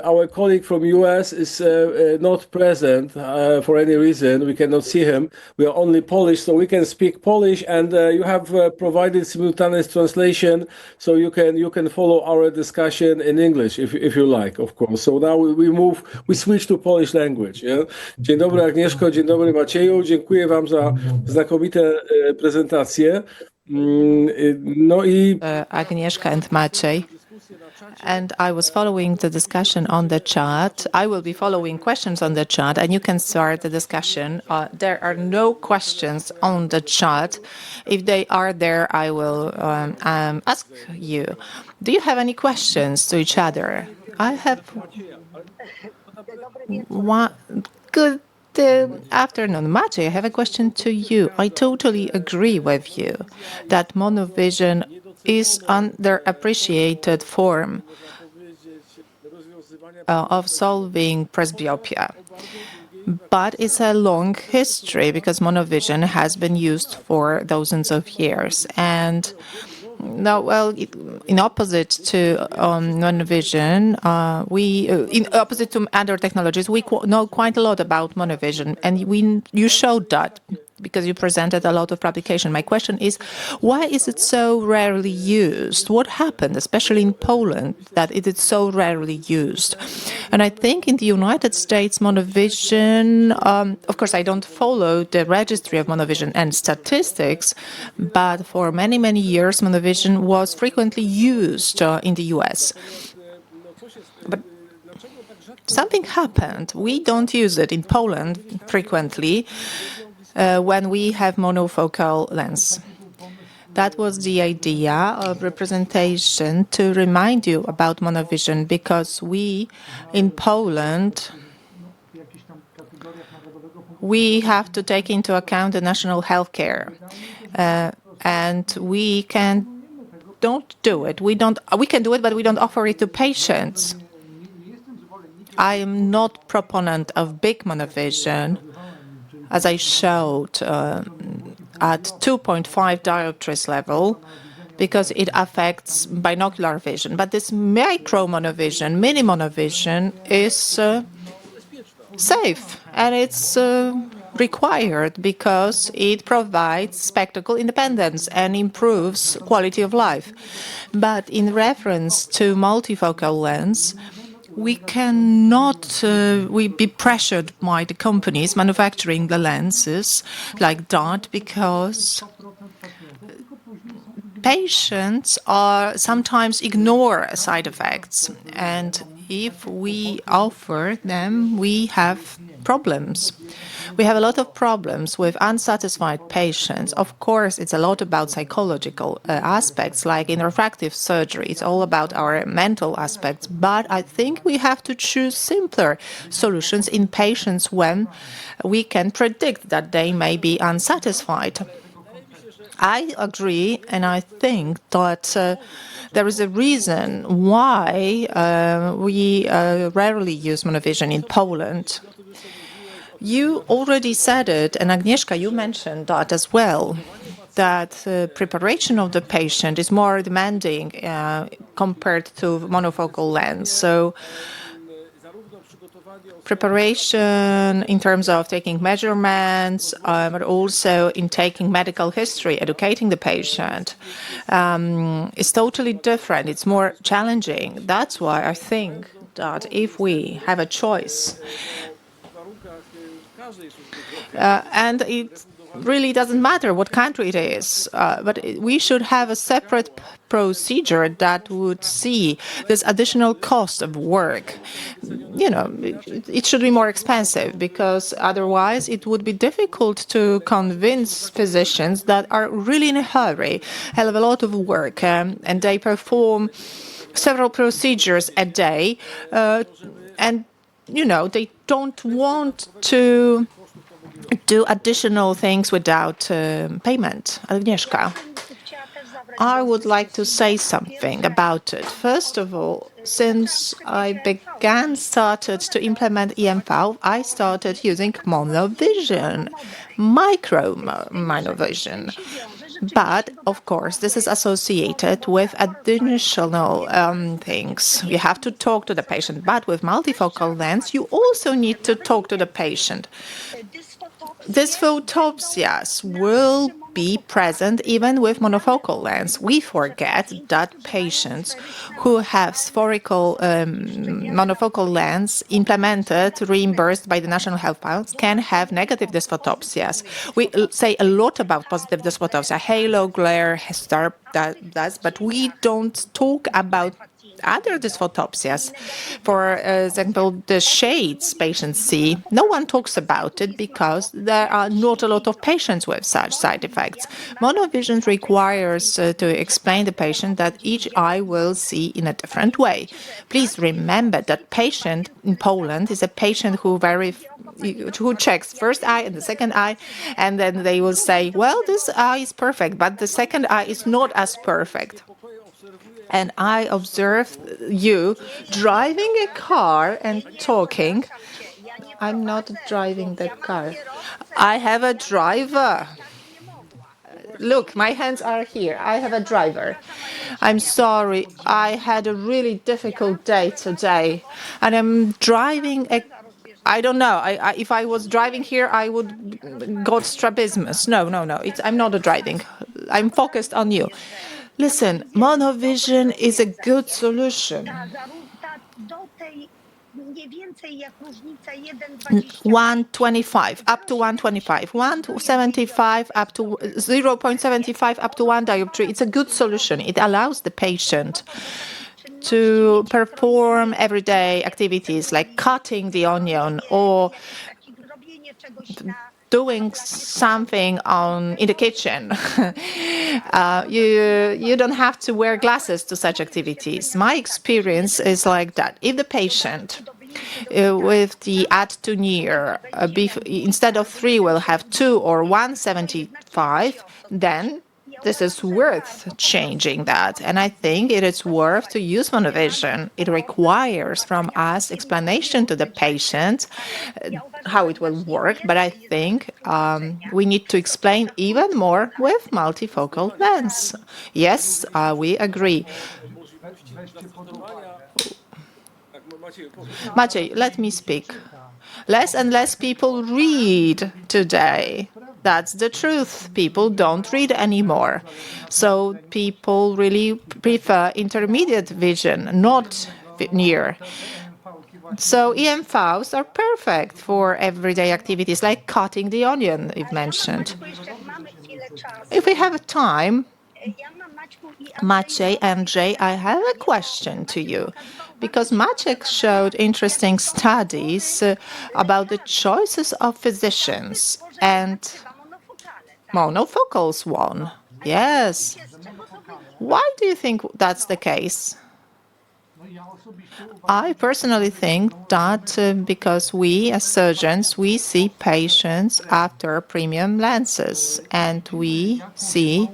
Speaker 1: our colleague from US is not present for any reason, we cannot see him. We are only Polish, so we can speak Polish, and you have provided simultaneous translation, so you can follow our discussion in English if you like, of course. So now we switch to Polish language. Yeah? Dzień dobry Agnieszko, dzień dobry Macieju, dziękuję wam za znakomite prezentacje. No i
Speaker 14: Agnieszka and Maciej. And I was following the discussion on the chat. I will be following questions on the chat, and you can start the discussion. There are no questions on the chat. If they are there, I will ask you. Do you have any questions to each other? I have one. Good afternoon, Maciej. I have a question to you. I totally agree with you that monovision is underappreciated form of solving presbyopia. But it's a long history because monovision has been used for thousands of years. And now, well, in opposite to monovision, in opposite to other technologies, we know quite a lot about monovision, and you showed that because you presented a lot of publication. My question is, why is it so rarely used? What happened, especially in Poland, that it is so rarely used? And I think in the United States, monovision, of course, I don't follow the registry of monovision and statistics, but for many, many years, monovision was frequently used in the US. But something happened. We don't use it in Poland frequently when we have monofocal lens. That was the idea of representation, to remind you about monovision, because we in Poland, we have to take into account the national health care, and we don't do it. We can do it, but we don't offer it to patients. I am not proponent of big monovision, as I showed at 2.5 dioptries level, because it affects binocular vision. But this micro monovision, mini monovision, is safe, and it's required because it provides spectacle independence and improves quality of life. But in reference to multifocal lens, we cannot we be pressured by the companies manufacturing the lenses like that, because patients sometimes ignore side effects, and if we offer them, we have problems. We have a lot of problems with unsatisfied patients. Of course, it's a lot about psychological aspects, like in refractive surgery. It's all about our mental aspects. But I think we have to choose simpler solutions in patients when we can predict that they may be unsatisfied. I agree, and I think that there is a reason why we rarely use monovision in Poland. You already said it, and Agnieszka, you mentioned that as well, that preparation of the patient is more demanding compared to monofocal lens. So preparation in terms of taking measurements, but also in taking medical history, educating the patient, is totally different. It's more challenging. That's why I think that if we have a choice And it really doesn't matter what country it is, but we should have a separate procedure that would see this additional cost of work. You know, it should be more expensive, because otherwise it would be difficult to convince physicians that are really in a hurry, have a lot of work, and they perform several procedures a day, and you know, they don't want to do additional things without payment. Agnieszka, I would like to say something about it. First of all, since I started to implement EMV, I started using monovision, monovision. But of course, this is associated with additional things. You have to talk to the patient. But with multifocal lens, you also need to talk to the patient. Dysphotopsias will be present even with monofocal lens. We forget that patients who have spherical monofocal lens implemented, reimbursed by the National Health Funds, can have negative dysphotopsias. We say a lot about positive dysphotopsia, halo, glare, star, but we don't talk about other dysphotopsias. For example, the shades patients see, no one talks about it because there are not a lot of patients with such side effects. Monovision requires to explain the patient that each eye will see in a different way. Please remember that patient in Poland is a patient who checks first eye and the second eye, and then they will say, well, this eye is perfect, but the second eye is not as perfect. And I observed you driving a car and talking. I'm not driving the car. I have a driver. Look, my hands are here. I have a driver. I'm sorry. I had a really difficult day today. And I'm driving a I don't know. If I was driving here, I would got strabismus. No. I'm not driving. I'm focused on you. Listen, monovision is a good solution. 125 up to 125, 175 up to 0.75 up to 1 dioptry. It's a good solution. It allows the patient to perform everyday activities like cutting the onion or doing something in the kitchen. You don't have to wear glasses to such activities. My experience is like that. If the patient with the add to near, instead of 3 will have 2 or 175, then this is worth changing that. And I think it is worth to use monovision. It requires from us explanation to the patient how it will work. But I think we need to explain even more with multifocal lens. Yes, we agree. Maciej, let me speak. Less and less people read today. That's the truth. People don't read anymore. So people really prefer intermediate vision, not near. So EMVs are perfect for everyday activities like cutting the onion, you've mentioned. If we have time, Maciej, Andrzej, I have a question to you, because Maciek showed interesting studies about the choices of physicians, and monofocals won. Yes. Why do you think that's the case? I personally think that because we, as surgeons, we see patients after premium lenses, and we see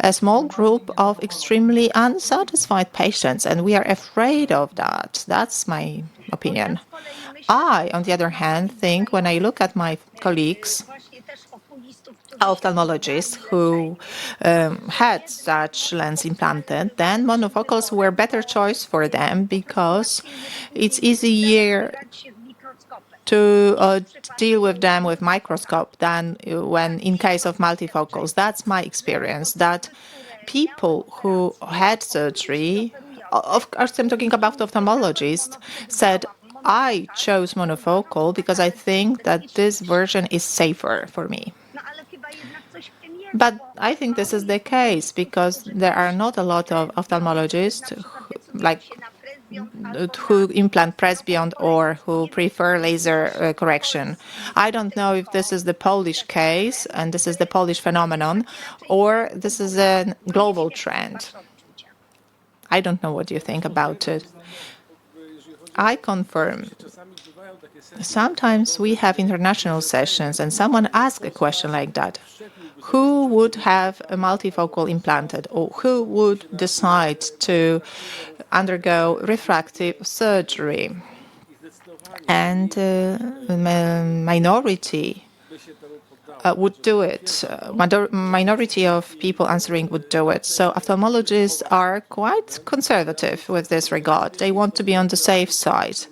Speaker 14: a small group of extremely unsatisfied patients, and we are afraid of that. That's my opinion. I, on the other hand, think when I look at my colleagues, ophthalmologists who had such lens implanted, then monofocals were a better choice for them because it's easier to deal with them with microscope than when in case of multifocals. That's my experience, that people who had surgery, of course I'm talking about ophthalmologists, said, I chose monofocal because I think that this version is safer for me. But I think this is the case because there are not a lot of ophthalmologists who implant Presbyon or who prefer laser correction. I don't know if this is the Polish case and this is the Polish phenomenon or this is a global trend. I don't know what you think about it. I confirm. Sometimes we have international sessions and someone asks a question like that. Who would have a multifocal implanted or who would decide to undergo refractive surgery? And minority would do it. Minority of people answering would do it. So ophthalmologists are quite conservative with this regard. They want to be on the safe side.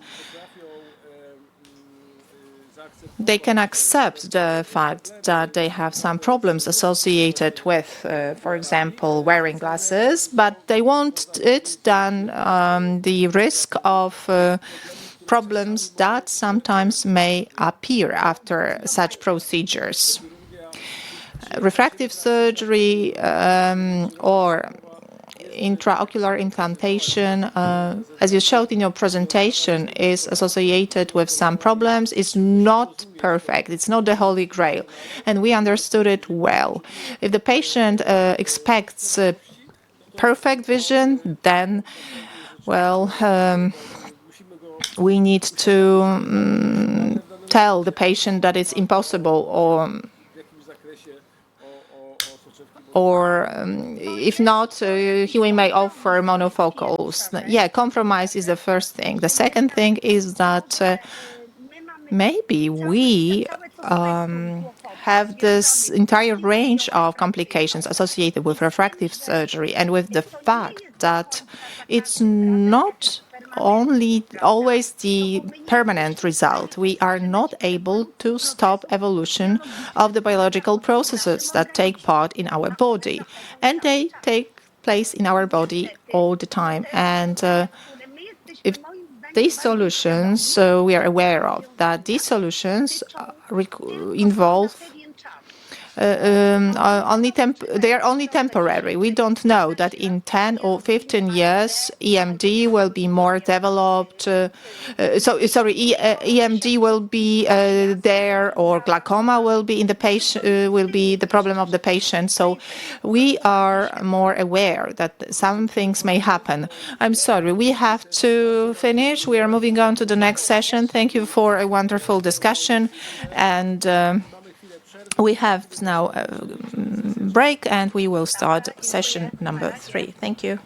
Speaker 14: They can accept the fact that they have some problems associated with, for example, wearing glasses, but they want it than the risk of problems that sometimes may appear after such procedures. Refractive surgery or intraocular implantation, as you showed in your presentation, is associated with some problems. It's not perfect. It's not the holy grail. And we understood it well. If the patient expects perfect vision, then, well, we need to tell the patient that it's impossible or if not, we may offer monofocals. Yeah, compromise is the first thing. The second thing is that maybe we have this entire range of complications associated with refractive surgery and with the fact that it's not only always the permanent result. We are not able to stop evolution of the biological processes that take part in our body, and they take place in our body all the time. And if these solutions, we are aware of that these solutions involve they are only temporary. We don't know that in 10 or 15 years EMD will be more developed. EMD will be there, or glaucoma will be in the patient, will be the problem of the patient. So we are more aware that some things may happen. I'm sorry, we have to finish. We are moving on to the next session. Thank you for a wonderful discussion, and we have now a break and we will start session number 3. Thank you.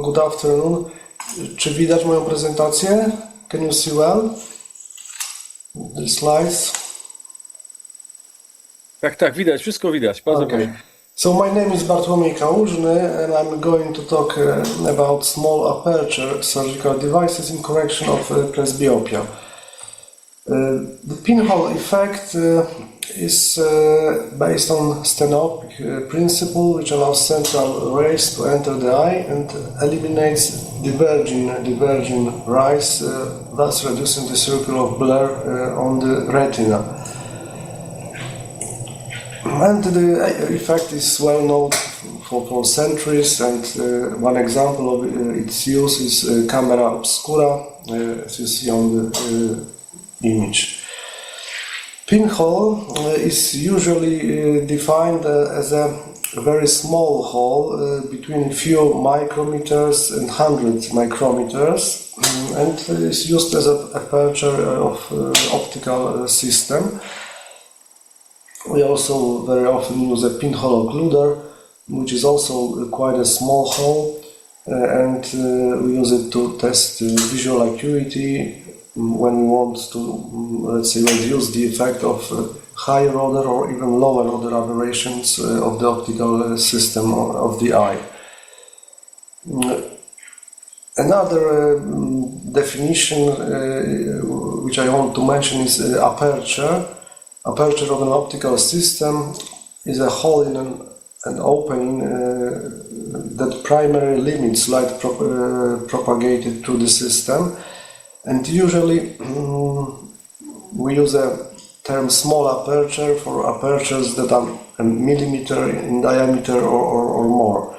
Speaker 15: Good afternoon. Czy widać moją prezentację? Can you see well the slides?
Speaker 1: Tak, widać, wszystko widać. Bardzo proszę.
Speaker 15: So my name is Bartłomiej Kałużny and I'm going to talk about small aperture surgical devices in correction of presbyopia. The pinhole effect is based on stenopic principle, which allows central rays to enter the eye and eliminates diverging rays, thus reducing the circle of blur on the retina. And the effect is well known for centuries, and one example of its use is camera obscura, as you see on the image. Pinhole is usually defined as a a very small hole between few micrometers and 100 micrometers, and is used as a aperture of optical system. We also very often use a pinhole occluder, which is also quite a small hole, and we use it to test visual acuity when we want to, let's say, reduce the effect of higher order or even lower order aberrations of the optical system of the eye. Another definition which I want to mention is aperture. Aperture of an optical system is a hole in an opening that primarily limits light propagated through the system, and usually we use a term small aperture for apertures that are a millimeter in diameter or more.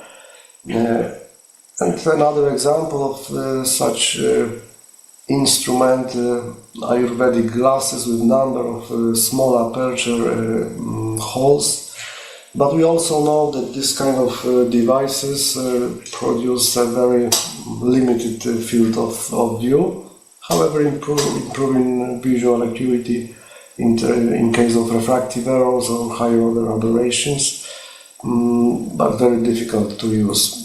Speaker 15: And another example of such instrument, Ayurvedic glasses with number of small aperture holes. But we also know that this kind of devices produce a very limited field of view, however improving visual acuity in case of refractive errors or higher order aberrations, but very difficult to use.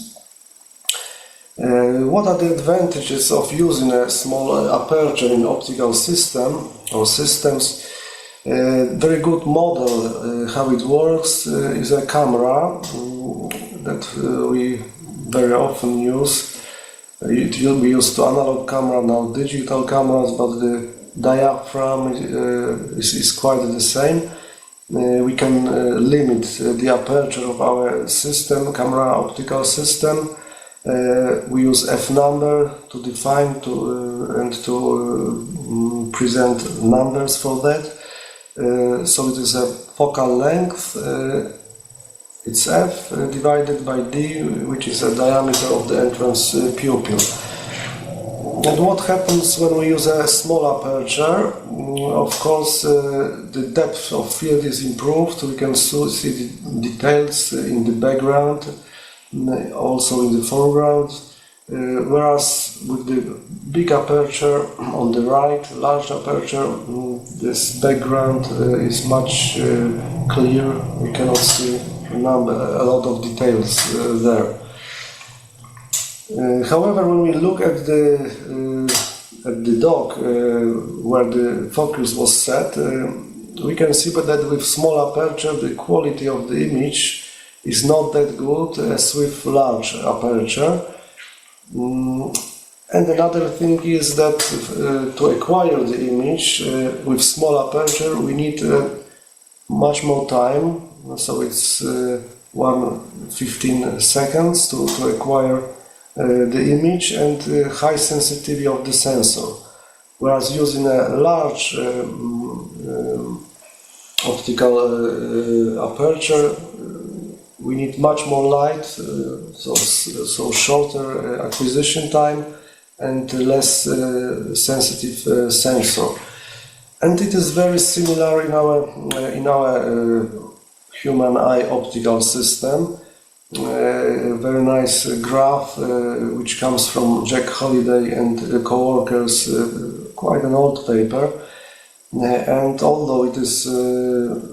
Speaker 15: What are the advantages of using a small aperture in optical system or systems? Very good model how it works is a camera that we very often use. It will be used to analog camera, now digital cameras, but the diaphragm is quite the same. We can limit the aperture of our system, camera optical system. We use F number to define and to present numbers for that. So it is a focal length, it's F divided by D, which is the diameter of the entrance pupil. And what happens when we use a small aperture? Of course, the depth of field is improved. We can see the details in the background, also in the foreground. Whereas with the big aperture on the right, large aperture, this background is much clear. We cannot see a lot of details there. However, when we look at the dog where the focus was set, we can see that with small aperture the quality of the image is not that good as with large aperture. And another thing is that to acquire the image with small aperture we need much more time, so it's 15 seconds to acquire the image, and high sensitivity of the sensor. Whereas using a large optical aperture, we need much more light, so shorter acquisition time and less sensitive sensor. And it is very similar in our human eye optical system. A very nice graph which comes from Jack Holliday and co-workers, quite an old paper. And although it is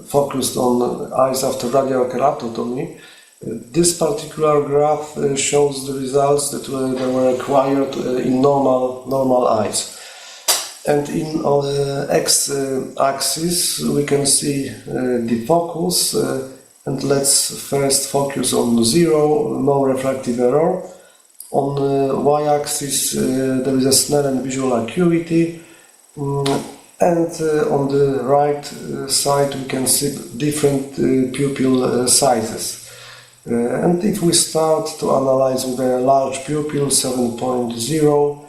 Speaker 15: focused on eyes after radial keratotomy, this particular graph shows the results that were acquired in normal eyes. And in the x-axis we can see the focus, and let's first focus on 0, no refractive error. On the y-axis there is a Snellen visual acuity, and on the right side we can see different pupil sizes. And if we start to analyze with a large pupil, 7.0,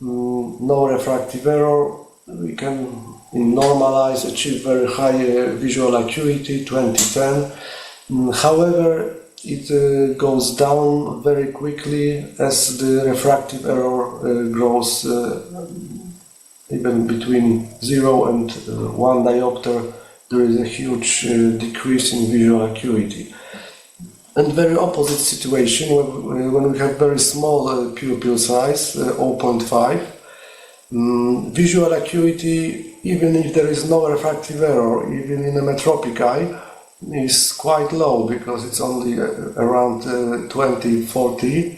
Speaker 15: no refractive error, we can in normal eyes achieve very high visual acuity, 2010. However, it goes down very quickly as the refractive error grows. Even between 0 and 1 diopter, there is a huge decrease in visual acuity. And very opposite situation when we have very small pupil size, 0.5. Visual acuity, even if there is no refractive error, even in a metropic eye, is quite low because it's only around 20-40.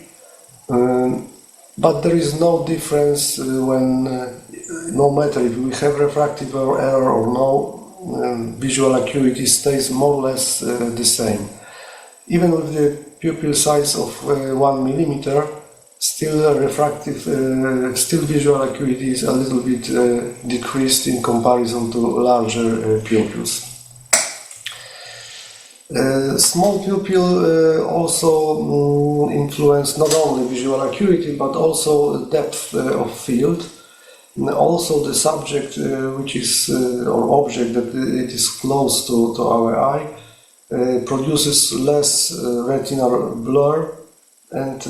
Speaker 15: But there is no difference when, no matter if we have refractive error or no, visual acuity stays more or less the same. Even with the pupil size of 1 millimeter, still still visual acuity is a little bit decreased in comparison to larger pupils. Small pupil also influence not only visual acuity but also depth of field. Also the subject which is or object that it is close to our eye produces less retinal blur, and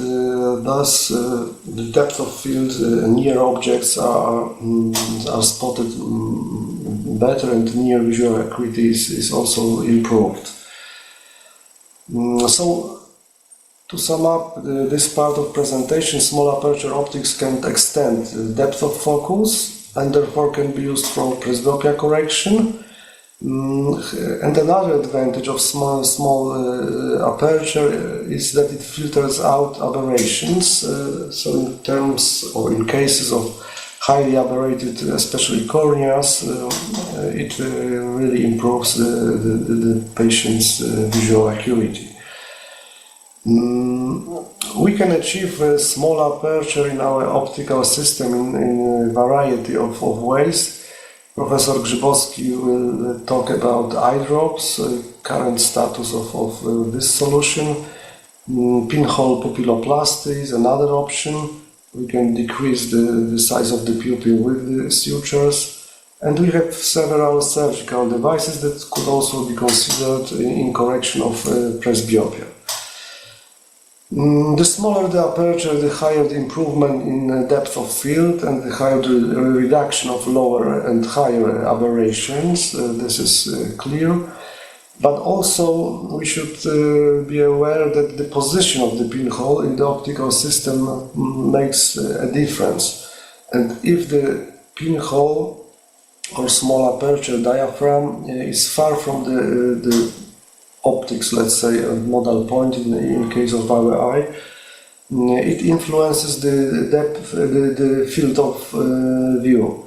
Speaker 15: thus the depth of field near objects are spotted better, and near visual acuity is also improved. So, to sum up this part of presentation, small aperture optics can extend depth of focus and therefore can be used for presbyopia correction. And another advantage of small aperture is that it filters out aberrations. So in terms or in cases of highly aberrated, especially corneas, it really improves the patient's visual acuity. We can achieve a small aperture in our optical system in a variety of ways. Professor Grzybowski will talk about eye drops, current status of this solution. Pinhole pupilloplasty is another option. We can decrease the size of the pupil with the sutures. And we have several surgical devices that could also be considered in correction of presbyopia. The smaller the aperture, the higher the improvement in depth of field and the higher the reduction of lower and higher aberrations. This is clear. But also we should be aware that the position of the pinhole in the optical system makes a difference. And if the pinhole or small aperture diaphragm is far from the optics, let's say, a modal point in case of our eye, it influences the depth, the field of view.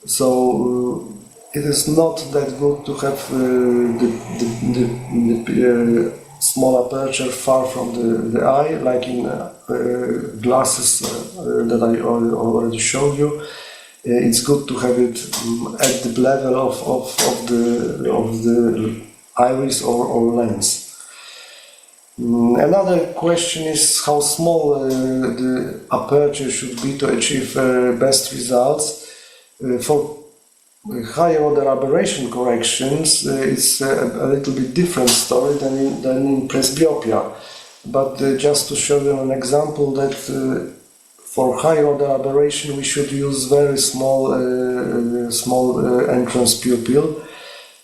Speaker 15: So it is not that good to have the small aperture far from the eye, like in glasses that I already showed you. It's good to have it at the level of the iris or lens. Another question is how small the aperture should be to achieve best results. For higher order aberration corrections, it's a little bit different story than in presbyopia. But just to show you an example that for higher order aberration we should use very small entrance pupil.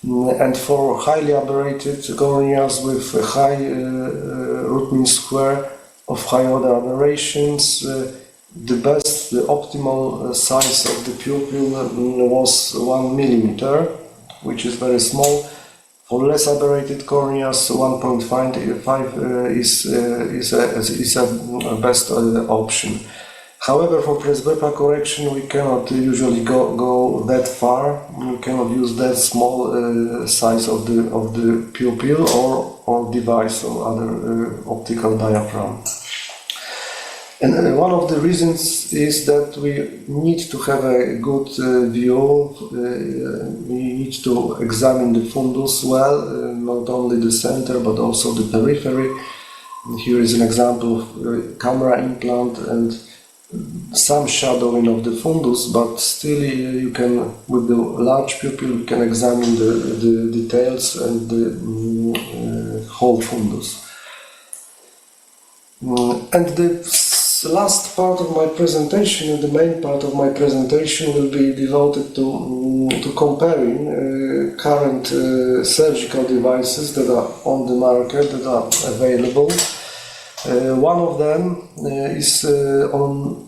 Speaker 15: And for highly aberrated corneas with a high root mean square of high order aberrations, the optimal size of the pupil was 1 millimeter, which is very small. For less aberrated corneas, 1.5 is a best option. However, for presbyopia correction, we cannot usually go that far. We cannot use that small size of the pupil or device or other optical diaphragm. And one of the reasons is that we need to have a good view. We need to examine the fundus well, not only the center but also the periphery. Here is an example of camera implant and some shadowing of the fundus, but still you can, with the large pupil, you can examine the details and the whole fundus. And the The last part of my presentation, and the main part of my presentation, will be devoted to comparing current surgical devices that are on the market, that are available. One of them is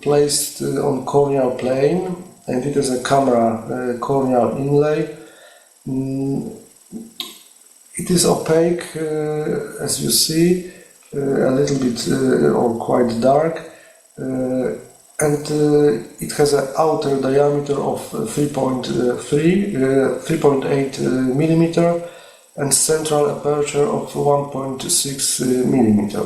Speaker 15: placed on corneal plane, and it is a camera corneal inlay. It is opaque, as you see, a little bit or quite dark, and it has an outer diameter of 3.8 millimeter and central aperture of 1.6 millimeter.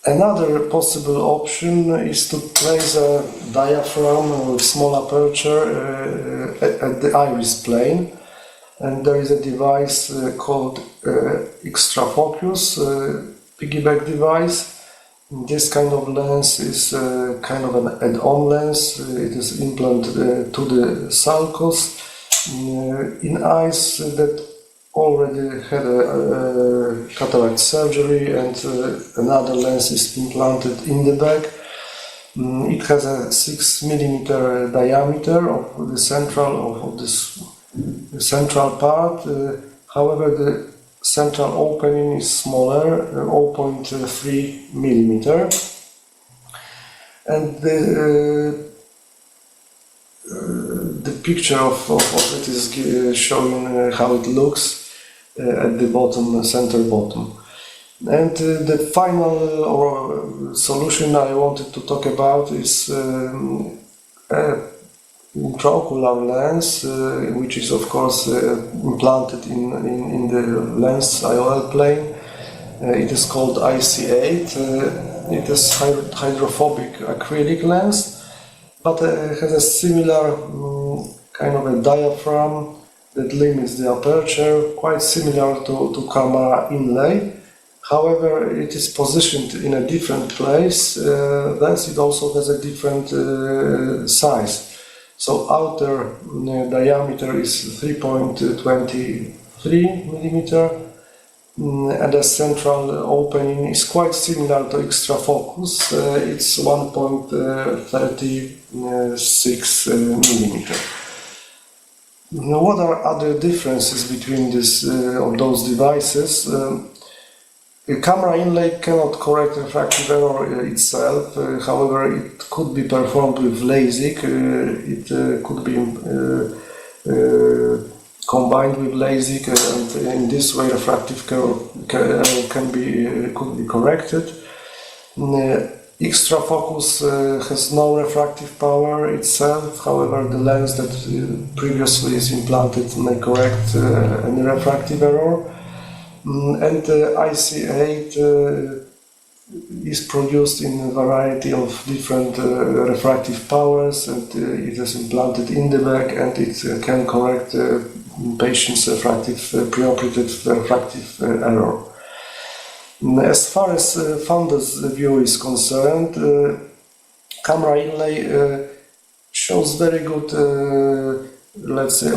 Speaker 15: Another possible option is to place a diaphragm with small aperture at the iris plane, and there is a device called extra focus piggyback device. This kind of lens is kind of an add-on lens. It is implanted to the sulcus in eyes that already had a cataract surgery, and another lens is implanted in the back. It has a 6 millimeter diameter of the central part. However, the central opening is smaller, 0.3 millimeter, and the picture of it is showing how it looks at the bottom, center bottom. And the final solution I wanted to talk about is intraocular lens, which is of course implanted in the lens IOL plane. It is called IC8. It is hydrophobic acrylic lens, but has a similar kind of a diaphragm that limits the aperture, quite similar to camera inlay. However, it is positioned in a different place, thus it also has a different size. So outer diameter is 3.23 millimeter, and the central opening is quite similar to extra focus. It's 1.36 millimeter. Now, what are other differences between those devices? The camera inlay cannot correct refractive error itself. However, it could be performed with LASIK. It could be combined with LASIK, and in this way, refractive error could be corrected. Extra focus has no refractive power itself. However, the lens that previously is implanted may correct any refractive error. And IC8 is produced in a variety of different refractive powers, and it is implanted in the back, and it can correct patient's preoperative refractive error. As far as fundus view is concerned, camera inlay shows very good, let's say,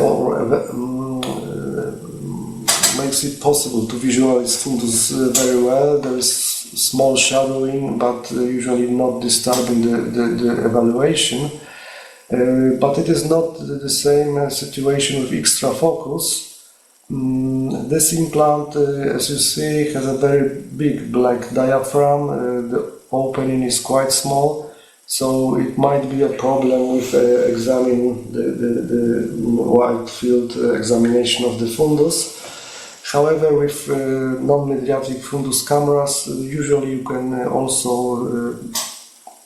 Speaker 15: makes it possible to visualize fundus very well. There is small shadowing, but usually not disturbing the evaluation. But it is not the same situation with extra focus. This implant, as you see, has a very big black diaphragm. The opening is quite small, so it might be a problem with examining the wide field examination of the fundus. However, with non-mediatic fundus cameras, usually you can also,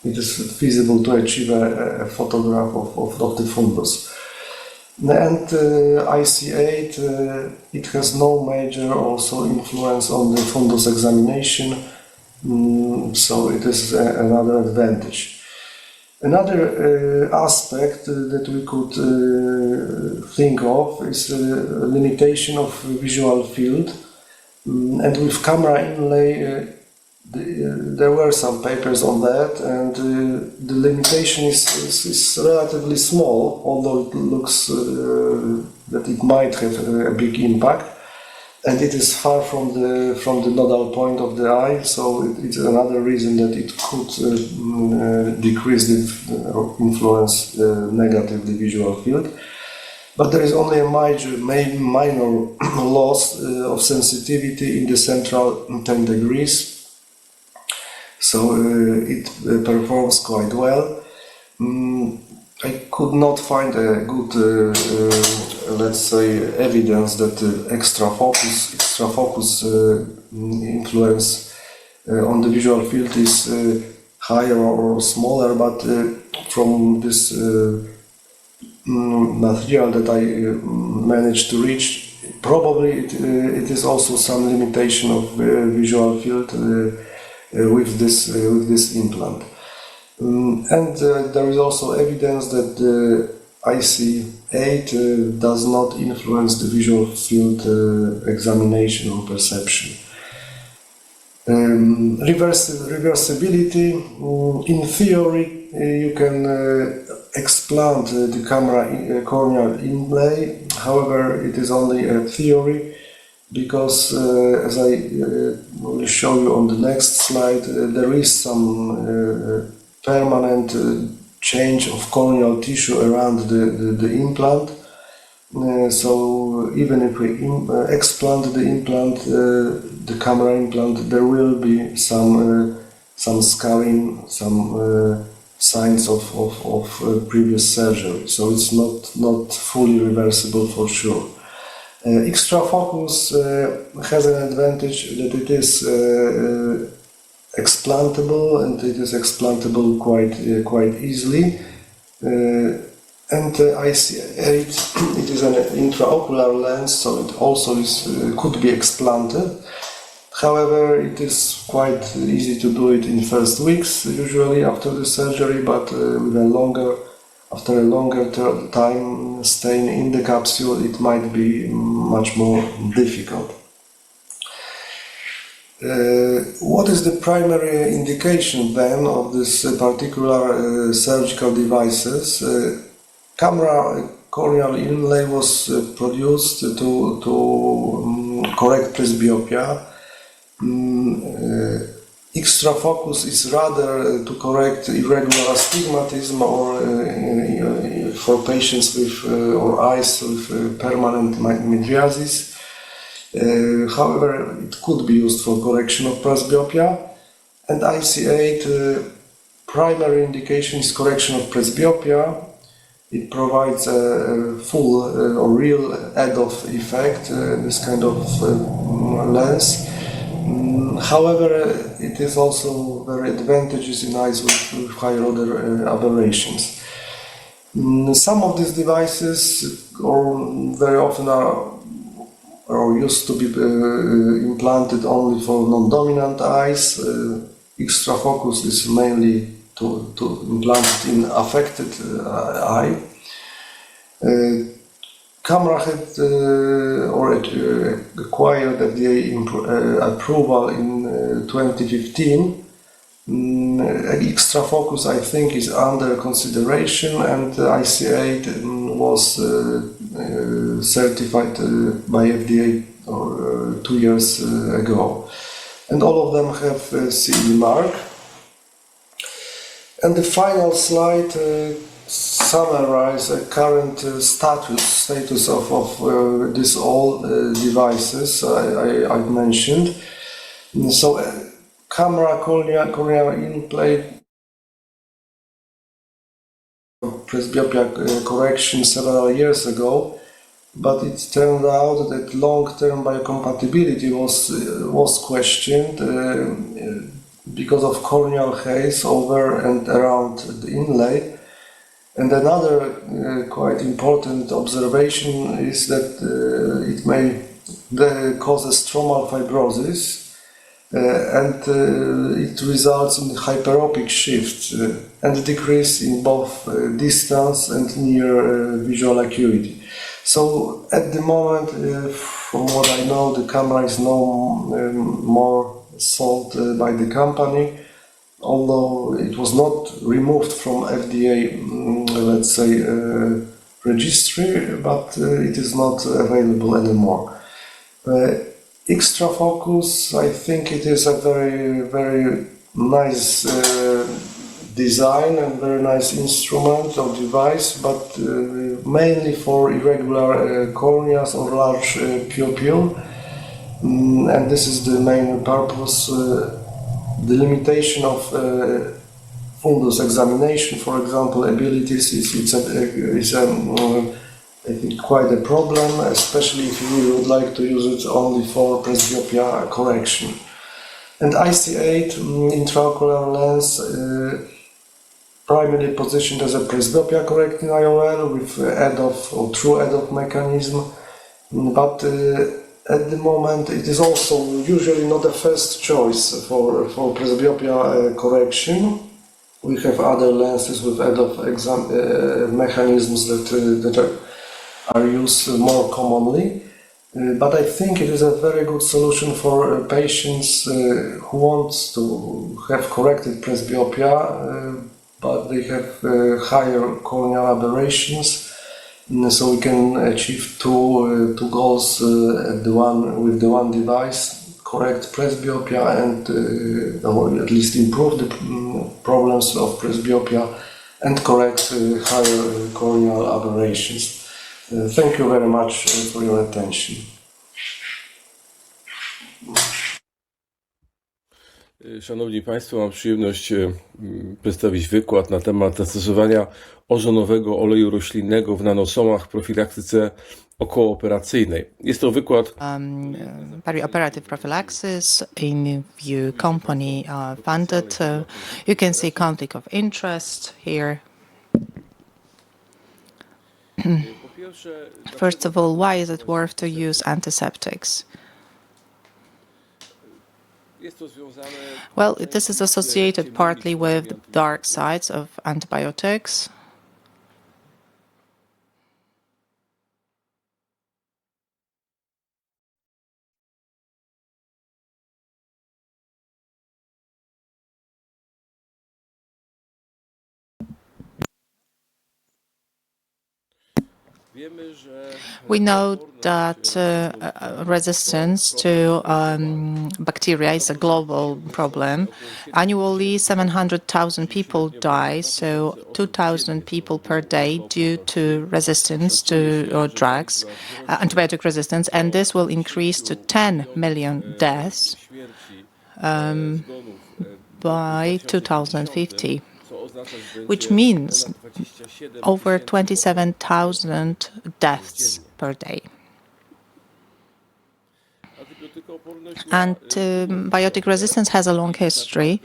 Speaker 15: it is feasible to achieve a photograph of the fundus. And IC8, it has no major also influence on the fundus examination, so it is another advantage. Another aspect that we could think of is the limitation of visual field, and with camera inlay there were some papers on that, and the limitation is relatively small, although it looks that it might have a big impact. and it is far from the nodal point of the eye, so it's another reason that it could decrease or influence negatively the visual field. But there is only a minor loss of sensitivity in the central 10 degrees, so it performs quite well. I could not find a good, let's say, evidence that extra focus influence on the visual field is higher or smaller, but from this material that I managed to reach, probably it is also some limitation of visual field with this implant. And there is also evidence that IC8 does not influence the visual field examination or perception. Reversibility, in theory, you can explant the corneal inlay. However, it is only a theory, because as I will show you on the next slide, there is some permanent change of corneal tissue around the implant. So even if we explant the implant, the camera implant, there will be some scarring, some signs of previous surgery. So it's not fully reversible for sure. Extra focus has an advantage that it is explantable, and it is explantable quite easily. And IC8, it is an intraocular lens, so it also could be explanted. However, it is quite easy to do it in first weeks, usually after the surgery, but after a longer time staying in the capsule, it might be much more difficult. What is the primary indication then of this particular surgical devices? Camera corneal inlay was produced to correct presbyopia. Extra focus is rather to correct irregular astigmatism or for patients with or eyes with permanent mydriasis. However, it could be used for correction of presbyopia, and IC8 primary indication is correction of presbyopia. It provides a full or real add-off effect, this kind of lens. However, it is also very advantageous in eyes with high order aberrations. Some of these devices, or very often are used to be implanted only for non-dominant eyes. Extra focus is mainly to implant it in affected eye. Camera had acquired FDA approval in 2015. Extra focus, I think, is under consideration, and IC8 was certified by FDA 2 years ago. And all of them have CE mark. And the final slide summarize a current status of these all devices I've mentioned. So camera corneal inlay presbyopia correction several years ago, but it turned out that long-term biocompatibility was questioned because of corneal haze over and around the inlay. And another quite important observation is that it may cause a stromal fibrosis, and it results in hyperopic shift and decrease in both distance and near visual acuity. So at the moment, from what I know, the camera is no more sold by the company, although it was not removed from FDA, let's say, registry, but it is not available anymore. extra focus, I think it is a very nice design and very nice instrument or device, but mainly for irregular corneas or large pupil. And this is the main purpose. The limitation of fundus examination, for example, abilities is I think quite a problem, especially if you would like to use it only for presbyopia correction. And IC8 intraocular lens primarily positioned as a presbyopia correcting IOL with add-off or true add-off mechanism, but at the moment it is also usually not the first choice for presbyopia correction. We have other lenses with add-off mechanisms that are used more commonly. But I think it is a very good solution for patients who want to have corrected presbyopia, but they have higher corneal aberrations. So we can achieve two goals with the one device: correct presbyopia and or at least improve the problems of presbyopia and correct higher corneal aberrations. Thank you very much for your attention.
Speaker 1: Szanowni Państwo, mam przyjemność przedstawić wykład na temat zastosowania ozonowego oleju roślinnego w nanosomach w profilaktyce okołooperacyjnej. Jest to wykład
Speaker 14: Perioperative prophylaxis in view company funded. You can see conflict of interest here. First of all, why is it worth to use antiseptics? Well, this is associated partly with the dark sides of antibiotics. We know that resistance to bacteria is a global problem. Annually, 700,000 people die, so 2,000 people per day due to resistance to drugs, antibiotic resistance, and this will increase to 10 million deaths by 2050. Which means over 27,000 deaths per day. Antibiotic resistance has a long history,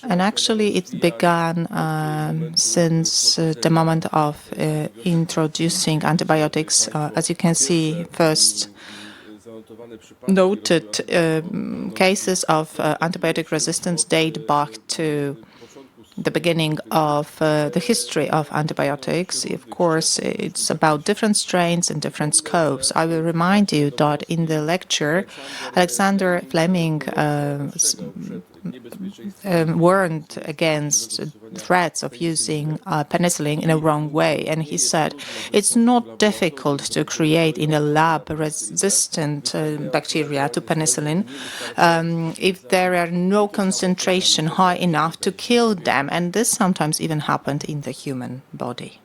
Speaker 14: and actually it began since the moment of introducing antibiotics. As you can see, first noted cases of antibiotic resistance date back to the beginning of the history of antibiotics. Of course, it's about different strains and different scopes. I will remind you that in the lecture, Alexander Fleming warned against threats of using penicillin in a wrong way. And he said, it's not difficult to create in a lab resistant bacteria to penicillin if there are no concentration high enough to kill them. And this sometimes even happened in the human body.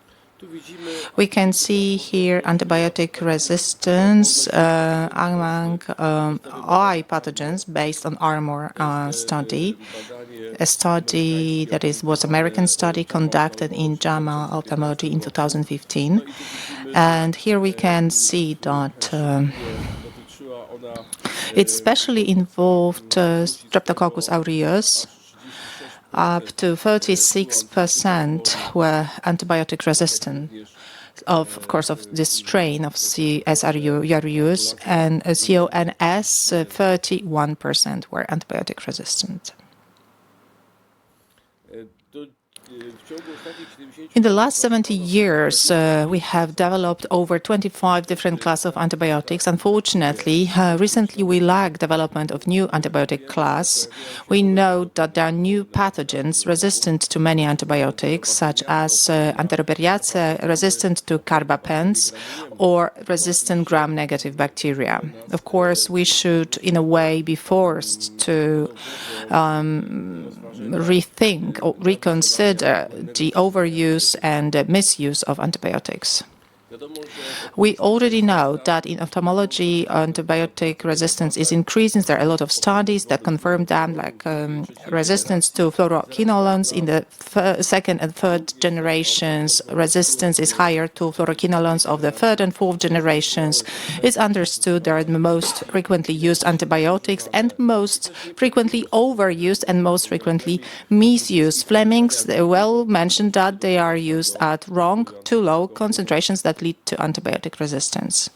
Speaker 14: We can see here antibiotic resistance among eye pathogens based on Armour study, a study that was American study conducted in JAMA Ophthalmology in 2015. And here we can see that it especially involved Streptococcus aureus. Up to 36% were antibiotic resistant, of course, of this strain of CS aureus, and CONS, 31% were antibiotic resistant. In the last 70 years, we have developed over 25 different classes of antibiotics. Unfortunately, recently we lack development of new antibiotic class. We know that there are new pathogens resistant to many antibiotics, such as Enterobacteriaceae resistant to carbapens or resistant gram-negative bacteria. Of course, we should, in a way, be forced to rethink or reconsider the overuse and misuse of antibiotics. We already know that in ophthalmology, antibiotic resistance is increasing. There are a lot of studies that confirm that, like resistance to fluoroquinolones in the second and third generations. Resistance is higher to fluoroquinolones of the third and fourth generations. It's understood they are the most frequently used antibiotics and most frequently overused and most frequently misused. Flemings well mentioned that they are used at wrong, too low concentrations that lead to antibiotic resistance.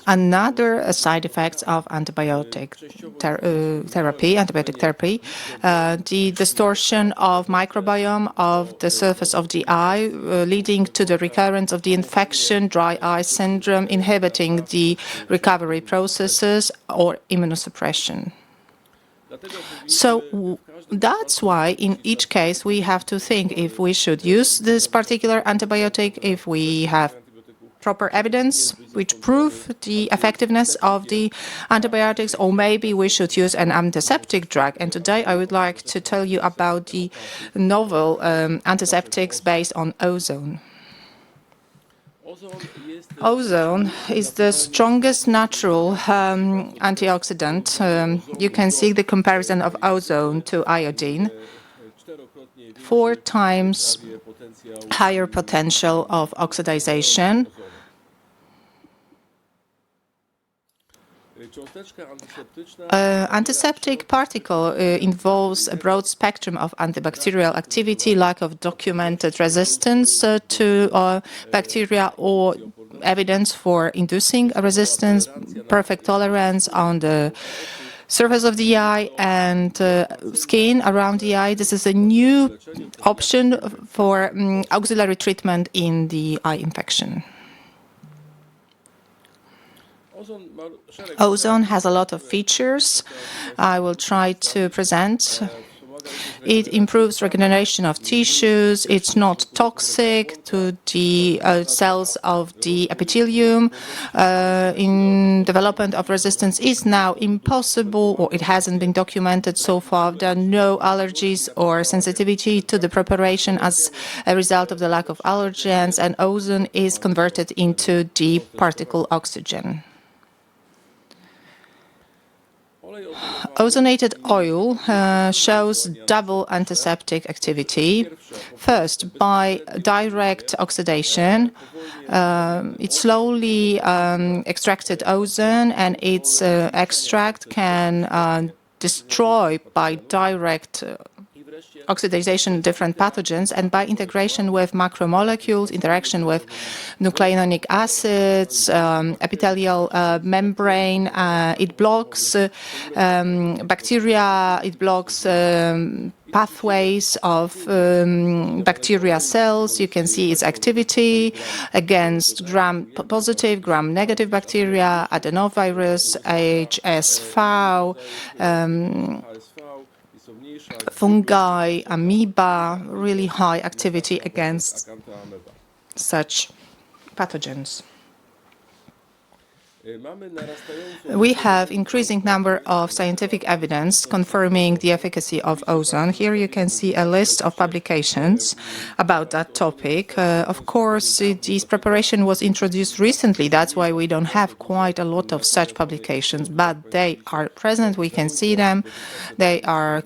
Speaker 14: Another side effects of antibiotic therapy, the distortion of microbiome of the surface of the eye, leading to the recurrence of the infection, dry eye syndrome, inhibiting the recovery processes or immunosuppression. So that's why in each case we have to think if we should use this particular antibiotic, if we have proper evidence which prove the effectiveness of the antibiotics, or maybe we should use an antiseptic drug. And today I would like to tell you about the novel antiseptics based on ozone. Ozone is the strongest natural antioxidant. You can see the comparison of ozone to iodine. 4 times higher potential of oxidization. Antiseptic particle involves a broad spectrum of antibacterial activity, lack of documented resistance to bacteria or evidence for inducing a resistance, perfect tolerance on the surface of the eye and skin around the eye. This is a new option for auxiliary treatment in the eye infection. Ozone has a lot of features I will try to present. It improves regeneration of tissues. It's not toxic to the cells of the epithelium. In development of resistance is now impossible, or it hasn't been documented so far. There are no allergies or sensitivity to the preparation as a result of the lack of allergens, and ozone is converted into the particle oxygen. Ozonated oil shows double antiseptic activity. First, by direct oxidation, it slowly extracted ozone, and its extract can destroy by direct oxidation different pathogens, and by integration with macromolecules, interaction with nucleonic acids, epithelial membrane, it blocks bacteria, it blocks pathways of bacteria cells. You can see its activity against gram-positive, gram-negative bacteria, adenovirus, HSV, fungi, amoeba, really high activity against such pathogens. We have increasing number of scientific evidence confirming the efficacy of ozone. Here you can see a list of publications about that topic. Of course, this preparation was introduced recently. That's why we don't have quite a lot of such publications, but they are present. We can see them. They are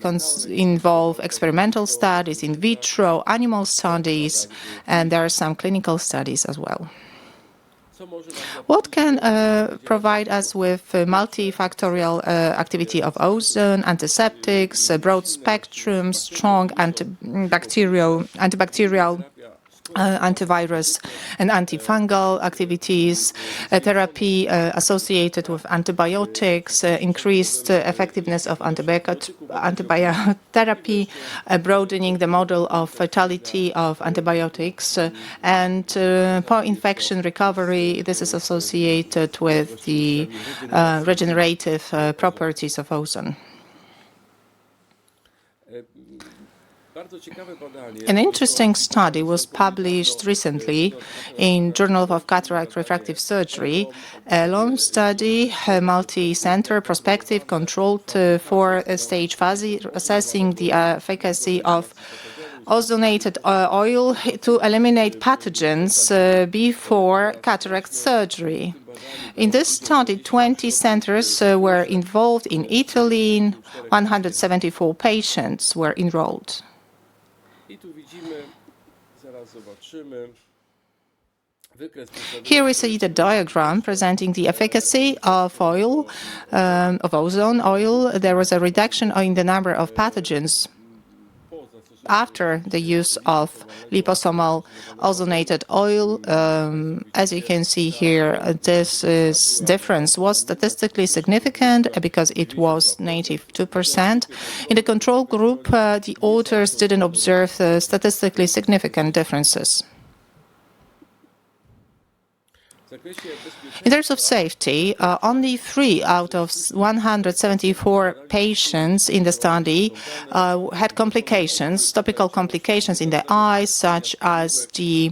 Speaker 14: involve experimental studies, in vitro, animal studies, and there are some clinical studies as well. What can provide us with multifactorial activity of ozone, antiseptics, broad spectrum, strong antibacterial antivirus and antifungal activities, therapy associated with antibiotics, increased effectiveness of antibiotherapy, broadening the model of fatality of antibiotics, and poor infection recovery. This is associated with the regenerative properties of ozone. An interesting study was published recently in Journal of Cataract Refractive Surgery, a long study, multi-center, prospective, controlled four-stage phase, assessing the efficacy of ozonated oil to eliminate pathogens before cataract surgery. In this study, 20 centers were involved in Italy. 174 patients were enrolled. Here we see the diagram presenting the efficacy of oil, of ozone oil. There was a reduction in the number of pathogens after the use of liposomal ozonated oil. As you can see here, this difference was statistically significant because it was 92%. In the control group, the authors didn't observe statistically significant differences. In terms of safety, only 3 out of 174 patients in the study had complications, topical complications in the eyes, such as the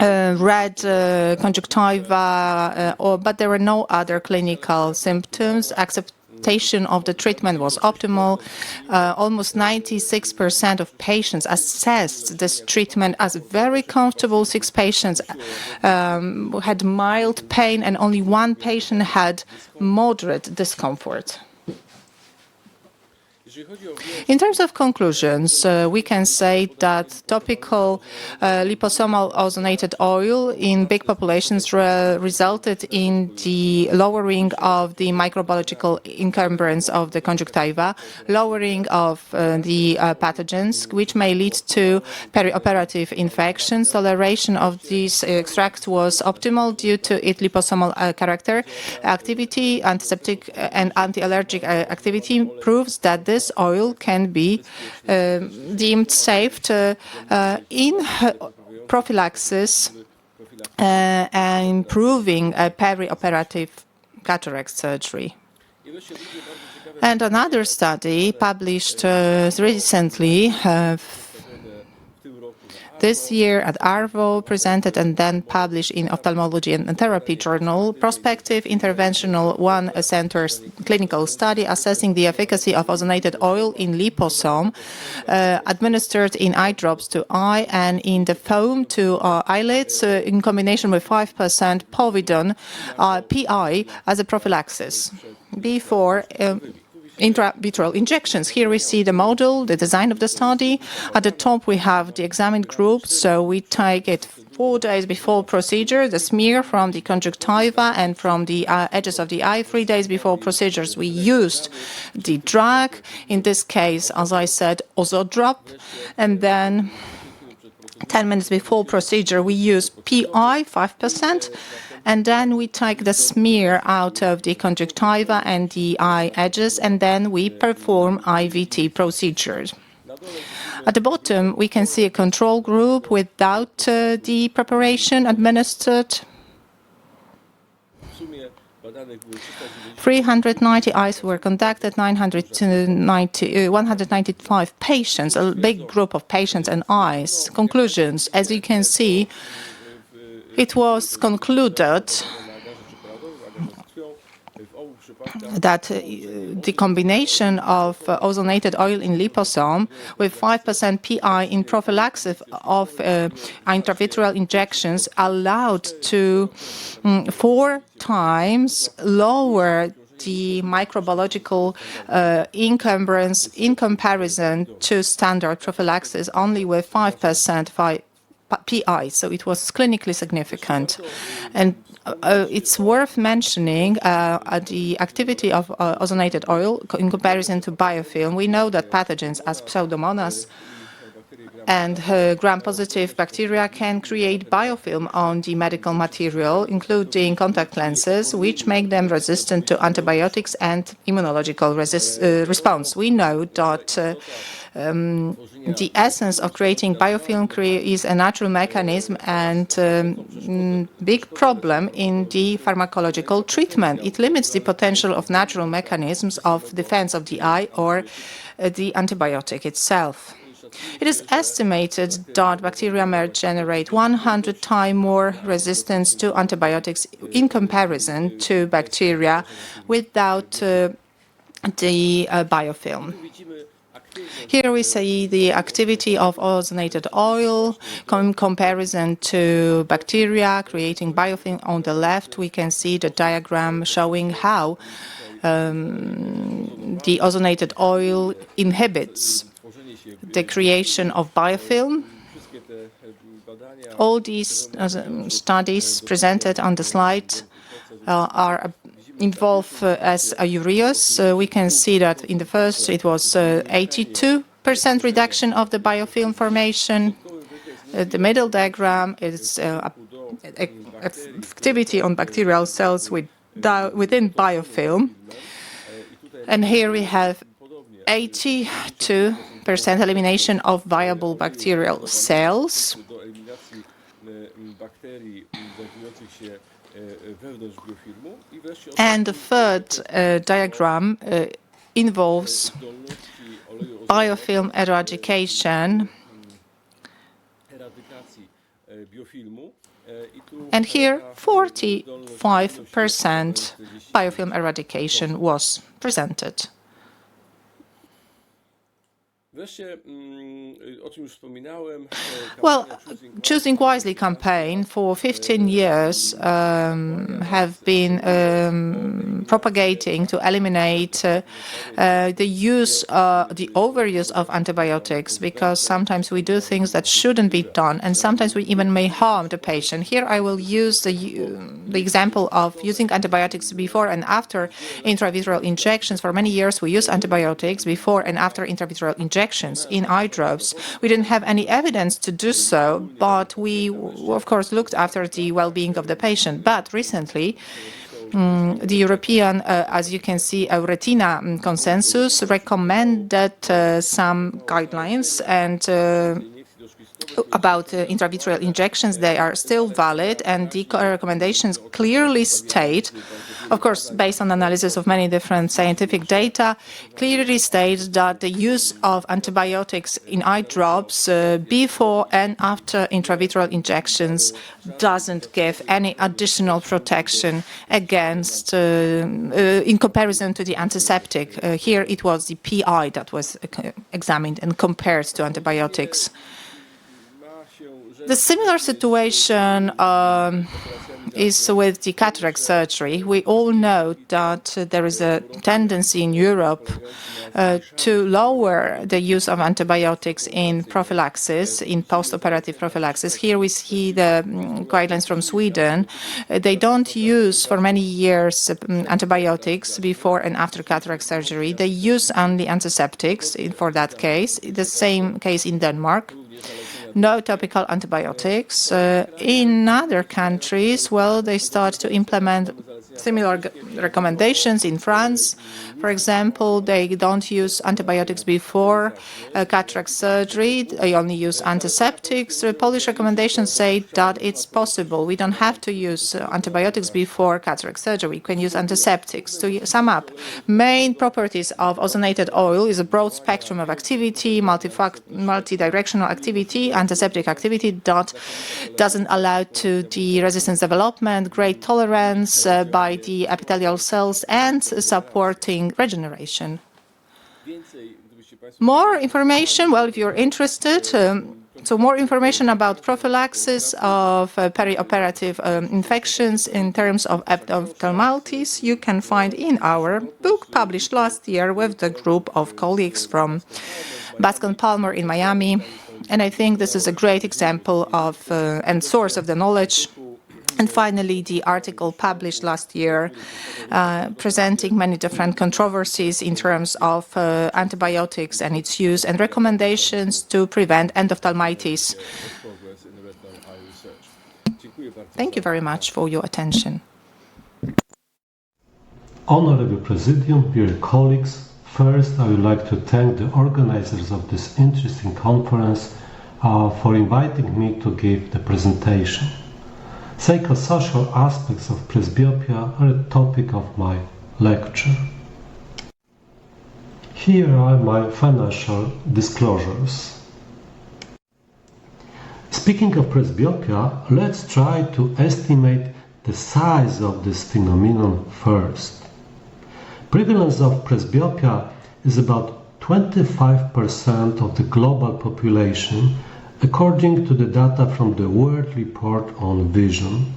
Speaker 14: red conjunctiva, but there were no other clinical symptoms. Acceptation of the treatment was optimal. Almost 96% of patients assessed this treatment as very comfortable. 6 patients had mild pain, and only 1 patient had moderate discomfort. In terms of conclusions, we can say that topical liposomal ozonated oil in big populations resulted in the lowering of the microbiological encumbrance of the conjunctiva, lowering of the pathogens, which may lead to perioperative infections. Toleration of this extract was optimal due to its liposomal character. Activity, antiseptic and anti-allergic activity proves that this oil can be deemed safe in prophylaxis and improving perioperative cataract surgery. And another study published recently this year at ARVO, presented and then published in Ophthalmology and Therapy Journal, prospective interventional one-center clinical study assessing the efficacy of ozonated oil in liposome, administered in eye drops to eye and in the foam to eyelids in combination with 5% povidone PI as a prophylaxis before intravitreal injections. Here we see the model, the design of the study. At the top we have the examined group, so we take it 4 days before procedure, the smear from the conjunctiva and from the edges of the eye. 3 days before procedures we used the drug, in this case, as I said, Ozodrop, and then 10 minutes before procedure we use PI 5%. And then we take the smear out of the conjunctiva and the eye edges, and then we perform IVT procedures. At the bottom, we can see a control group without the preparation administered. 390 eyes were conducted, 195 patients, a big group of patients and eyes. Conclusions, as you can see, it was concluded that the combination of ozonated oil in liposome with 5% PI in prophylaxis of intravitreal injections allowed to 4 times lower the microbiological encumbrance in comparison to standard prophylaxis only with 5% PI, so it was clinically significant. And it's worth mentioning the activity of ozonated oil in comparison to biofilm. We know that pathogens as Pseudomonas And gram-positive bacteria can create biofilm on the medical material, including contact lenses, which make them resistant to antibiotics and immunological response. We know that the essence of creating biofilm is a natural mechanism and big problem in the pharmacological treatment. It limits the potential of natural mechanisms of defense of the eye or the antibiotic itself. It is estimated that bacteria may generate 100 times more resistance to antibiotics in comparison to bacteria without the biofilm. Here we see the activity of ozonated oil in comparison to bacteria creating biofilm. On the left, we can see the diagram showing how the ozonated oil inhibits the creation of biofilm. All these studies presented on the slide are involve as a ureas. We can see that in the first it was 82% reduction of the biofilm formation. The middle diagram is activity on bacterial cells within biofilm. And here we have 82% elimination of viable bacterial cells. And the third diagram involves biofilm eradication. And here 45% biofilm eradication was presented. Well, Choosing Wisely campaign for 15 years have been propagating to eliminate the overuse of antibiotics, because sometimes we do things that shouldn't be done, and sometimes we even may harm the patient. Here I will use the example of using antibiotics before and after intravitreal injections. For many years we used antibiotics before and after intravitreal injections in eye drops. We didn't have any evidence to do so, but we, of course, looked after the well-being of the patient. But recently, the European, as you can see, Retina consensus recommended some guidelines and about intravitreal injections. They are still valid, and the recommendations clearly state, of course, based on analysis of many different scientific data, clearly state that the use of antibiotics in eye drops before and after intravitreal injections doesn't give any additional protection against, in comparison to the antiseptic. Here it was the PI that was examined and compared to antibiotics. The similar situation is with the cataract surgery. We all know that there is a tendency in Europe to lower the use of antibiotics in prophylaxis, in post-operative prophylaxis. Here we see the guidelines from Sweden. They don't use for many years antibiotics before and after cataract surgery. They use only antiseptics for that case. The same case in Denmark. No topical antibiotics. In other countries, well, they start to implement similar recommendations. In France, for example, they don't use antibiotics before cataract surgery. They only use antiseptics. The Polish recommendations say that it's possible. We don't have to use antibiotics before cataract surgery. We can use antiseptics. To sum up, main properties of ozonated oil is a broad spectrum of activity, multi-directional activity, antiseptic activity that doesn't allow to the resistance development, great tolerance by the epithelial cells, and supporting regeneration. More information, well, if you're interested, so more information about prophylaxis of perioperative infections in terms of ophthalmitis you can find in our book published last year with the group of colleagues from Bascom Palmer in Miami. And I think this is a great example of and source of the knowledge And finally, the article published last year presenting many different controversies in terms of antibiotics and its use and recommendations to prevent endophthalmitis. Thank you very much for your attention.
Speaker 16: Honorable Presidium, dear colleagues, first I would like to thank the organizers of this interesting conference for inviting me to give the presentation. Psychosocial aspects of presbyopia are a topic of my lecture. Here are my financial disclosures. Speaking of presbyopia, let's try to estimate the size of this phenomenon first. Prevalence of presbyopia is about 25% of the global population, according to the data from the World Report on Vision.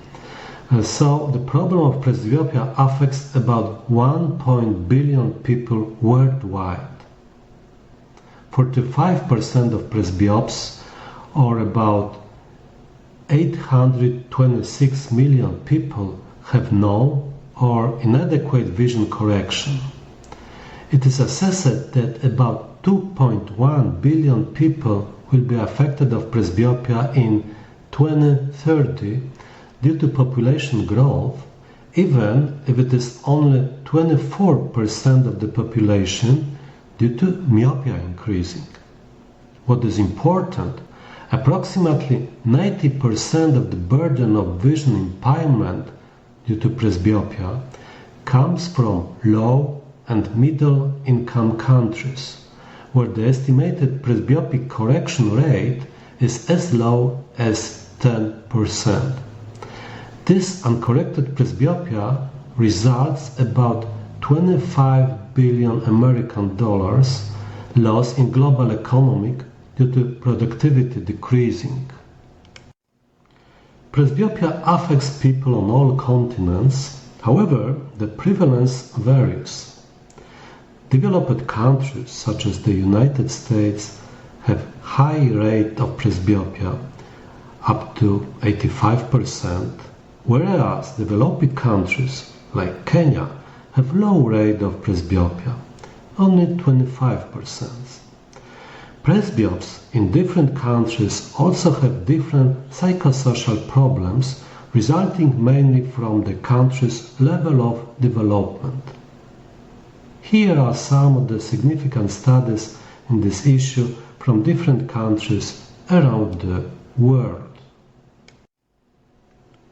Speaker 16: So the problem of presbyopia affects about 1 billion people worldwide. 45% of presbyopes, or about 826 million people, have no or inadequate vision correction. It is assessed that about 2.1 billion people will be affected of presbyopia in 2030 due to population growth, even if it is only 24% of the population due to myopia increasing. What is important, approximately 90% of the burden of vision impairment due to presbyopia comes from low and middle income countries, where the estimated presbyopic correction rate is as low as 10%. This uncorrected presbyopia results about $25 billion American dollars loss in global economy due to productivity decreasing. Presbyopia affects people on all continents, however, the prevalence varies. Developed countries such as the United States have high rate of presbyopia, up to 85%, whereas developing countries like Kenya have low rate of presbyopia, only 25%. Presbyopes in different countries also have different psychosocial problems, resulting mainly from the country's level of development. Here are some of the significant studies in this issue from different countries around the world.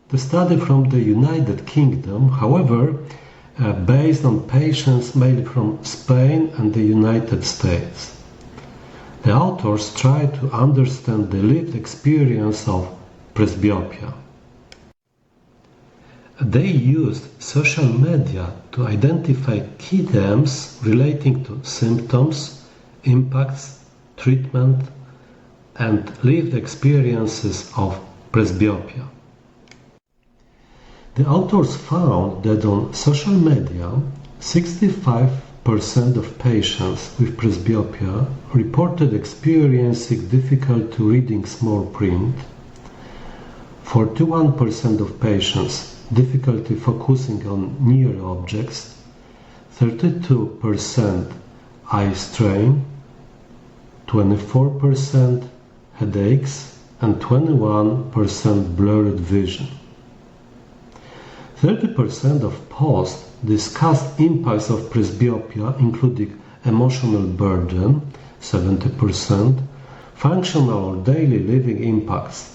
Speaker 16: The study from the United Kingdom, however, based on patients mainly from Spain and the United States. The authors tried to understand the lived experience of presbyopia. They used social media to identify key themes relating to symptoms, impacts, treatment, and lived experiences of presbyopia. The authors found that on social media, 65% of patients with presbyopia reported experiencing difficulty reading small print, 41% of patients difficulty focusing on near objects, 32% eye strain, 24% headaches, and 21% blurred vision. 30% of posts discussed impacts of presbyopia, including emotional burden, 70%, functional or daily living impacts,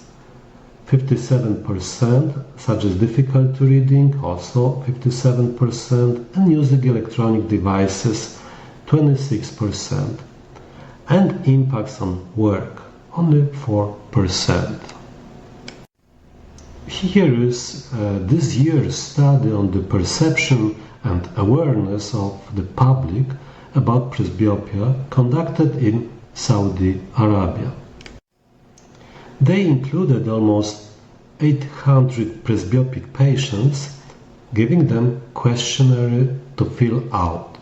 Speaker 16: 57%, such as difficulty reading, also 57%, and using electronic devices, 26%, and impacts on work, only 4%. Here is this year's study on the perception and awareness of the public about presbyopia conducted in Saudi Arabia. They included almost 800 presbyopic patients, giving them questionnaire to fill out.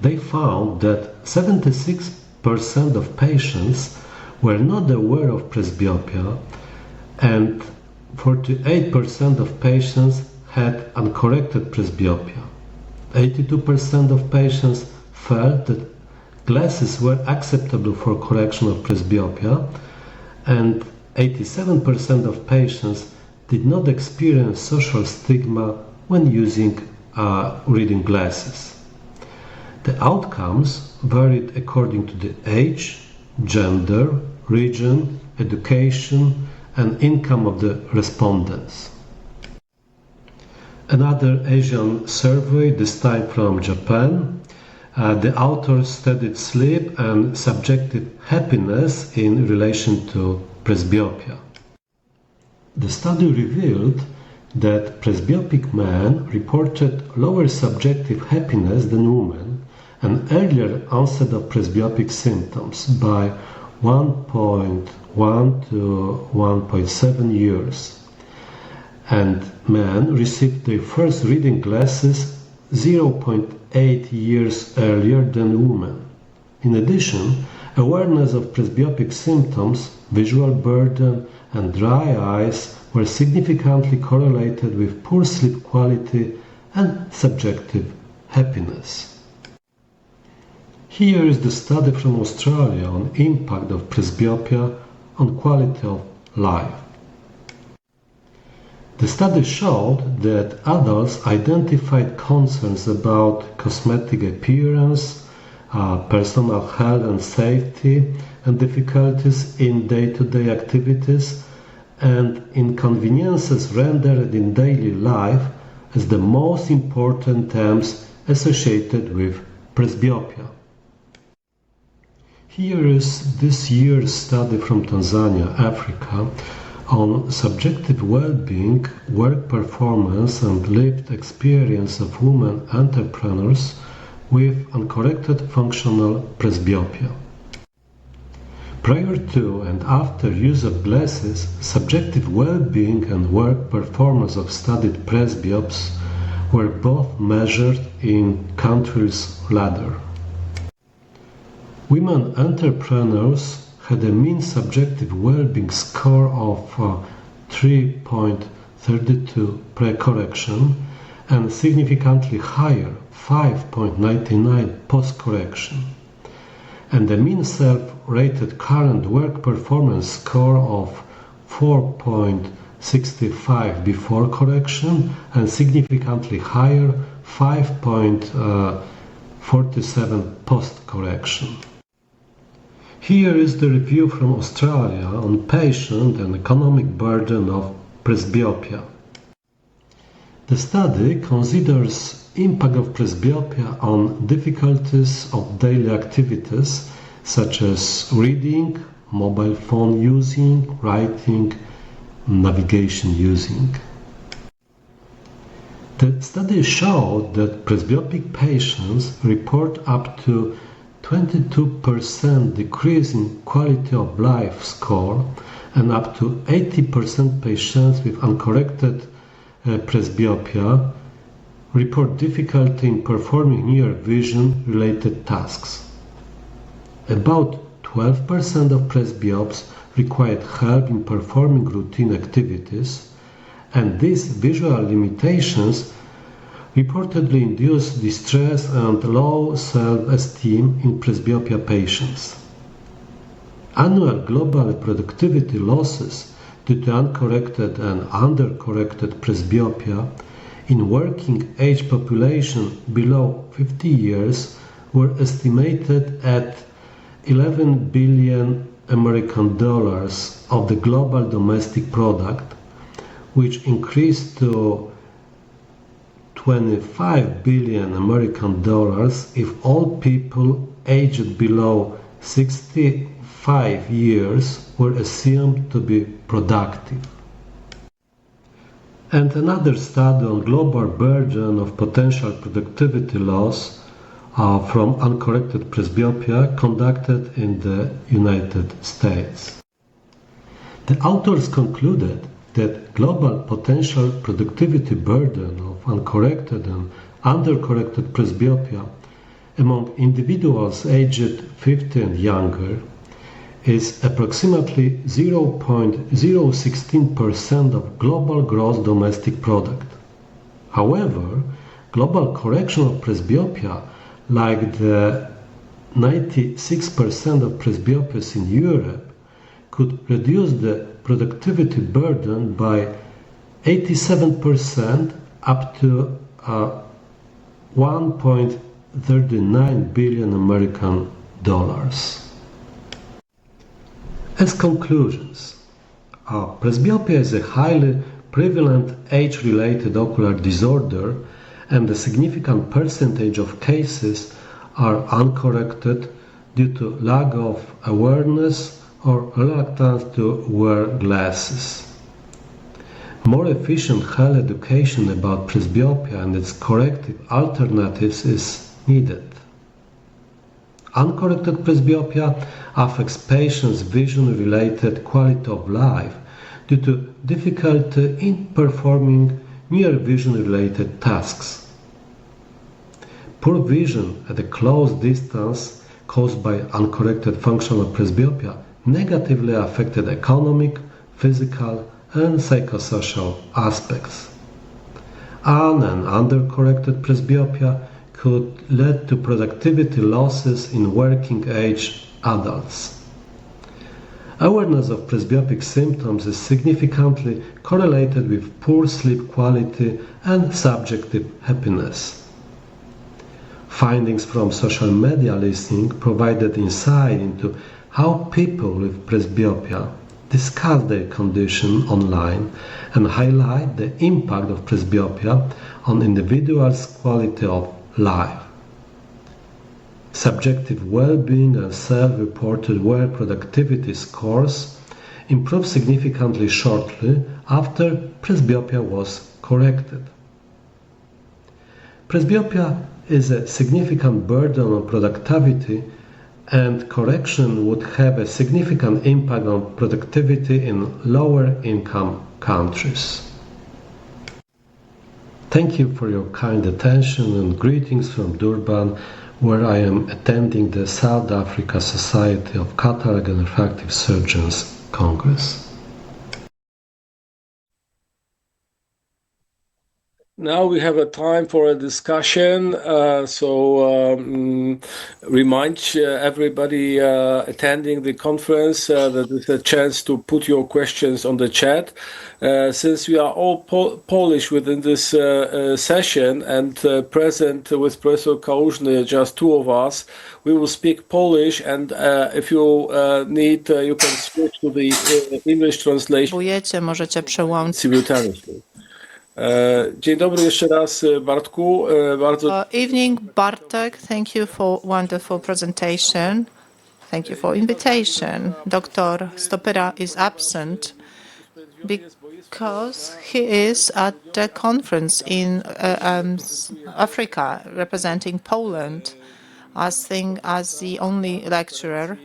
Speaker 16: They found that 76% of patients were not aware of presbyopia, and 48% of patients had uncorrected presbyopia. 82% of patients felt that glasses were acceptable for correction of presbyopia, and 87% of patients did not experience social stigma when using reading glasses. The outcomes varied according to the age, gender, region, education, and income of the respondents. Another Asian survey, this time from Japan. The authors studied sleep and subjective happiness in relation to presbyopia. The study revealed that presbyopic men reported lower subjective happiness than women, an earlier onset of presbyopic symptoms by 1.1 to 1.7 years. And men received their first reading glasses 0.8 years earlier than women. In addition, awareness of presbyopic symptoms, visual burden, and dry eyes were significantly correlated with poor sleep quality and subjective happiness. Here is the study from Australia on impact of presbyopia on quality of life. The study showed that adults identified concerns about cosmetic appearance, personal health and safety, and difficulties in day-to-day activities and inconveniences rendered in daily life as the most important terms associated with presbyopia. Here is this year's study from Tanzania, Africa, on subjective well-being, work performance, and lived experience of women entrepreneurs with uncorrected functional presbyopia. Prior to and after use of glasses, subjective well-being and work performance of studied presbyopes were both measured in Cantrill's ladder. Women entrepreneurs had a mean subjective well-being score of 3.32 pre-correction and significantly higher 5.99 post-correction, and a mean self-rated current work performance score of 4.65 before correction and significantly higher 5.47 post-correction. Here is the review from Australia on patient and economic burden of presbyopia. The study considers impact of presbyopia on difficulties of daily activities such as reading, mobile phone using, writing, navigation using. The study showed that presbyopic patients report up to 22% decrease in quality of life score and up to 80% patients with uncorrected presbyopia report difficulty in performing near vision related tasks. About 12% of presbyopes required help in performing routine activities, and these visual limitations reportedly induce distress and low self-esteem in presbyopia patients. Annual global productivity losses due to uncorrected and undercorrected presbyopia in working age population below 50 years were estimated at 11 billion American dollars of the global domestic product, which increased to 25 billion American dollars if all people aged below 65 years were assumed to be productive. And another study on global burden of potential productivity loss from uncorrected presbyopia conducted in the United States. The authors concluded that global potential productivity burden of uncorrected and undercorrected presbyopia among individuals aged 50 and younger is approximately 0.016% of global gross domestic product. However, global correction of presbyopia, like the 96% of presbyopias in Europe, could reduce the productivity burden by 87% up to 1.39 billion American dollars. As conclusions, presbyopia is a highly prevalent age-related ocular disorder, and a significant percentage of cases are uncorrected due to lack of awareness or reluctance to wear glasses. More efficient health education about presbyopia and its corrective alternatives is needed. Uncorrected presbyopia affects patients' vision-related quality of life due to difficulty in performing near vision-related tasks. Poor vision at a close distance caused by uncorrected functional presbyopia negatively affected economic, physical, and psychosocial aspects. Un- and undercorrected presbyopia could lead to productivity losses in working-age adults. Awareness of presbyopic symptoms is significantly correlated with poor sleep quality and subjective happiness. Findings from social media listening provided insight into how people with presbyopia discuss their condition online and highlight the impact of presbyopia on individuals' quality of life. Subjective well-being and self-reported wear productivity scores improved significantly shortly after presbyopia was corrected. Presbyopia is a significant burden on productivity, and correction would have a significant impact on productivity in lower-income countries. Thank you for your kind attention and greetings from Durban, where I am attending the South Africa Society of Cataract and Refractive Surgeons Congress.
Speaker 1: Now we have a time for a discussion, remind everybody attending the conference that there's a chance to put your questions on the chat. Since we are all Polish within this session and present with Professor Kałużny, just two of us, we will speak Polish, and if you need, you can switch to the English translation simultaneously. Dzień dobry jeszcze raz, Bartku. Bardzo...
Speaker 14: Evening, Bartek. Thank you for wonderful presentation. Thank you for invitation. Dr. Stopera is absent because he is at the conference in Africa, representing Poland, as the only lecturer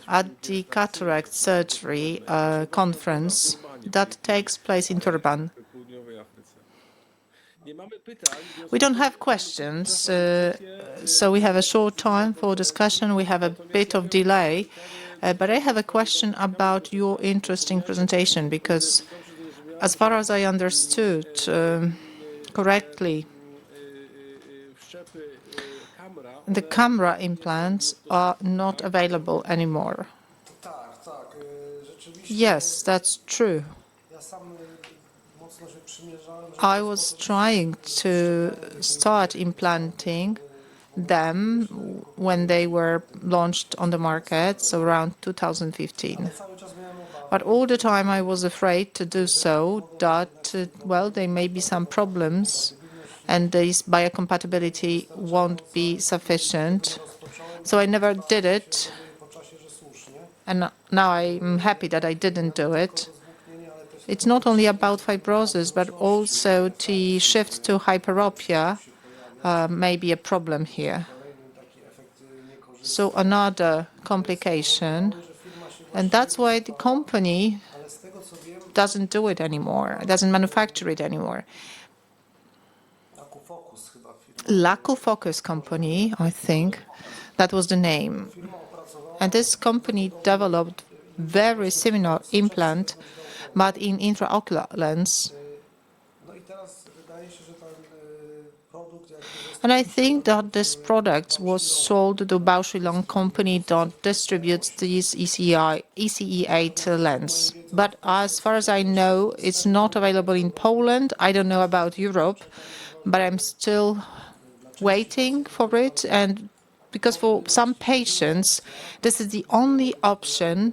Speaker 14: at the cataract surgery conference that takes place in Durban. We don't have questions, so we have a short time for discussion. We have a bit of delay, but I have a question about your interesting presentation, because as far as I understood correctly, the camera implants are not available anymore. Yes, that's true. I was trying to start implanting them when they were launched on the market, so around 2015. But all the time I was afraid to do so, that, well, there may be some problems and this biocompatibility won't be sufficient. So I never did it. And now I'm happy that I didn't do it. It's not only about fibrosis, but also the shift to hyperopia may be a problem here. So another complication, and that's why the company doesn't do it anymore, doesn't manufacture it anymore. Lacu Focus company, I think, that was the name. And this company developed very similar implant, but in intraocular lens. And I think that this product was sold to Bausch + Lomb company that distributes these ECE8 lens. But as far as I know, it's not available in Poland. I don't know about Europe, but I'm still waiting for it. And because for some patients, this is the only option.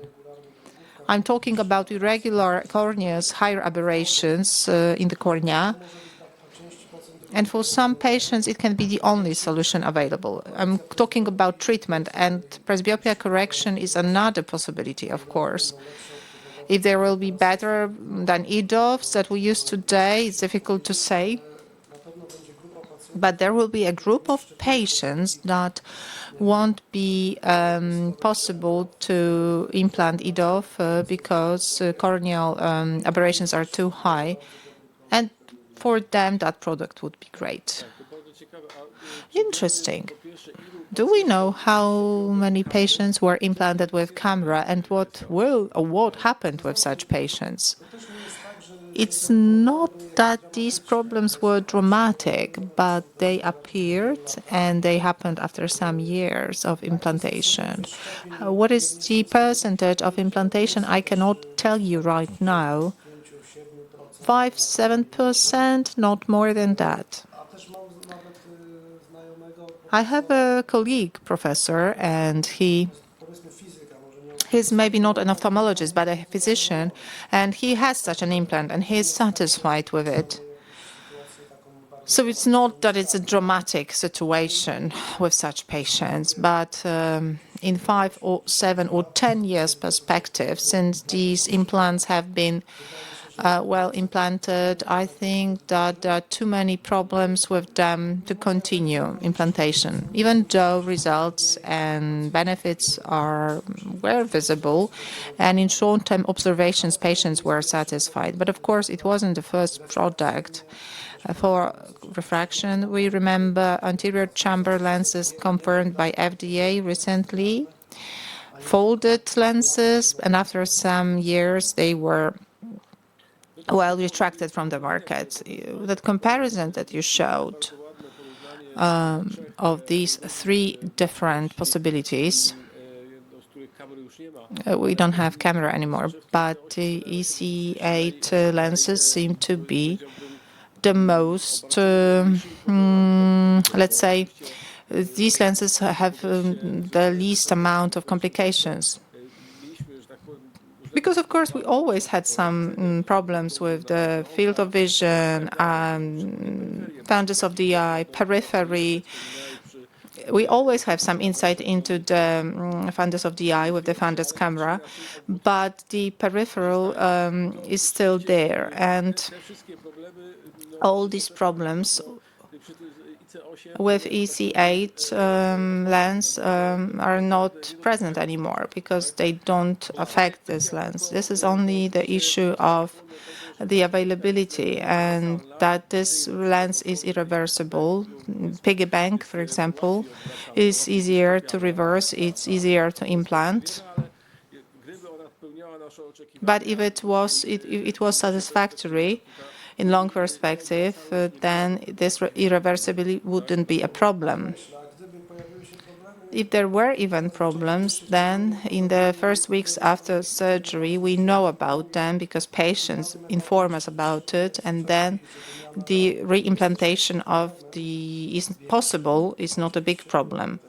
Speaker 14: I'm talking about irregular corneas, higher aberrations in the cornea. And for some patients, it can be the only solution available. I'm talking about treatment, and presbyopia correction is another possibility, of course. If there will be better than EDOFs that we use today, it's difficult to say. But there will be a group of patients that won't be possible to implant EDOF because corneal aberrations are too high. And for them, that product would be great. Interesting. Do we know how many patients were implanted with camera and what happened with such patients? It's not that these problems were dramatic, but they appeared and they happened after some years of implantation. What is the percentage of implantation? I cannot tell you right now. 5-7%, not more than that. I have a colleague professor, and he's maybe not an ophthalmologist, but a physician, and he has such an implant, and he's satisfied with it. So it's not that it's a dramatic situation with such patients, but in 5 or 7 or 10 years perspective, since these implants have been well implanted, I think that there are too many problems with them to continue implantation, even though results and benefits were visible, and in short-term observations, patients were satisfied. But of course, it wasn't the first product. For refraction, we remember anterior chamber lenses confirmed by FDA recently, folded lenses, and after some years, they were retracted from the market. That comparison that you showed of these 3 different possibilities, we don't have camera anymore, but the ECE8 lenses seem to be the most, let's say, these lenses have the least amount of complications. Because, of course, we always had some problems with the field of vision, fundus of the eye, periphery. We always have some insight into the fundus of the eye with the fundus camera, but the peripheral is still there. And all these problems with EC8 lens are not present anymore because they don't affect this lens. This is only the issue of the availability and that this lens is irreversible. Piggy bank, for example, is easier to reverse, it's easier to implant. But if it was satisfactory in long perspective, then this irreversibility wouldn't be a problem. If there were even problems, then in the first weeks after surgery, we know about them because patients inform us about it, and then the reimplantation of is possible is not a big problem.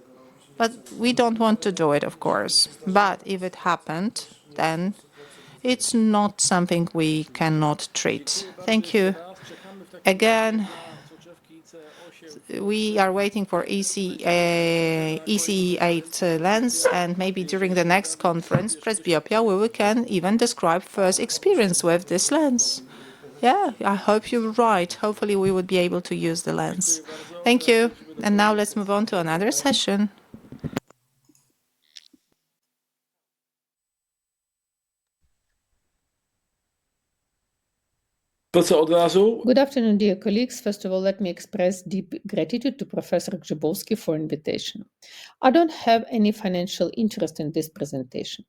Speaker 14: But we don't want to do it, of course. But if it happened, then it's not something we cannot treat. Thank you. Again, we are waiting for ECE8 lens, and maybe during the next conference, Presbyopia, we can even describe first experience with this lens. Yeah, I hope you're right. Hopefully we would be able to use the lens. Thank you. And now let's move on to another session.
Speaker 1: To co od razu?
Speaker 17: Good afternoon, dear colleagues. First of all, let me express deep gratitude to Professor Grzybowski for invitation. I don't have any financial interest in this presentation.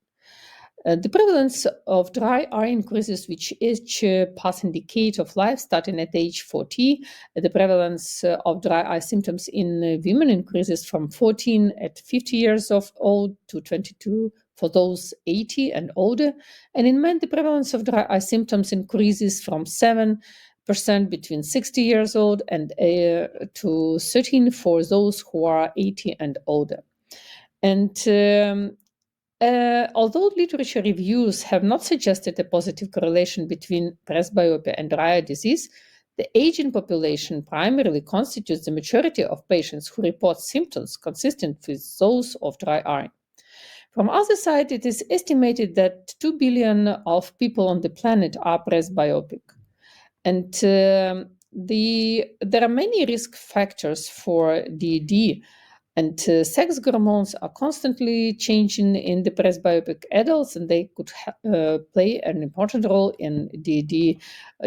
Speaker 17: The prevalence of dry eye increases with each passing decade of life, starting at age 40. The prevalence of dry eye symptoms in women increases from 14 at 50 years of old to 22 for those 80 and older. And in men, the prevalence of dry eye symptoms increases from 7% between 60 years old and to 13 for those who are 80 and older. And although literature reviews have not suggested a positive correlation between presbyopia and dry eye disease, the aging population primarily constitutes the majority of patients who report symptoms consistent with those of dry eye. From the other side, it is estimated that 2 billion of people on the planet are presbyopic. And there are many risk factors for DED. And sex hormones are constantly changing in the presbyopic adults, and they could play an important role in DED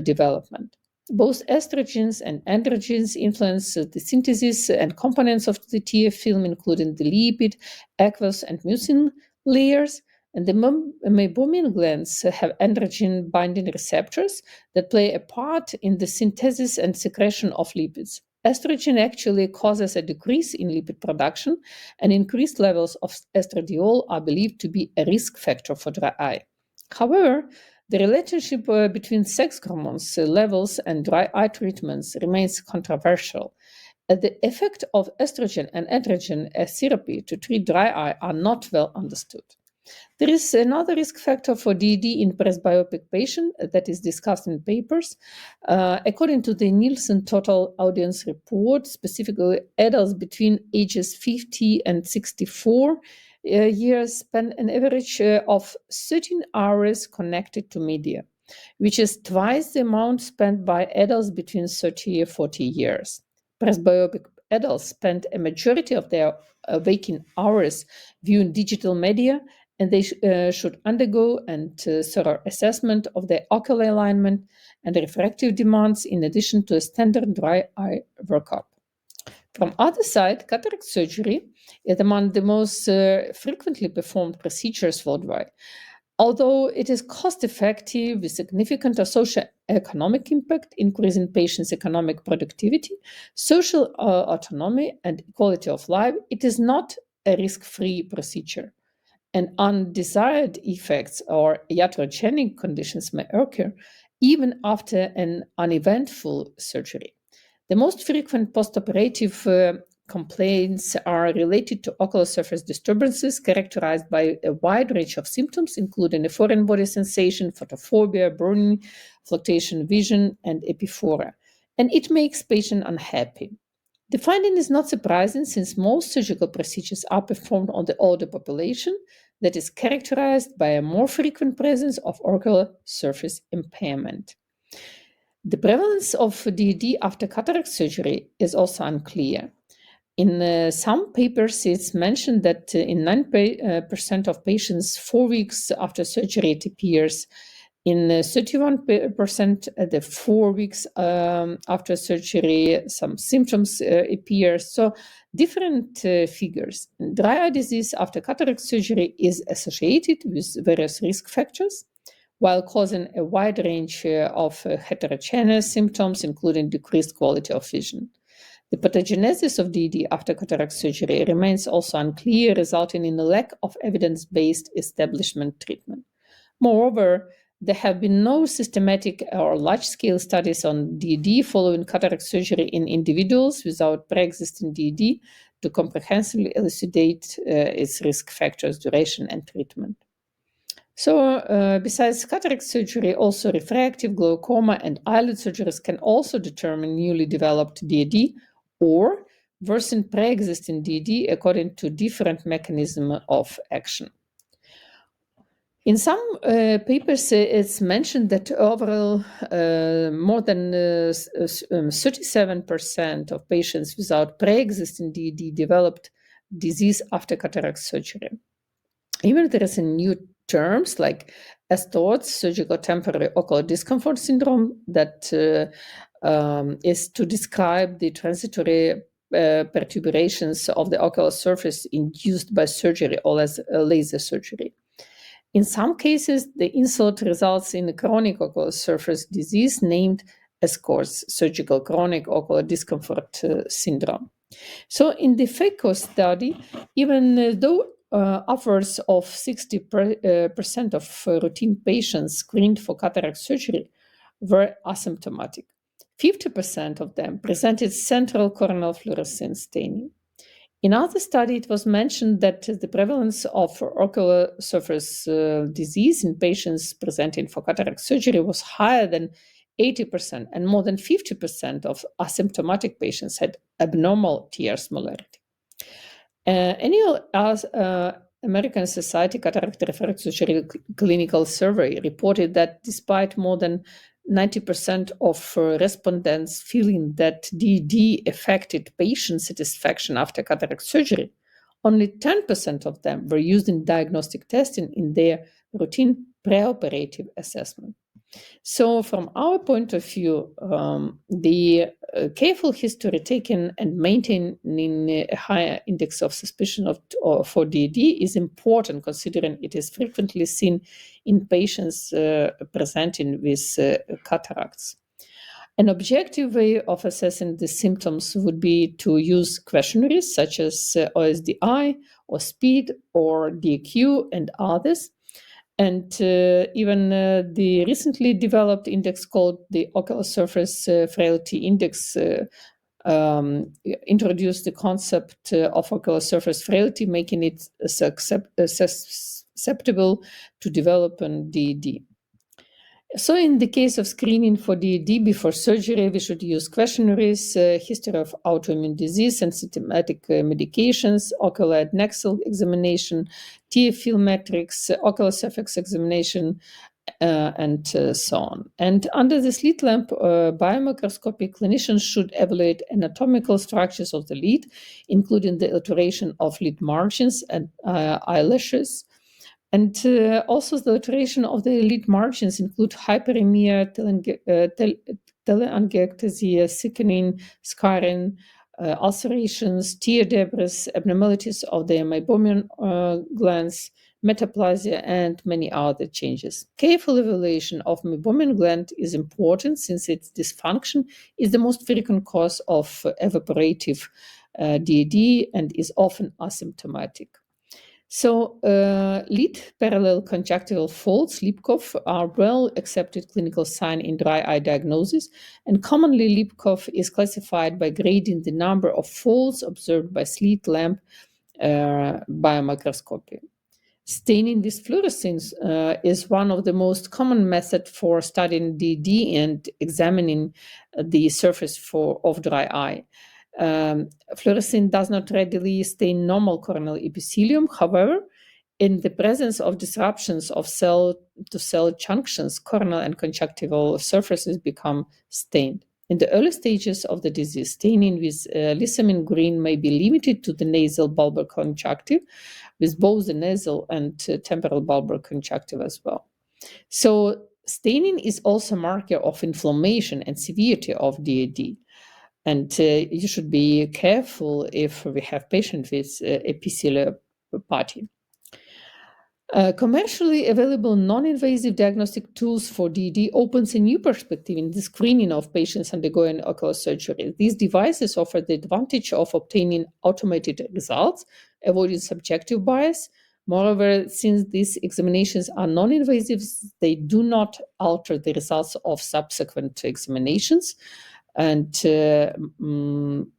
Speaker 17: development. Both estrogens and androgens influence the synthesis and components of the TF film, including the lipid, aqueous, and mucin layers. And the meibomian glands have androgen binding receptors that play a part in the synthesis and secretion of lipids. Estrogen actually causes a decrease in lipid production, and increased levels of estradiol are believed to be a risk factor for dry eye. However, the relationship between sex hormones levels and dry eye treatments remains controversial. The effect of estrogen and androgen as therapy to treat dry eye are not well understood. There is another risk factor for DED in presbyopic patients that is discussed in papers. According to the Nielsen Total Audience Report, specifically adults between ages 50 and 64 years spend an average of 13 hours connected to media, which is twice the amount spent by adults between 30 and 40 years. Presbyopic adults spend a majority of their waking hours viewing digital media, and they should undergo a thorough assessment of their ocular alignment and refractive demands in addition to a standard dry eye workup. From other side, cataract surgery is among the most frequently performed procedures worldwide. Although it is cost-effective with significant socio-economic impact, increasing patients' economic productivity, social autonomy, and quality of life, it is not a risk-free procedure. And undesired effects or iatrogenic conditions may occur even after an uneventful surgery. The most frequent postoperative complaints are related to ocular surface disturbances characterized by a wide range of symptoms, including a foreign body sensation, photophobia, burning, fluctuation vision, and epiphoria. And it makes patients unhappy. The finding is not surprising since most surgical procedures are performed on the older population that is characterized by a more frequent presence of ocular surface impairment. The prevalence of DED after cataract surgery is also unclear. In some papers, it's mentioned that in 9% of patients 4 weeks after surgery it appears. In 31% at the 4 weeks after surgery, some symptoms appear. So different figures. Dry eye disease after cataract surgery is associated with various risk factors, while causing a wide range of heterogeneous symptoms, including decreased quality of vision. The pathogenesis of DED after cataract surgery remains also unclear, resulting in a lack of evidence-based establishment treatment. Moreover, there have been no systematic or large-scale studies on DED following cataract surgery in individuals without pre-existing DED to comprehensively elucidate its risk factors, duration, and treatment. So, besides cataract surgery, also refractive, glaucoma, and eyelid surgeries can also determine newly developed DED or worsen pre-existing DED according to different mechanisms of action. In some papers, it's mentioned that overall more than 37% of patients without pre-existing DED developed disease after cataract surgery. Even there is a new terms like STORS, surgical temporary ocular discomfort syndrome, that is to describe the transitory perturbations of the ocular surface induced by surgery or as laser surgery. In some cases, the insult results in a chronic ocular surface disease named SCORS, surgical chronic ocular discomfort syndrome. So in the FACO study, even though upwards of 60% of routine patients screened for cataract surgery were asymptomatic, 50% of them presented central corneal fluorescein staining. In other study, it was mentioned that the prevalence of ocular surface disease in patients presenting for cataract surgery was higher than 80%, and more than 50% of asymptomatic patients had abnormal tear smolarity. Annual American Society Cataract Refractive Surgery Clinical Survey reported that despite more than 90% of respondents feeling that DED affected patient satisfaction after cataract surgery, only 10% of them were used in diagnostic testing in their routine preoperative assessment. So, from our point of view, the careful history taken and maintaining a higher index of suspicion for DED is important, considering it is frequently seen in patients presenting with cataracts. An objective way of assessing the symptoms would be to use questionnaires such as OSDI or SPEED or DQ and others. And even the recently developed index called the Ocular Surface Frailty Index introduced the concept of ocular surface frailty, making it susceptible to develop an DED. So in the case of screening for DED before surgery, we should use questionnaires, history of autoimmune disease and symptomatic medications, ocular adnexal examination, tear film metrics, ocular surface examination, and so on. And under the slit lamp biomicroscopy, clinicians should evaluate anatomical structures of the lid, including the alteration of lid margins and eyelashes. And also the alteration of the lid margins include hyperemia, telangiectasia, thickening, scarring, ulcerations, tear debris, abnormalities of the meibomian glands, metaplasia, and many other changes. Careful evaluation of meibomian gland is important since its dysfunction is the most frequent cause of evaporative DED and is often asymptomatic. So, lid parallel conjunctival folds, Lipkov, are well accepted clinical sign in dry eye diagnosis, and commonly Lipkov is classified by grading the number of folds observed by slit lamp biomicroscopy. Staining with fluorescence is one of the most common methods for studying DED and examining the surface of dry eye. Fluorescein does not readily stain normal corneal epithelium. However, in the presence of disruptions of cell-to-cell junctions, corneal and conjunctival surfaces become stained. In the early stages of the disease, staining with lissamine green may be limited to the nasal bulbar conjunctive, with both the nasal and temporal bulbar conjunctive as well. So, staining is also a marker of inflammation and severity of DED. And you should be careful if we have patients with epitheliopathy. Commercially available non-invasive diagnostic tools for DED opens a new perspective in the screening of patients undergoing ocular surgery. These devices offer the advantage of obtaining automated results, avoiding subjective bias. Moreover, since these examinations are non-invasive, they do not alter the results of subsequent examinations. And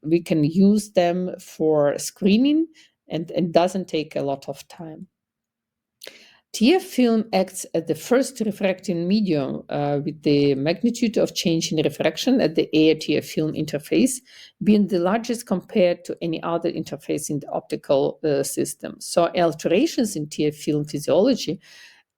Speaker 17: we can use them for screening, and it doesn't take a lot of time. Tear film acts as the first refracting medium with the magnitude of change in refraction at the air-tear film interface being the largest compared to any other interface in the optical system. So alterations in tear film physiology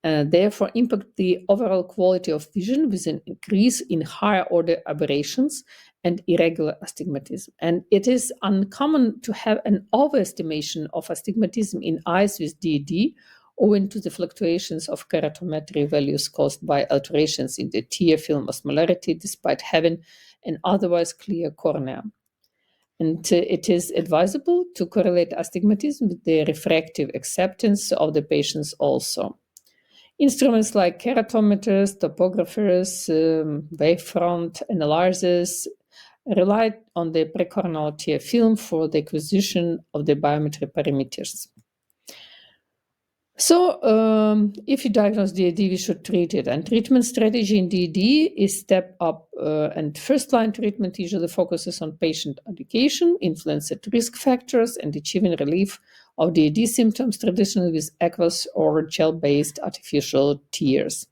Speaker 17: therefore impact the overall quality of vision with an increase in higher order aberrations and irregular astigmatism. And it is uncommon to have an overestimation of astigmatism in eyes with DED owing to the fluctuations of keratometry values caused by alterations in the tear film osmolarity despite having an otherwise clear cornea. And it is advisable to correlate astigmatism with the refractive acceptance of the patients also. Instruments like keratometers, topographers, wavefront analyzers relied on the precorneal tear film for the acquisition of the biometry parameters. So if you diagnose DAD, we should treat it. And treatment strategy in DAD is step up, and first-line treatment usually focuses on patient education, influenced risk factors, and achieving relief of DAD symptoms, traditionally with aqueous or gel-based artificial tears.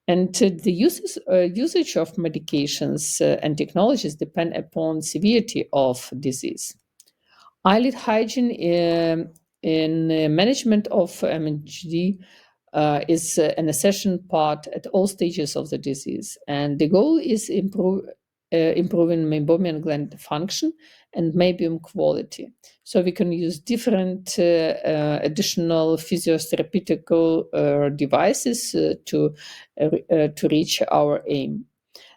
Speaker 17: And the usage of medications and technologies depend upon severity of disease. Eyelid hygiene in management of MGD is an essential part at all stages of the disease. And the goal is improving meibomian gland function and meibium quality. So we can use different additional physiotherapeutical devices to reach our aim.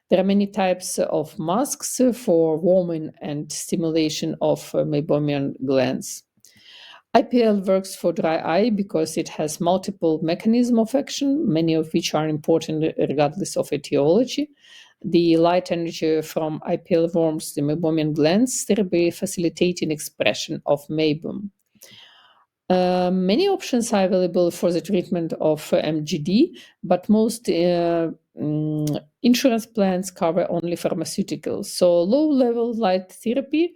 Speaker 17: There are many types of masks for warming and stimulation of meibomian glands. IPL works for dry eye because it has multiple mechanisms of action, many of which are important regardless of etiology. The light energy from IPL warms the meibomian glands, thereby facilitating expression of meiboom. Many options are available for the treatment of MGD, but most insurance plans cover only pharmaceuticals. So low-level light therapy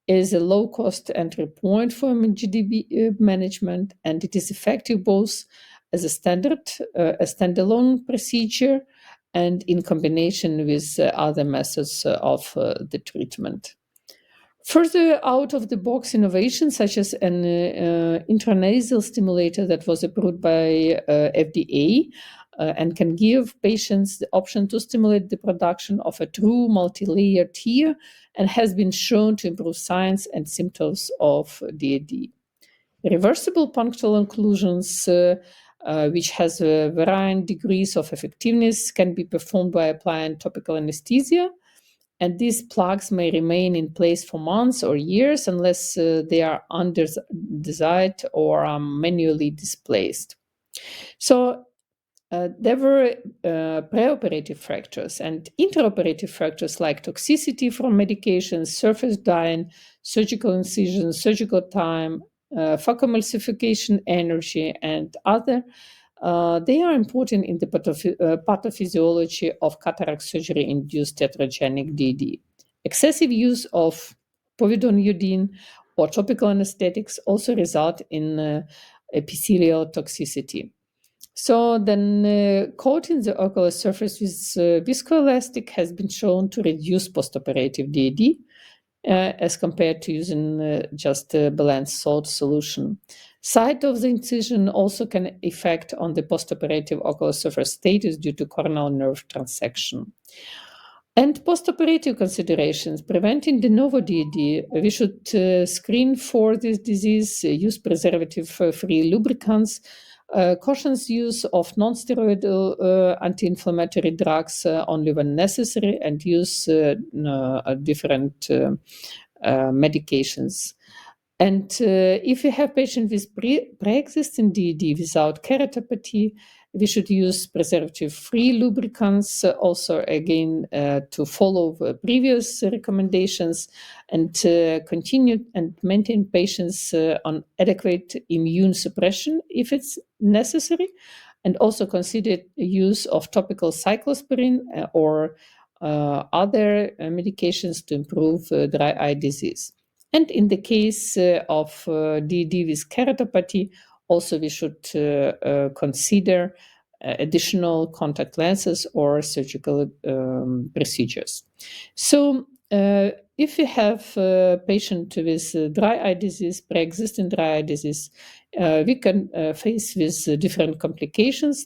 Speaker 17: is a low-cost entry point for MGD management, and it is effective both as a standalone procedure and in combination with other methods of the treatment. Further out-of-the-box innovations, such as an intranasal stimulator that was approved by FDA and can give patients the option to stimulate the production of a true multi-layer tear and has been shown to improve signs and symptoms of DAD. Reversible punctal occlusions, which has varying degrees of effectiveness, can be performed by applying topical anesthesia. And these plugs may remain in place for months or years unless they are undesired or are manually displaced. So there were preoperative factors and intraoperative factors like toxicity from medications, surface dyeing, surgical incisions, surgical time, phacoemulsification energy, and other. They are important in the pathophysiology of cataract surgery-induced tetragenic DAD. Excessive use of povidone iodine or topical anesthetics also result in epithelial toxicity. So then coating the ocular surface with viscoelastic has been shown to reduce postoperative DAD as compared to using just a balanced salt solution. Site of the incision also can affect on the postoperative ocular surface status due to corneal nerve transection. And postoperative considerations, preventing de novo DAD, we should screen for this disease, use preservative-free lubricants, cautions use of non-steroidal anti-inflammatory drugs only when necessary, and use different medications. And if we have patients with pre-existing DAD without keratopathy, we should use preservative-free lubricants, also again to follow the previous recommendations, and continue and maintain patients on adequate immune suppression if it's necessary, and also consider use of topical cyclosporin or other medications to improve dry eye disease. And in the case of DAD with keratopathy, also we should consider additional contact lenses or surgical procedures. So if you have a patient with dry eye disease, pre-existing dry eye disease, we can face with different complications,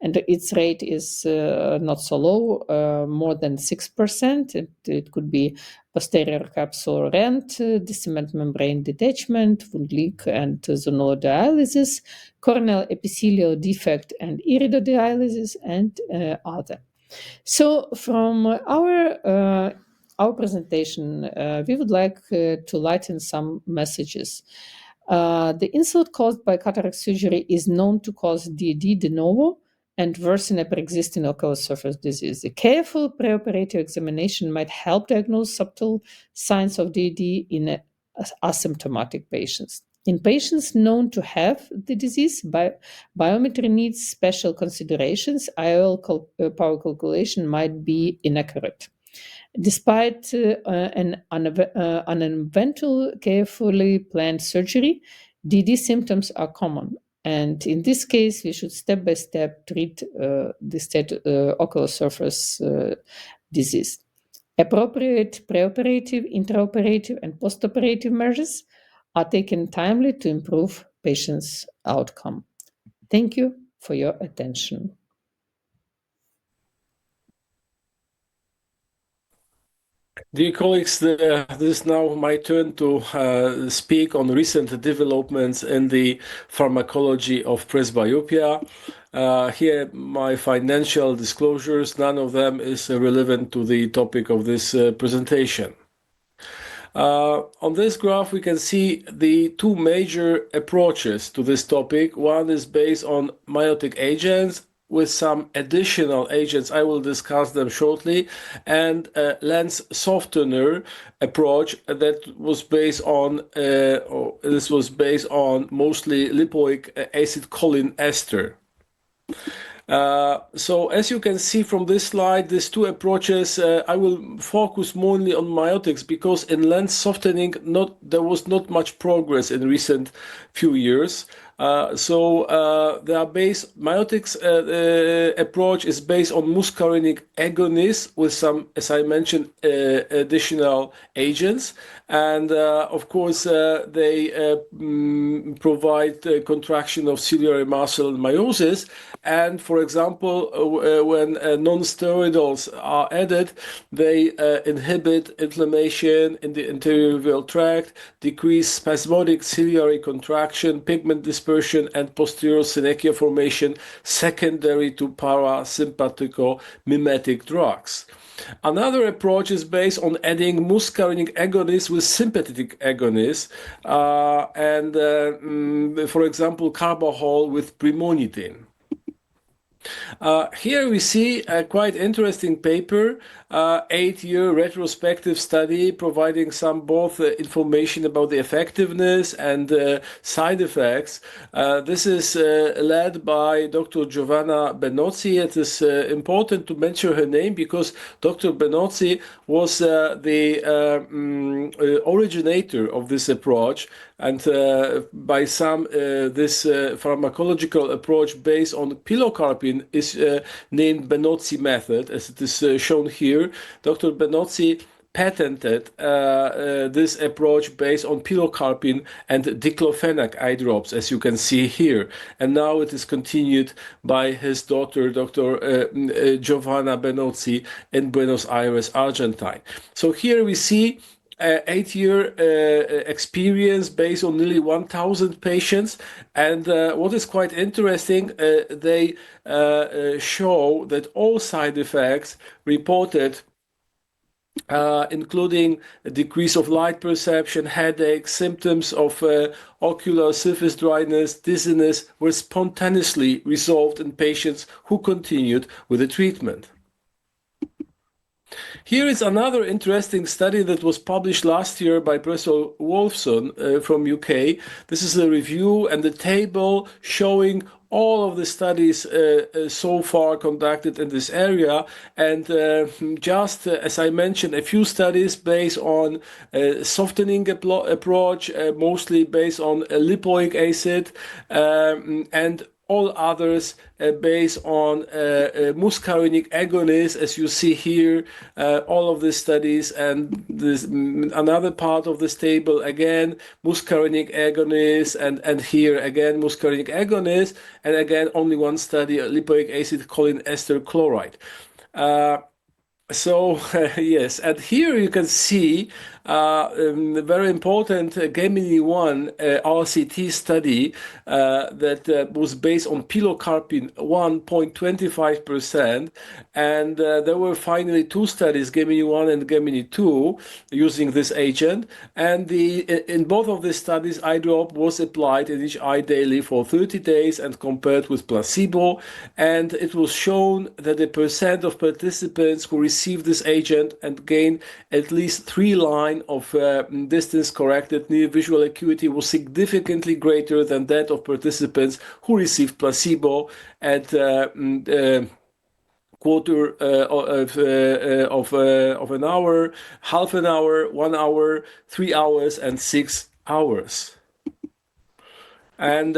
Speaker 17: and its rate is not so low, more than 6%. It could be posterior capsular rent, cement membrane detachment, wound leak and zonodialysis, corneal epithelial defect and iridodialysis, and other. So from our presentation, we would like to lighten some messages. The insult caused by cataract surgery is known to cause DD de novo and worsen a pre-existing ocular surface disease. A careful preoperative examination might help diagnose subtle signs of DD in asymptomatic patients. In patients known to have the disease, biometry needs special considerations. IOL power calculation might be inaccurate. Despite an uneventful, carefully planned surgery, DD symptoms are common. And in this case, we should step by step treat the ocular surface disease. Appropriate preoperative, intraoperative, and postoperative measures are taken timely to improve patients' outcome. Thank you for your attention.
Speaker 1: Dear colleagues, this is now my turn to speak on recent developments in the pharmacology of presbyopia. Here, my financial disclosures, none of them is relevant to the topic of this presentation. On this graph, we can see the two major approaches to this topic. One is based on miotic agents with some additional agents. I will discuss them shortly, and lens softener approach that was based on mostly lipoic acid choline ester. So as you can see from this slide, these two approaches, I will focus mainly on miotics because in lens softening, there was not much progress in recent few years. Miotics approach is based on muscarinic agonists with some, as I mentioned, additional agents. And of course, they provide contraction of ciliary muscle and meiosis. And for example, when non-steroidals are added, they inhibit inflammation in the anterior uveal tract, decrease spasmodic ciliary contraction, pigment dispersion, and posterior synechia formation secondary to parasympathico-mimetic drugs. Another approach is based on adding muscarinic agonists with sympathetic agonists, for example, carbachol with brimonidine. Here we see a quite interesting paper, 8-year retrospective study providing some both information about the effectiveness and side effects. This is led by Dr. Giovanna Benozzi. It is important to mention her name because Dr. Benozzi was the originator of this approach. And by some, this pharmacological approach based on pilocarpine is named Benozzi method, as it is shown here. Dr. Benozzi patented this approach based on pilocarpine and diclofenac eye drops, as you can see here. And now it is continued by his daughter, Dr. Giovanna Benozzi in Buenos Aires, Argentine. So here we see 8-year experience based on nearly 1,000 patients. And what is quite interesting, they show that all side effects reported, including a decrease of light perception, headache, symptoms of ocular surface dryness, dizziness, were spontaneously resolved in patients who continued with the treatment. Here is another interesting study that was published last year by Professor Wolfson from UK. This is a review and the table showing all of the studies so far conducted in this area. And just as I mentioned, a few studies based on softening approach, mostly based on lipoic acid, and all others based on muscarinic agonists, as you see here, all of the studies, and this another part of this table again, muscarinic agonists, and here again muscarinic agonists, and again only one study, lipoic acid choline ester chloride. So yes, and here you can see the very important Gemini 1 RCT study that was based on pilocarpine 1.25%, and there were finally two studies, Gemini 1 and Gemini 2, using this agent, and in both of these studies, eye drop was applied in each eye daily for 30 days and compared with placebo, and it was shown that the percent of participants who received this agent and gained at least 3 lines of distance corrected near visual acuity was significantly greater than that of participants who received placebo at quarter of an hour, half an hour, 1 hour, 3 hours, and 6 hours. And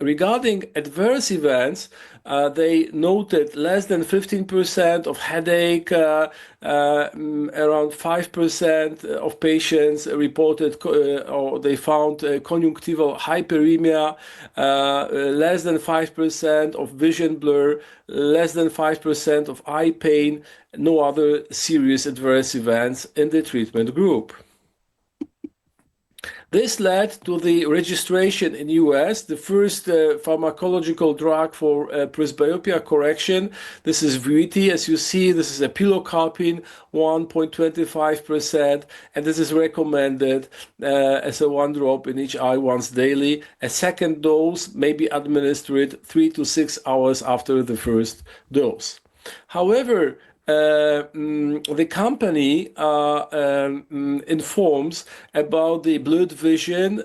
Speaker 1: regarding adverse events, they noted less than 15% of headache, around 5% of patients reported or they found conjunctival hyperemia, less than 5% of vision blur, less than 5% of eye pain, no other serious adverse events in the treatment group. This led to the registration in US, the first pharmacological drug for presbyopia correction. This is Vuity. As you see, this is a pilocarpine, 1.25%, and this is recommended as a one drop in each eye once daily. A second dose may be administered 3 to 6 hours after the first dose. However, the company informs about the blurred vision,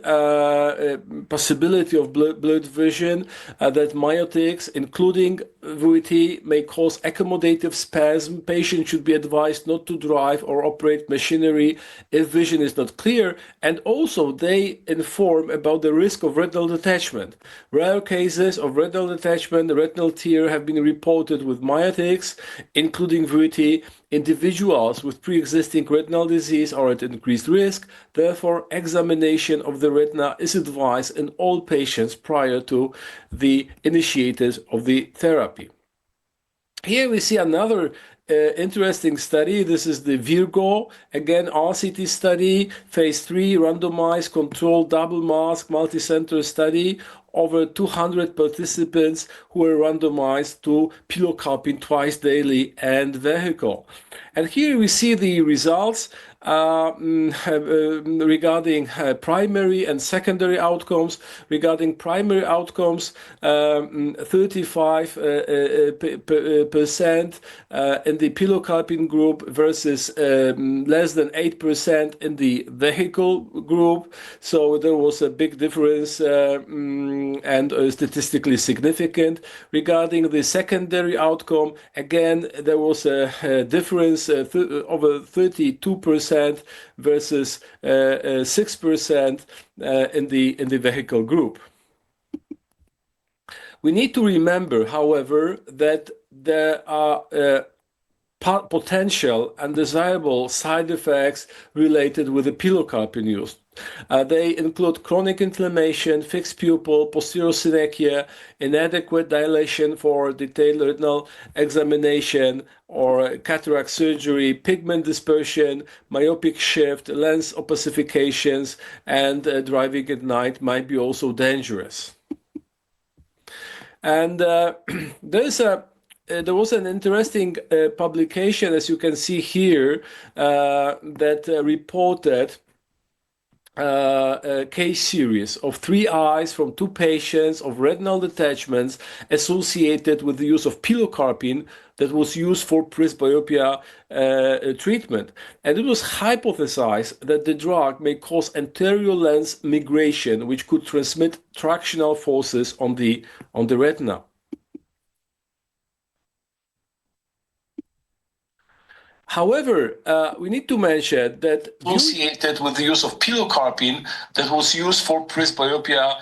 Speaker 1: possibility of blurred vision, that myotics, including Vuity, may cause accommodative spasm. Patients should be advised not to drive or operate machinery if vision is not clear. And also they inform about the risk of retinal detachment. Rare cases of retinal detachment, retinal tear, have been reported with myotics, including Vuity. Individuals with pre-existing retinal disease are at increased risk. Therefore, examination of the retina is advised in all patients prior to the initiators of the therapy. Here we see another interesting study. This is the Virgo, again RCT study, phase 3, randomized, controlled, double-mask, multi-center study. Over 200 participants who were randomized to pilocarpine twice daily and vehicle. And here we see the results regarding primary and secondary outcomes. Regarding primary outcomes, 35% in the pilocarpine group versus less than 8% in the vehicle group. So there was a big difference and statistically significant. Regarding the secondary outcome, again, there was a difference over 32% versus 6% in the vehicle group. We need to remember, however, that there are potential undesirable side effects related with the pilocarpine use. They include chronic inflammation, fixed pupil, posterior synechia, inadequate dilation for detailed retinal examination or cataract surgery, pigment dispersion, myopic shift, lens opacifications, and driving at night might be also dangerous. And there was an interesting publication, as you can see here, that reported a case series of 3 eyes from 2 patients of retinal detachments associated with the use of pilocarpine that was used for presbyopia treatment. And it was hypothesized that the drug may cause anterior lens migration, which could transmit tractional forces on the retina. However, we need to mention that associated with the use of pilocarpine that was used for presbyopia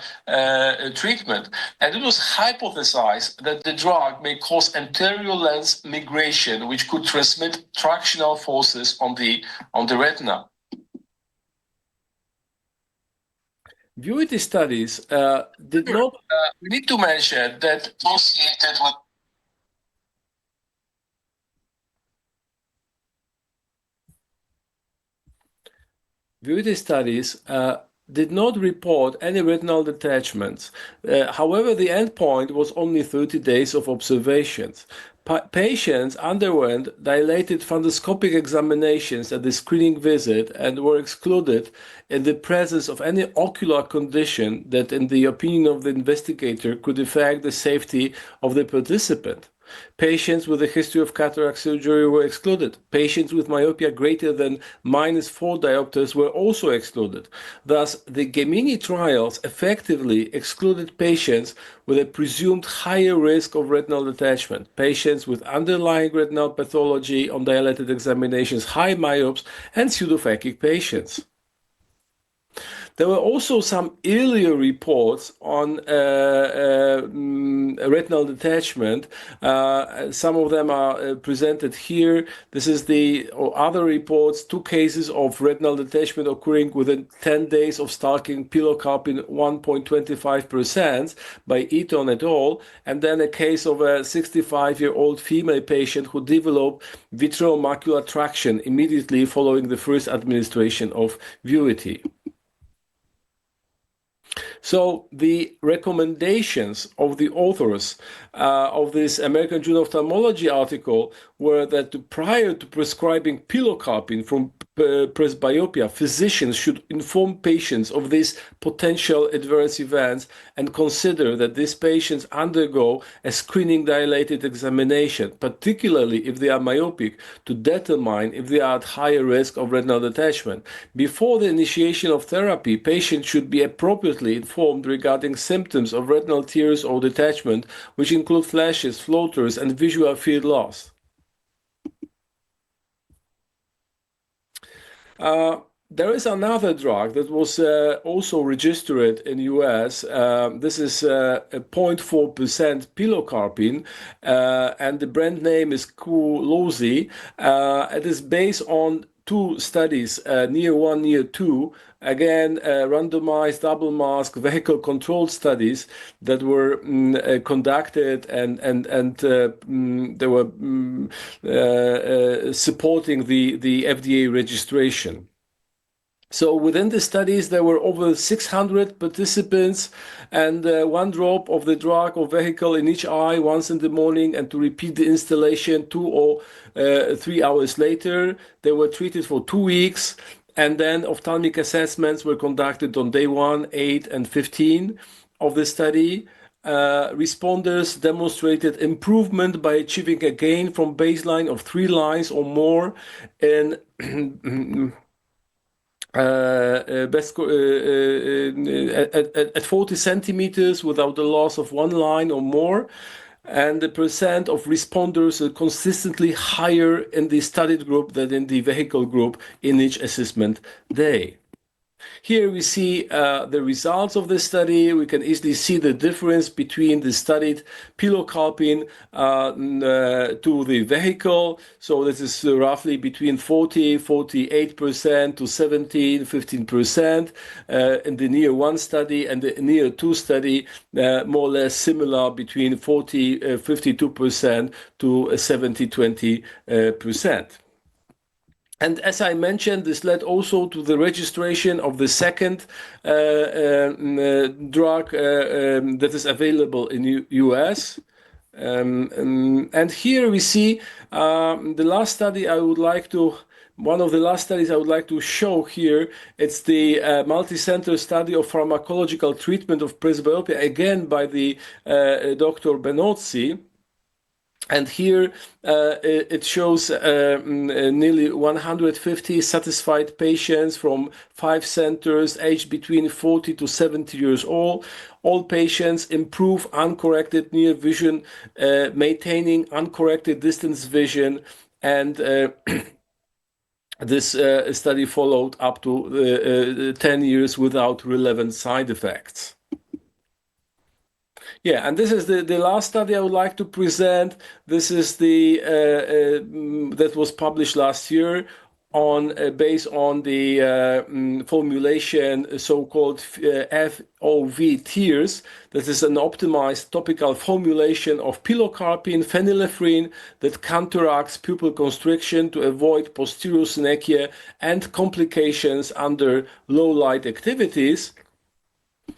Speaker 1: treatment. And it was hypothesized that the drug may cause anterior lens migration, which could transmit tractional forces on the retina. VUITY studies did not. We need to mention that associated with VUITY studies did not report any retinal detachments. However, the endpoint was only 30 days of observations. Patients underwent dilated fundoscopic examinations at the screening visit and were excluded in the presence of any ocular condition that, in the opinion of the investigator, could affect the safety of the participant. Patients with a history of cataract surgery were excluded. Patients with myopia greater than -4 diopters were also excluded. Thus, the Gemini trials effectively excluded patients with a presumed higher risk of retinal detachment, patients with underlying retinal pathology on dilated examinations, high myopes, and pseudophakic patients. There were also some earlier reports on retinal detachment. Some of them are presented here. This is other reports, 2 cases of retinal detachment occurring within 10 days of starting pilocarpine 1.25% by Eaton et al. And then a case of a 65-year-old female patient who developed vitreomacular traction immediately following the first administration of VUITY. So the recommendations of the authors of this American Journal of Ophthalmology article were that prior to prescribing pilocarpine from presbyopia, physicians should inform patients of these potential adverse events and consider that these patients undergo a screening dilated examination, particularly if they are myopic, to determine if they are at higher risk of retinal detachment. Before the initiation of therapy, patients should be appropriately informed regarding symptoms of retinal tears or detachment, which include flashes, floaters, and visual field loss. There is another drug that was also registered in US. This is 0.4% pilocarpine, and the brand name is Qlosi. It is based on 2 studies, NEAR 1, NEAR 2, again, randomized double-mask vehicle-controlled studies that were conducted and they were supporting the FDA registration. So within the studies, there were over 600 participants, and 1 drop of the drug or vehicle in each eye once in the morning, and to repeat the installation 2 or 3 hours later. They were treated for 2 weeks, and then ophthalmic assessments were conducted on day 1, 8, and 15 of the study. Responders demonstrated improvement by achieving a gain from baseline of 3 lines or more in at 40 centimeters without the loss of 1 line or more, and the percent of responders are consistently higher in the studied group than in the vehicle group in each assessment day. Here we see the results of the study. We can easily see the difference between the studied pilocarpine to the vehicle. So this is roughly between 48% to 15% in the NEAR 1 study, and the NEAR 2 study more or less similar, between 52% to 20%. And as I mentioned, this led also to the registration of the second drug that is available in US. And here we see the last study one of the last studies I would like to show here. It's the multi-center study of pharmacological treatment of presbyopia, again by the Dr. Benozzi. And here it shows nearly 150 satisfied patients from 5 centers aged between 40 to 70 years old. All patients improve uncorrected near vision, maintaining uncorrected distance vision, and this study followed up to 10 years without relevant side effects. Yeah, and this is the last study I would like to present. This is the that was published last year on based on the formulation so-called FOV tears. That is an optimized topical formulation of pilocarpine phenylephrine that counteracts pupil constriction to avoid posterior synechia and complications under low light activities.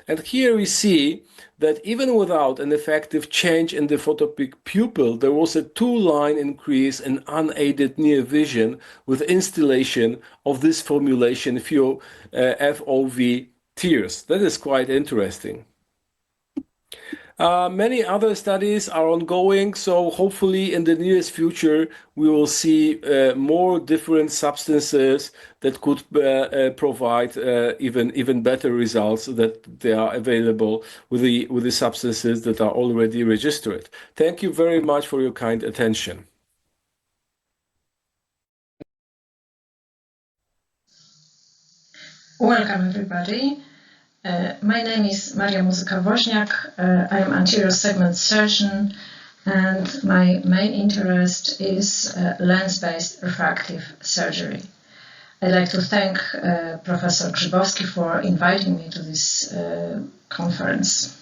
Speaker 1: And here we see that even without an effective change in the photopic pupil, there was a 2-line increase in unaided near vision with installation of this formulation FOV tears. That is quite interesting. Many other studies are ongoing, so hopefully in the nearest future we will see more different substances that could provide even better results that they are available with the substances that are already registered. Thank you very much for your kind attention.
Speaker 18: Welcome everybody. My name is Maria Muzyka-Woźniak. I am anterior segment surgeon and my main interest is lens-based refractive surgery. I'd like to thank Professor Grzybowski for inviting me to this conference.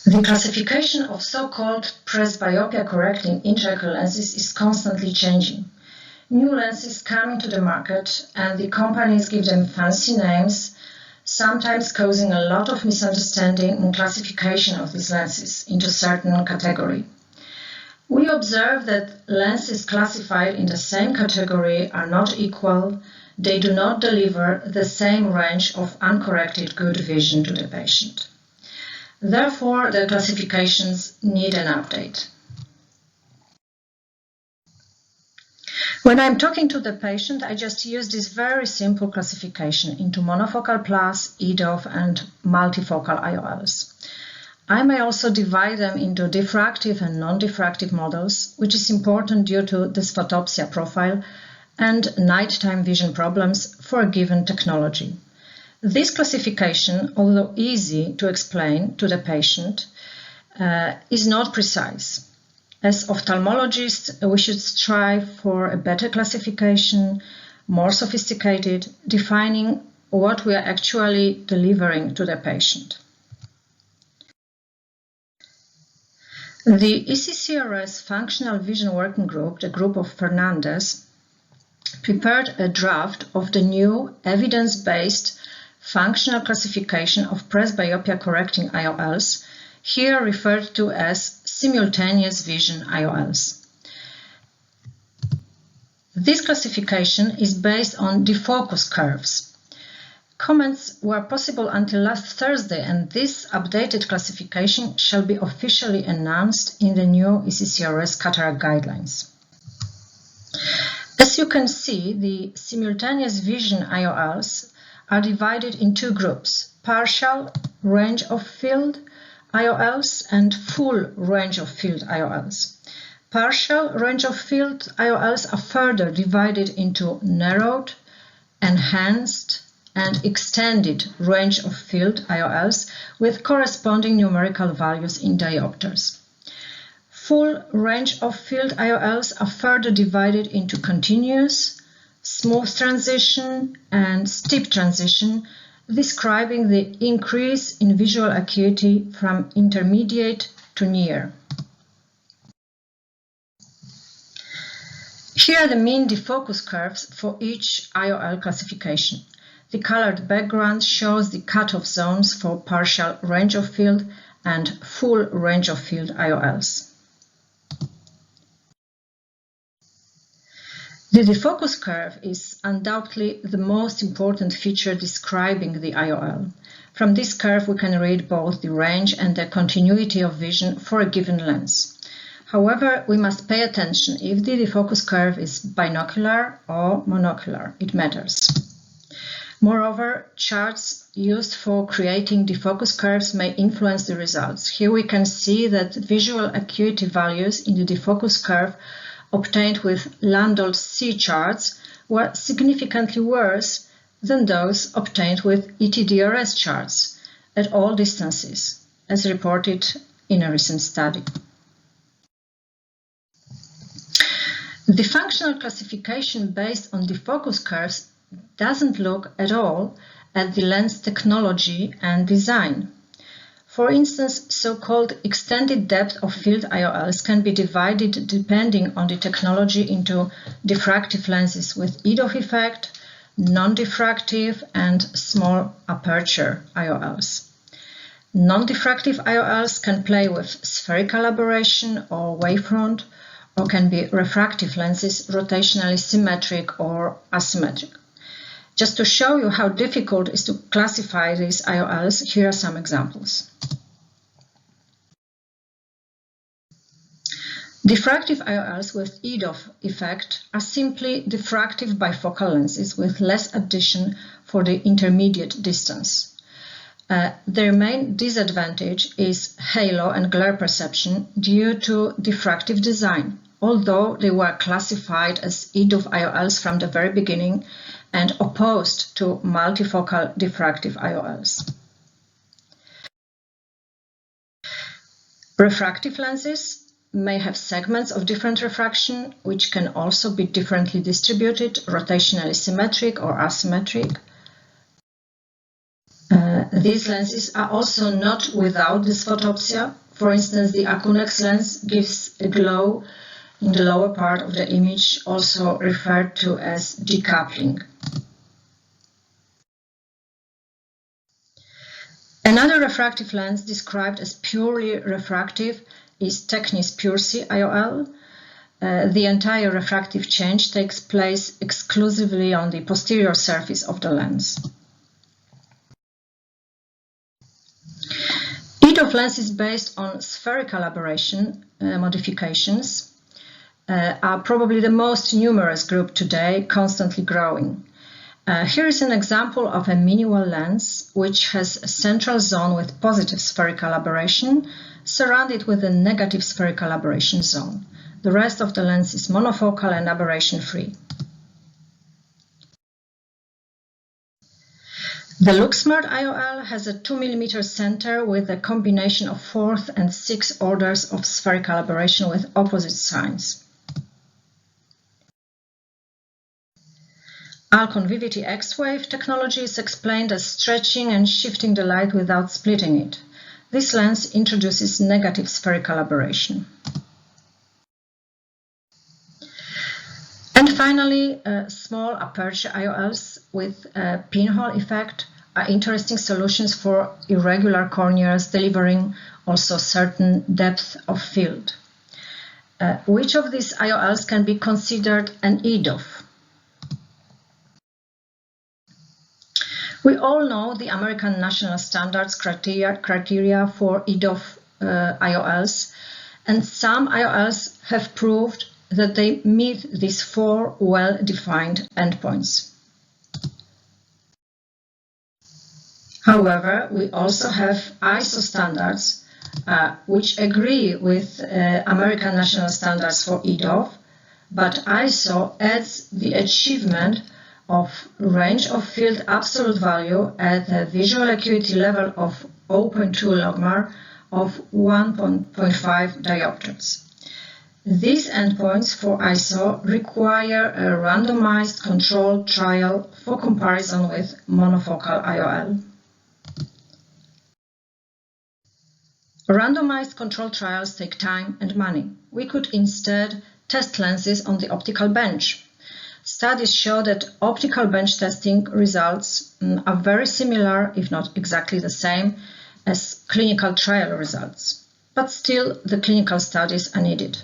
Speaker 18: The classification of so-called presbyopia correcting intraocular lenses is constantly changing. New lenses come into the market and the companies give them fancy names, sometimes causing a lot of misunderstanding and classification of these lenses into a certain category. We observe that lenses classified in the same category are not equal, they do not deliver the same range of uncorrected good vision to the patient. Therefore, the classifications need an update. When I'm talking to the patient, I just use this very simple classification into monofocal plus, EDOF, and multifocal IOLs. I may also divide them into diffractive and non-diffractive models, which is important due to this photopsia profile and nighttime vision problems for a given technology. This classification, although easy to explain to the patient, is not precise. As ophthalmologists, we should strive for a better classification, more sophisticated, defining what we are actually delivering to the patient. The ECCRS Functional Vision Working Group, the group of Fernandez, prepared a draft of the new evidence-based functional classification of presbyopia correcting IOLs, here referred to as simultaneous vision IOLs. This classification is based on defocus curves. Comments were possible until last Thursday, and this updated classification shall be officially announced in the new ECCRS cataract guidelines. As you can see, the simultaneous vision IOLs are divided in two groups: partial range of field IOLs and full range of field IOLs. Partial range of field IOLs are further divided into narrowed, enhanced, and extended range of field IOLs with corresponding numerical values in diopters. Full range of field IOLs are further divided into continuous, smooth transition, and steep transition, describing the increase in visual acuity from intermediate to near. Here are the mean defocus curves for each IOL classification. The colored background shows the cutoff zones for partial range of field and full range of field IOLs. The defocus curve is undoubtedly the most important feature describing the IOL. From this curve we can read both the range and the continuity of vision for a given lens. However, we must pay attention if the defocus curve is binocular or monocular. It matters. Moreover, charts used for creating defocus curves may influence the results. Here we can see that visual acuity values in the defocus curve obtained with Landolt C charts were significantly worse than those obtained with ETDRS charts at all distances, as reported in a recent study. The functional classification based on defocus curves doesn't look at all at the lens technology and design. For instance, so-called extended depth of field IOLs can be divided depending on the technology into diffractive lenses with EDOF effect, non-diffractive, and small aperture IOLs. Non-diffractive IOLs can play with spherical aberration or wavefront, or can be refractive lenses, rotationally symmetric or asymmetric. Just to show you how difficult it is to classify these IOLs, here are some examples. Diffractive IOLs with EDOF effect are simply diffractive bifocal lenses with less addition for the intermediate distance. Their main disadvantage is halo and glare perception due to diffractive design, although they were classified as EDOF IOLs from the very beginning and opposed to multifocal diffractive IOLs. Refractive lenses may have segments of different refraction, which can also be differently distributed, rotationally symmetric or asymmetric. These lenses are also not without dysphotopsia. For instance, the Akunex lens gives a glow in the lower part of the image, also referred to as decoupling. Another refractive lens described as purely refractive is Technis Pure C IOL. The entire refractive change takes place exclusively on the posterior surface of the lens. EDOF lenses based on spherical aberration modifications are probably the most numerous group today, constantly growing. Here is an example of a mini-well lens which has a central zone with positive spherical aberration surrounded with a negative spherical aberration zone. The rest of the lens is monofocal and aberration-free. The LuxSmart IOL has a 2 mm center with a combination of 4th and 6th orders of spherical aberration with opposite signs. Alconvivity X-wave technology is explained as stretching and shifting the light without splitting it. This lens introduces negative spherical aberration. And finally, small aperture IOLs with a pinhole effect are interesting solutions for irregular corneas, delivering also certain depth of field. Which of these IOLs can be considered an EDOF? We all know the American National Standards criteria for EDOF IOLs, and some IOLs have proved that they meet these 4 well-defined endpoints. However, we also have ISO standards which agree with American National Standards for EDOF, but ISO adds the achievement of range of field absolute value at a visual acuity level of 0.2 logmar of 1.5 diopters. These endpoints for ISO require a randomized controlled trial for comparison with monofocal IOL. Randomized controlled trials take time and money. We could instead test lenses on the optical bench. Studies show that optical bench testing results are very similar, if not exactly the same, as clinical trial results. But still, the clinical studies are needed.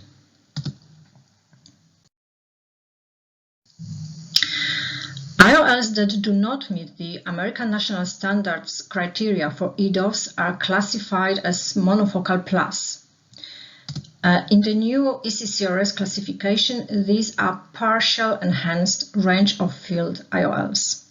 Speaker 18: IOLs that do not meet the American National Standards criteria for EDOFs are classified as monofocal plus. In the new ECCRS classification, these are partial enhanced range of field IOLs.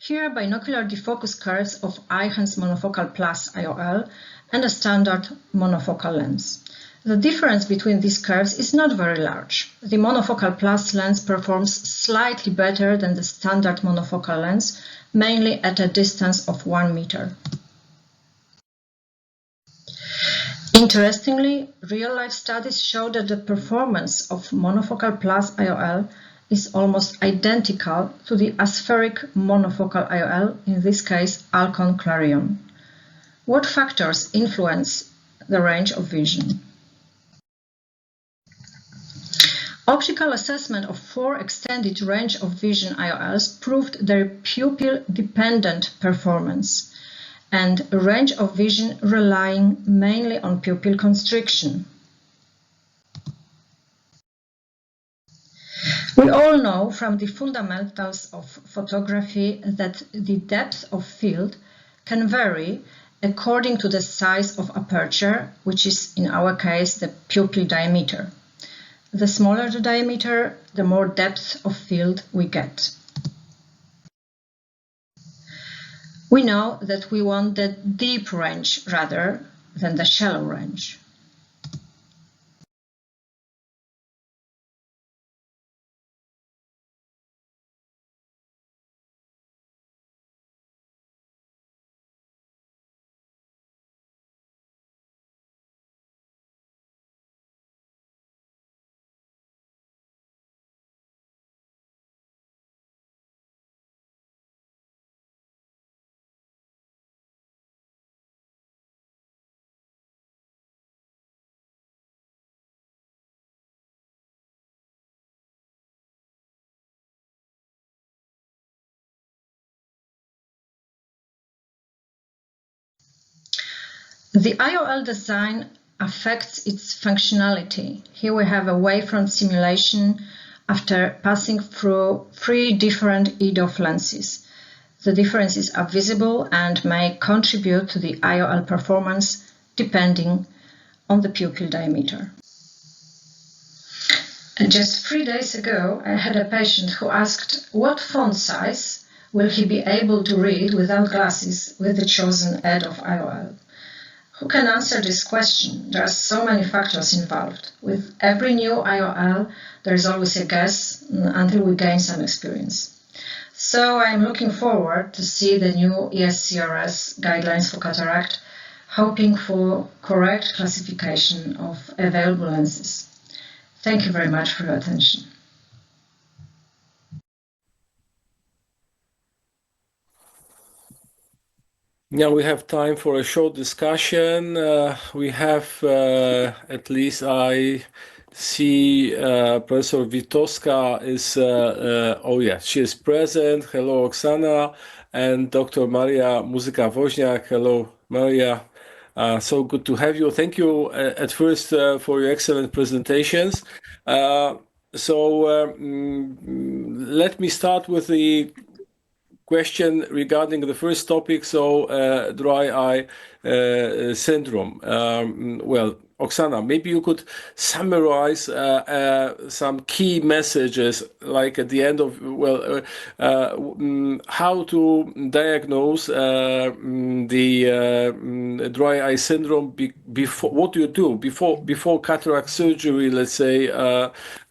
Speaker 18: Here, binocular defocus curves of Eisen's monofocal plus IOL and a standard monofocal lens. The difference between these curves is not very large. The monofocal plus lens performs slightly better than the standard monofocal lens, mainly at a distance of 1 meter. Interestingly, real-life studies show that the performance of monofocal plus IOL is almost identical to the aspheric monofocal IOL, in this case Alcon Clarion. What factors influence the range of vision? Optical assessment of 4 extended range of vision IOLs proved their pupil-dependent performance and a range of vision relying mainly on pupil constriction. We all know from the fundamentals of photography that the depth of field can vary according to the size of aperture, which is in our case the pupil diameter. The smaller the diameter, the more depth of field we get. We know that we want the deep range rather than the shallow range. The IOL design affects its functionality. Here we have a wavefront simulation after passing through 3 different EDOF lenses. The differences are visible and may contribute to the IOL performance depending on the pupil diameter. Just 3 days ago, I had a patient who asked what font size will he be able to read without glasses with the chosen EDOF IOL. Who can answer this question? There are so many factors involved. With every new IOL, there is always a guess until we gain some experience. So I'm looking forward to see the new ESCRS guidelines for cataract, hoping for correct classification of available lenses. Thank you very much for your attention.
Speaker 1: Now we have time for a short discussion. We have, at least I see, Professor Witowska is, oh yeah, she is present. Hello, Oksana. And Dr. Maria Muzyka-Woźniak. Hello, Maria. So good to have you. Thank you at first for your excellent presentations. Let me start with the question regarding the first topic, so dry eye syndrome. Well, Oksana, maybe you could summarize some key messages, like at the end of, how to diagnose the dry eye syndrome before. What do you do before cataract surgery? Let's say,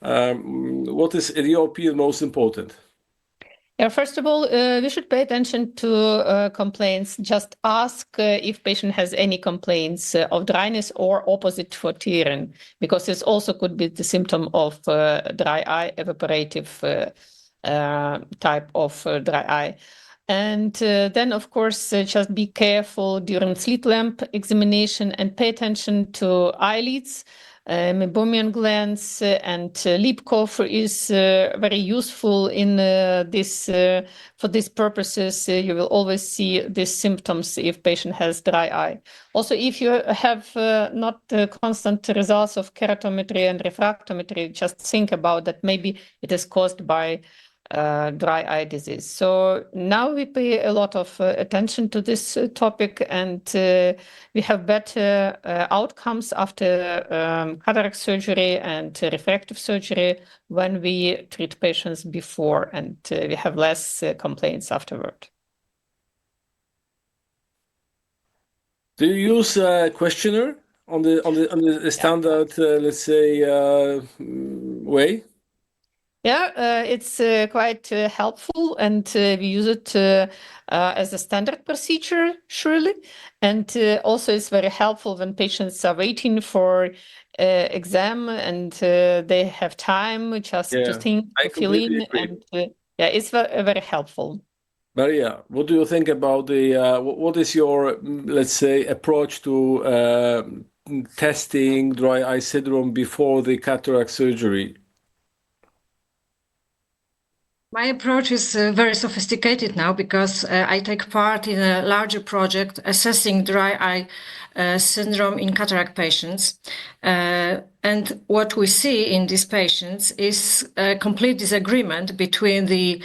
Speaker 1: what is, in your opinion, most important?
Speaker 17: Yeah, first of all, we should pay attention to complaints. Just ask if patient has any complaints of dryness or opposite for tearing, because this also could be the symptom of dry eye, evaporative type of dry eye. And then, of course, just be careful during slit lamp examination and pay attention to eyelids. Meibomian glands and lip cough is very useful in this for these purposes. You will always see these symptoms if patient has dry eye. Also, if you have not constant results of keratometry and refractometry, just think about that maybe it is caused by dry eye disease. So now we pay a lot of attention to this topic, and we have better outcomes after cataract surgery and refractive surgery when we treat patients before, and we have less complaints afterward.
Speaker 1: Do you use a questionnaire on the standard, let's say, way?
Speaker 17: Yeah, it's quite helpful, and we use it as a standard procedure, surely. And also, it's very helpful when patients are waiting for exam and they have time just to think,
Speaker 1: I
Speaker 17: to fill
Speaker 1: completely
Speaker 17: in,
Speaker 1: agree.
Speaker 17: and yeah, it's very helpful.
Speaker 1: Maria, what do you think about what is your, let's say, approach to testing dry eye syndrome before the cataract surgery?
Speaker 18: My approach is very sophisticated now because I take part in a larger project assessing dry eye syndrome in cataract patients. And what we see in these patients is a complete disagreement between the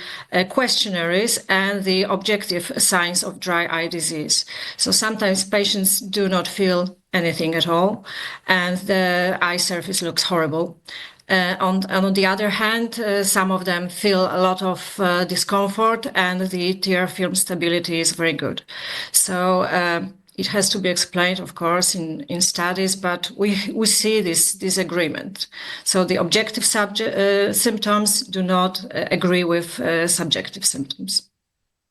Speaker 18: questionnaires and the objective signs of dry eye disease. So sometimes patients do not feel anything at all, and the eye surface looks horrible. On the other hand, some of them feel a lot of discomfort, and the tear film stability is very good. So it has to be explained, of course, in studies, but we see this disagreement. So the objective symptoms do not agree with subjective symptoms.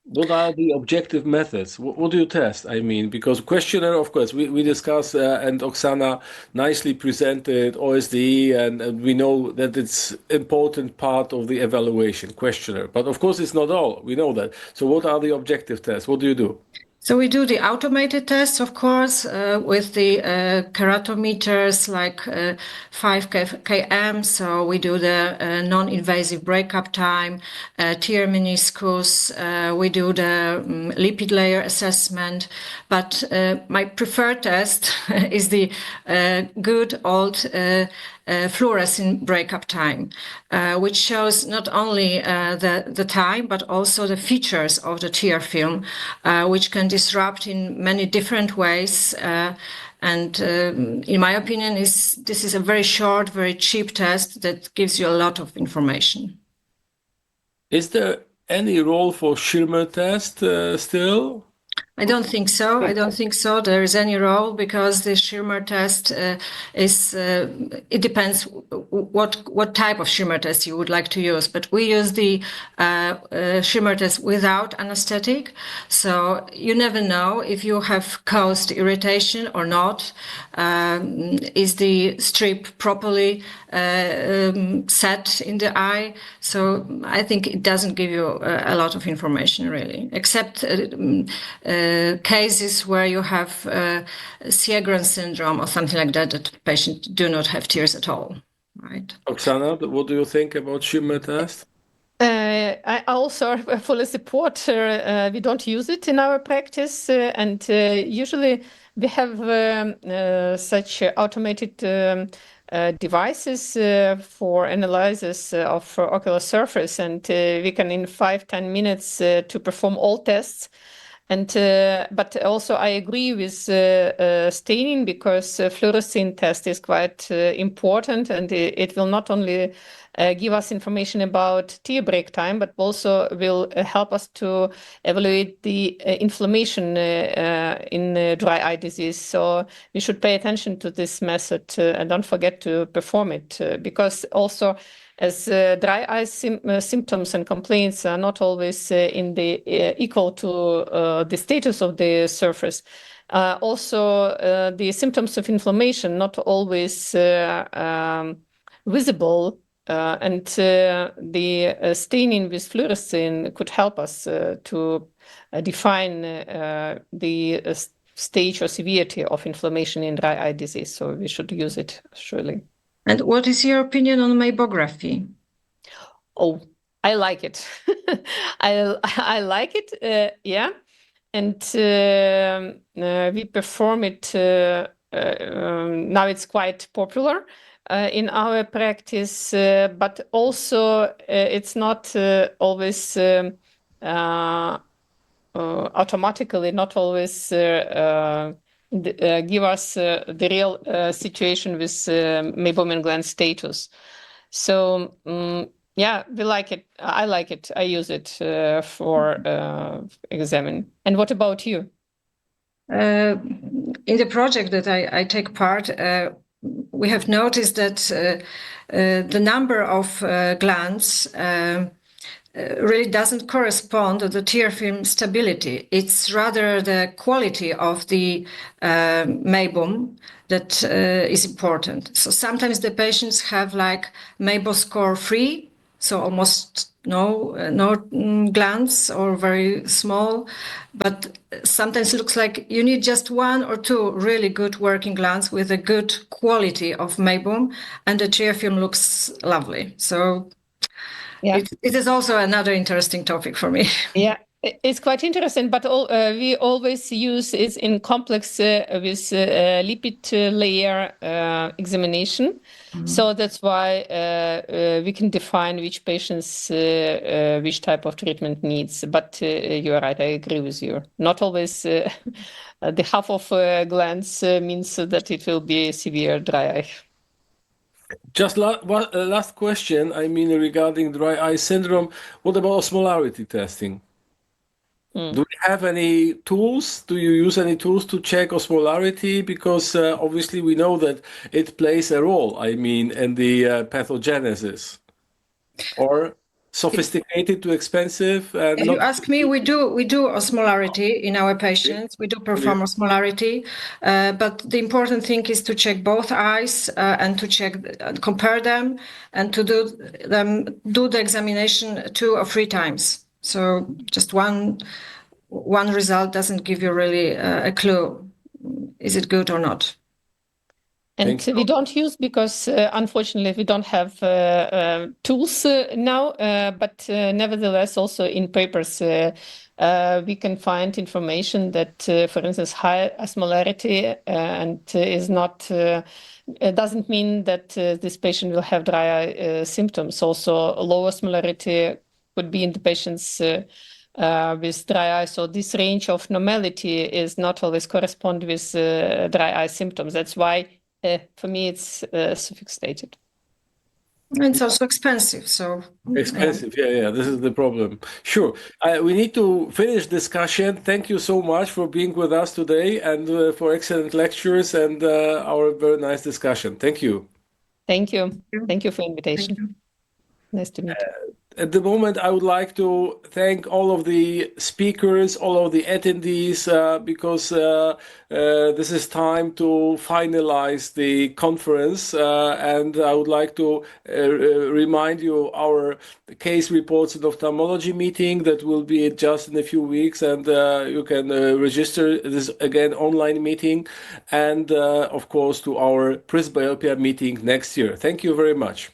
Speaker 1: What are the objective methods? What do you test? I mean, because questionnaire, of course, we discussed, and Oksana nicely presented OSD, and we know that it's important part of the evaluation questionnaire. But of course, it's not all. We know that. So what are the objective tests? What do you do?
Speaker 18: So we do the automated tests, of course, with the keratometers like 5 km. So we do the non-invasive breakup time, tear meniscus. We do the lipid layer assessment. But my preferred test is the good old fluorescent breakup time, which shows not only the time, but also the features of the tear film, which can disrupt in many different ways. And in my opinion, this is a very short, very cheap test that gives you a lot of information.
Speaker 1: Is there any role for Schirmer test still?
Speaker 18: I don't think so. I don't think so. There is any role because the Schirmer test is. It depends what type of Schirmer test you would like to use. But we use the Schirmer test without anesthetic, so you never know if you have caused irritation or not. Is the strip properly set in the eye? So I think it doesn't give you a lot of information really, except cases where you have Sjögren syndrome or something like that patients do not have tears at all, right?
Speaker 1: Oksana, what do you think about Schirmer test?
Speaker 17: I also fully support. We don't use it in our practice, and usually we have such automated devices for analysis of ocular surface, and we can in 5-10 minutes to perform all tests. And but also I agree with staining because fluorescein test is quite important, and it will not only give us information about tear break time, but also will help us to evaluate the inflammation in dry eye disease. So we should pay attention to this method and don't forget to perform it because also as dry eye symptoms and complaints are not always equal to the status of the surface. Also, the symptoms of inflammation not always visible, and the staining with fluorescein could help us to define the stage or severity of inflammation in dry eye disease. So we should use it surely.
Speaker 18: And what is your opinion on mammography?
Speaker 17: Oh, I like it. I like it. Yeah, and we perform it. Now it's quite popular in our practice, but also it's not always automatically. Not always give us the real situation with meibomian gland status. So yeah, we like it. I like it. I use it for examining. And what about you?
Speaker 18: in the project that I take part, we have noticed that the number of glands really doesn't correspond to the tear film stability. It's rather the quality of the mebum that is important. So sometimes the patients have like mebo score 3, so almost no glands or very small, but sometimes it looks like you need just 1 or 2 really good working glands with a good quality of mebum, and the tear film looks lovely. So
Speaker 17: yeah,
Speaker 18: it is also another interesting topic for me.
Speaker 17: Yeah, it's quite interesting, but we always use it in complex with lipid layer examination. So that's why we can define which patients which type of treatment needs. But you're right, I agree with you. Not always the half of glands means that it will be severe dry eye.
Speaker 1: Just last question, I mean, regarding dry eye syndrome, what about osmolarity testing? Do we have any tools? Do you use any tools to check osmolarity? Because obviously we know that it plays a role, I mean, in the pathogenesis. Or sophisticated to expensive?
Speaker 18: If you ask me, we do osmolarity in our patients. We do perform osmolarity, but the important thing is to check both eyes and to compare them, and to do the examination 2 or 3 times. So just one result doesn't give you really a clue. Is it good or not?
Speaker 17: And we don't use, because unfortunately we don't have tools now, but nevertheless also in papers we can find information that, for instance, high osmolarity and is not, doesn't mean that this patient will have dry eye symptoms. Also low osmolarity could be in the patients with dry eye. So this range of normality is not always correspond with dry eye symptoms. That's why for me, it's sophisticated.
Speaker 18: It's also expensive, so
Speaker 1: expensive. Yeah. This is the problem. Sure. We need to finish discussion. Thank you so much for being with us today and for excellent lectures and our very nice discussion. Thank you.
Speaker 17: Thank you. Thank you for invitation. Nice to meet you.
Speaker 1: At the moment, I would like to thank all of the speakers, all of the attendees, because this is time to finalize the conference. And I would like to remind you our case reports and ophthalmology meeting that will be just in a few weeks. And you can register this again online meeting. And of course, to our presbyopia meeting next year. Thank you very much.